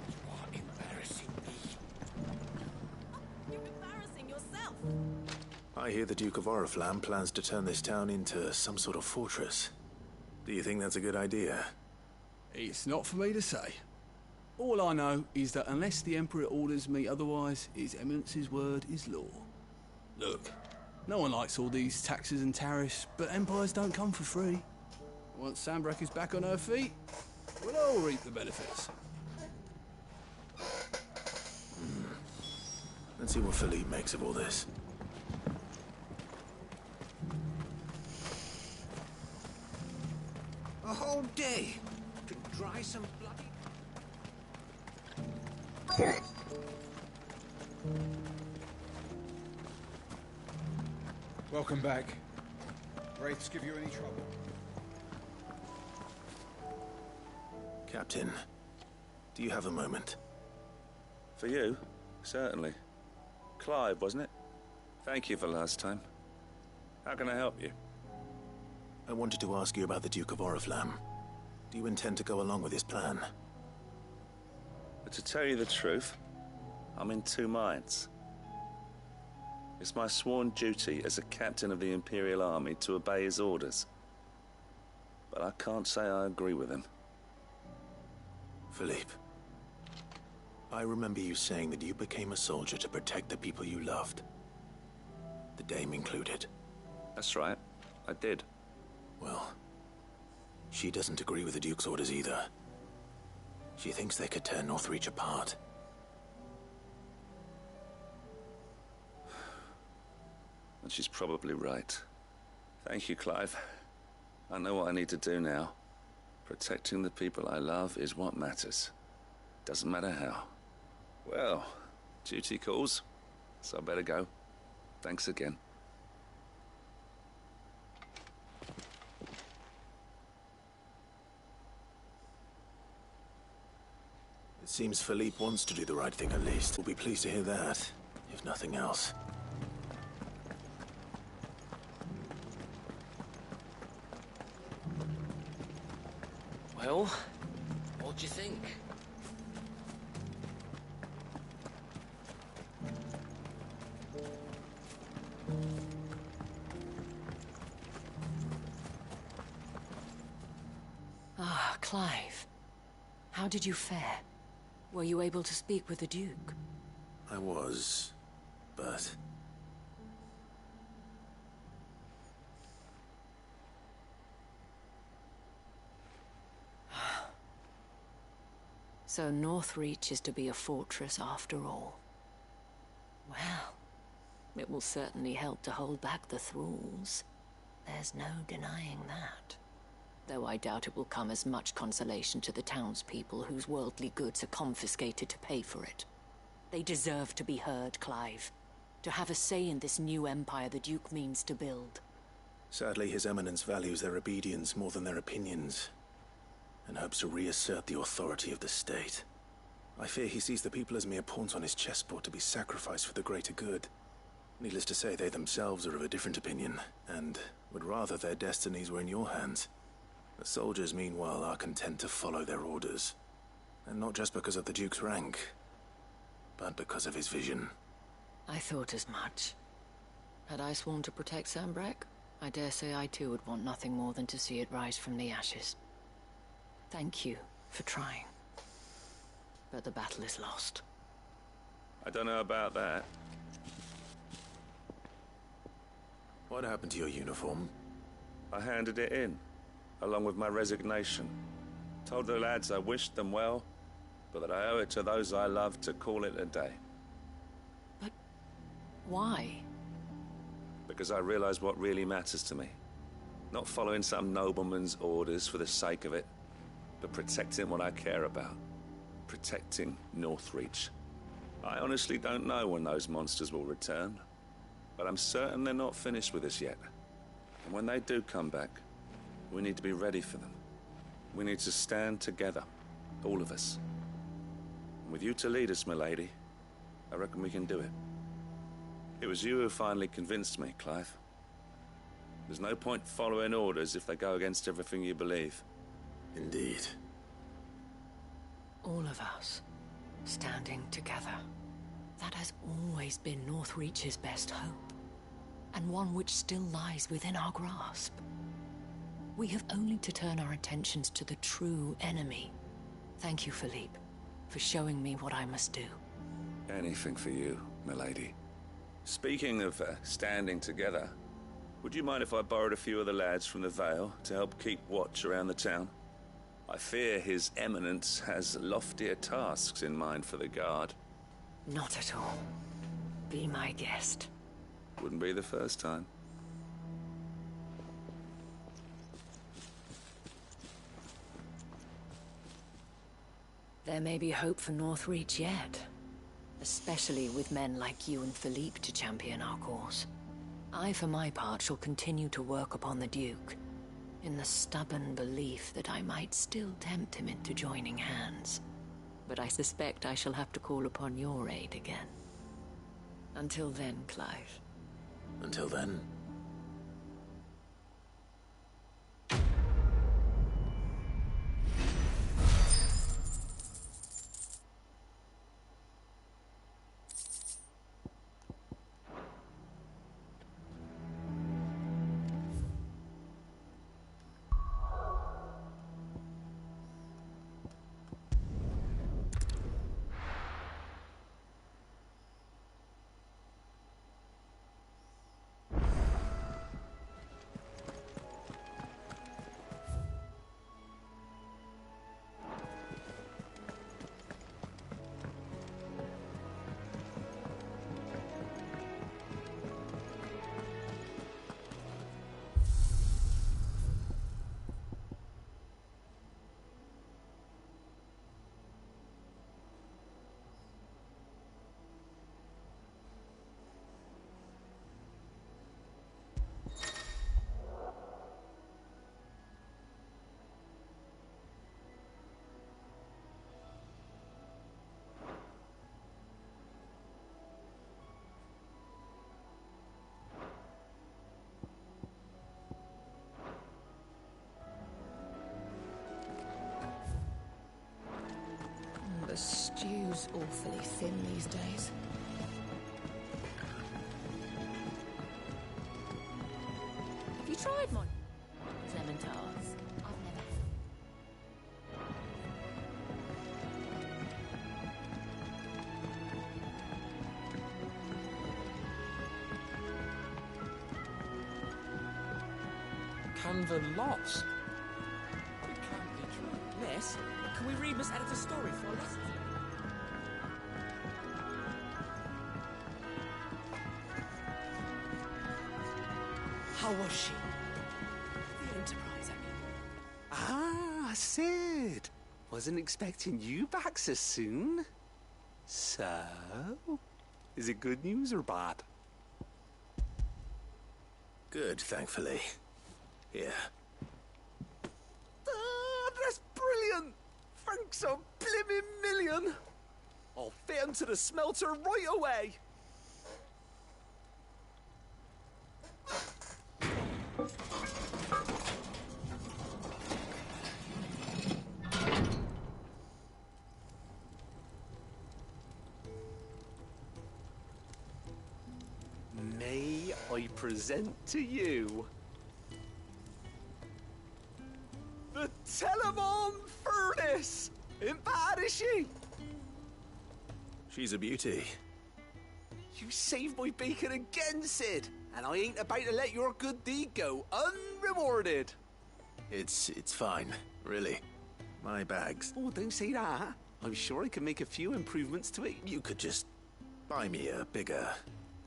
you are embarrassing me. You're embarrassing yourself. I hear the Duke of Oriflamme plans to turn this town into some sort of fortress. Do you think that's a good idea? It's not for me to say. All I know is that unless the Emperor orders me otherwise, His Eminence's word is law. Look, no one likes all these taxes and tariffs, but empires don't come for free. Once Sanbreque is back on her feet, we'll all reap the benefits. Let's see what Philippe makes of all this. A whole day to dry some bloody... Welcome back. Wraiths give you any trouble? Captain, do you have a moment? For you? Certainly. Clive, wasn't it? Thank you for last time. How can I help you? I wanted to ask you about the Duke of Oriflamme. Do you intend to go along with his plan? But to tell you the truth, I'm in two minds. It's my sworn duty as a captain of the Imperial Army to obey his orders. But I can't say I agree with him. Philippe, I remember you saying that you became a soldier to protect the people you loved. The Dame included. That's right, I did. Well, she doesn't agree with the Duke's orders either. She thinks they could tear Northreach apart. And she's probably right. Thank you, Clive. I know what I need to do now. Protecting the people I love is what matters. Doesn't matter how. Well, duty calls, so I better go. Thanks again. It seems Philippe wants to do the right thing at least. We'll be pleased to hear that, if nothing else. Well, what do you think? Ah, Clive. How did you fare? Were you able to speak with the Duke? I was, but... So Northreach is to be a fortress after all. Well, it will certainly help to hold back the thralls. There's no denying that. Though I doubt it will come as much consolation to the townspeople whose worldly goods are confiscated to pay for it. They deserve to be heard, Clive. To have a say in this new empire the Duke means to build. Sadly, His Eminence values their obedience more than their opinions, and hopes to reassert the authority of the state. I fear he sees the people as mere pawns on his chessboard to be sacrificed for the greater good. Needless to say, they themselves are of a different opinion, and would rather their destinies were in your hands. The soldiers, meanwhile, are content to follow their orders. And not just because of the Duke's rank, but because of his vision. I thought as much. Had I sworn to protect Sanbreque, I dare say I too would want nothing more than to see it rise from the ashes. Thank you for trying. But the battle is lost. I don't know about that. What happened to your uniform? I handed it in, along with my resignation. Told the lads I wished them well, but that I owe it to those I love to call it a day. But why? Because I realize what really matters to me. Not following some nobleman's orders for the sake of it, but protecting what I care about. Protecting Northreach. I honestly don't know when those monsters will return, but I'm certain they're not finished with us yet. And when they do come back, we need to be ready for them. We need to stand together, all of us. And with you to lead us, milady, I reckon we can do it. It was you who finally convinced me, Clive. There's no point following orders if they go against everything you believe. Indeed. All of us, standing together. That has always been Northreach's best hope, and one which still lies within our grasp. We have only to turn our attentions to the true enemy. Thank you, Philippe, for showing me what I must do. Anything for you, milady. Speaking of standing together, would you mind if I borrowed a few of the lads from the Vale to help keep watch around the town? I fear His Eminence has loftier tasks in mind for the guard. Not at all. Be my guest. Wouldn't be the first time. There may be hope for Northreach yet. Especially with men like you and Philippe to champion our cause. I, for my part, shall continue to work upon the Duke, in the stubborn belief that I might still tempt him into joining hands. But I suspect I shall have to call upon your aid again. Until then, Clive. Until then. The stew's awfully thin these days. Have you tried mon? Lemon tarts. I've never. Canva lost. It can't be true. Miss, can we read Miss Editor's story for a lesson? How was she? The Enterprise, I mean. Ah, Sid. Wasn't expecting you back so soon. So, is it good news or bad? Good, thankfully. Here. Ah, that's brilliant! Thanks a blimmin' million! I'll fit 'em to the smelter right away! May I present to you the Telemon Furnace? Ain't bad, is she? She's a beauty. You saved my bacon again, Sid, and I ain't about to let your good deed go unrewarded. It's fine, really. My bags. Oh, don't say that. I'm sure I can make a few improvements to it. You could just buy me a bigger...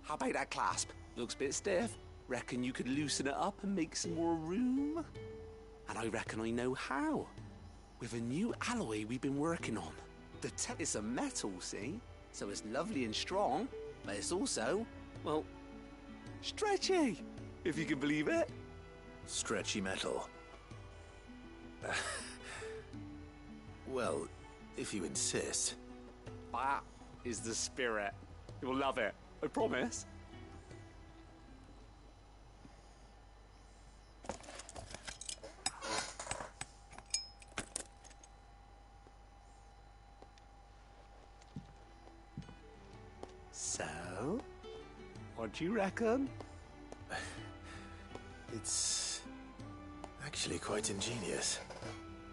How about that clasp? Looks a bit stiff. Reckon you could loosen it up and make some more room? And I reckon I know how. With a new alloy we've been working on. It's a metal, see? So it's lovely and strong, but it's also, well, stretchy, if you can believe it. Stretchy metal. Well, if you insist. That is the spirit. You'll love it, I promise. So, what do you reckon? It's actually quite ingenious.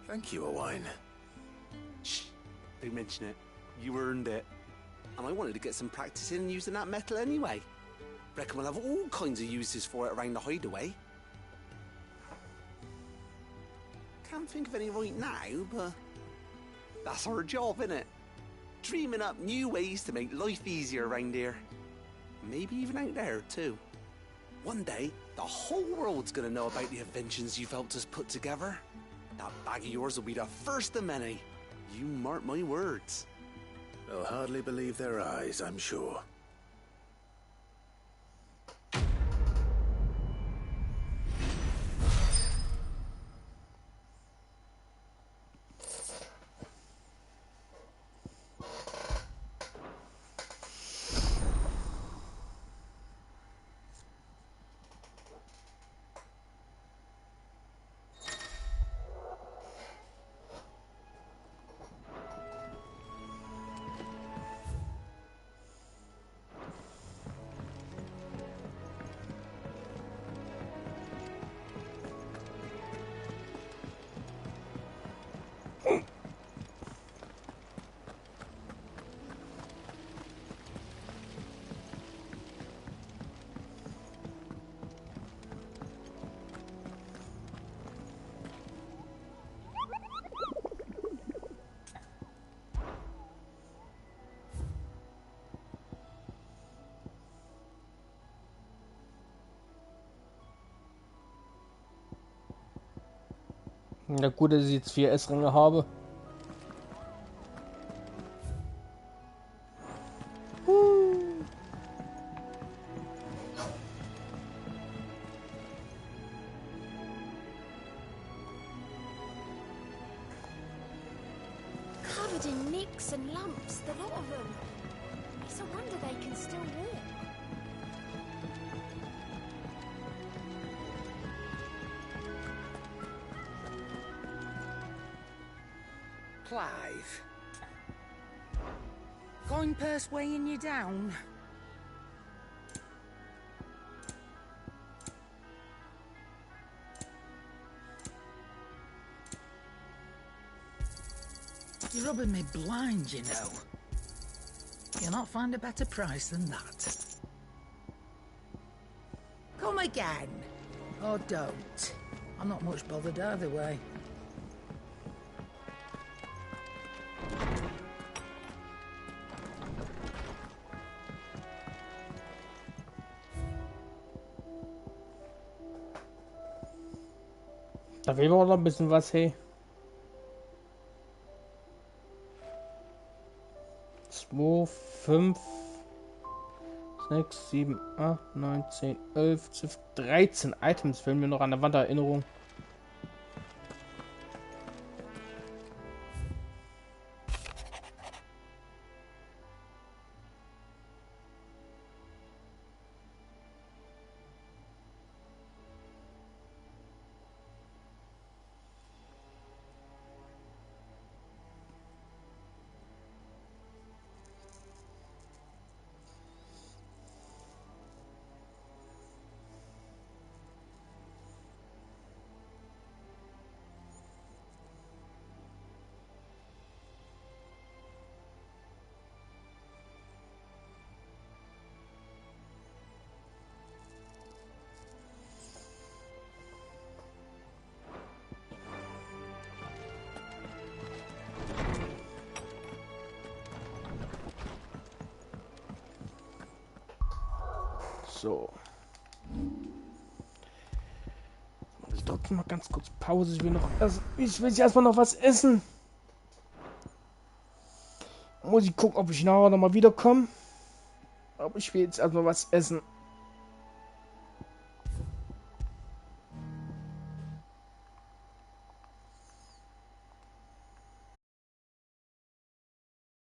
Thank you, Owain. Shh, don't mention it. You earned it. And I wanted to get some practice in using that metal anyway. Reckon we'll have all kinds of uses for it around the hideaway. Can't think of any right now, but that's our job, innit? Dreaming up new ways to make life easier around here. Maybe even out there, too. One day, the whole world's gonna know about the inventions you've helped us put together. That bag of yours will be the first of many. You mark my words. They'll hardly believe their eyes, I'm sure. Ja gut, dass ich jetzt 4 S-Ränge habe. Covered in nicks and lumps, the lot of them. It's a wonder they can still walk. Clive. Coin purse weighing you down? You're rubbing me blind, you know. You'll not find a better price than that. Come again. Or don't. I'm not much bothered either way. Da fehlt auch noch ein bisschen was, hey. 2, 5, 6, 7, 8, 9, 10, 11, 12, 13 Items fehlen mir noch an der Wandererinnerung. So. Ich drücke mal ganz kurz Pause. Ich will erstmal noch was essen. Muss ich gucken, ob ich nachher noch mal wiederkomme. Aber ich will jetzt erstmal was essen.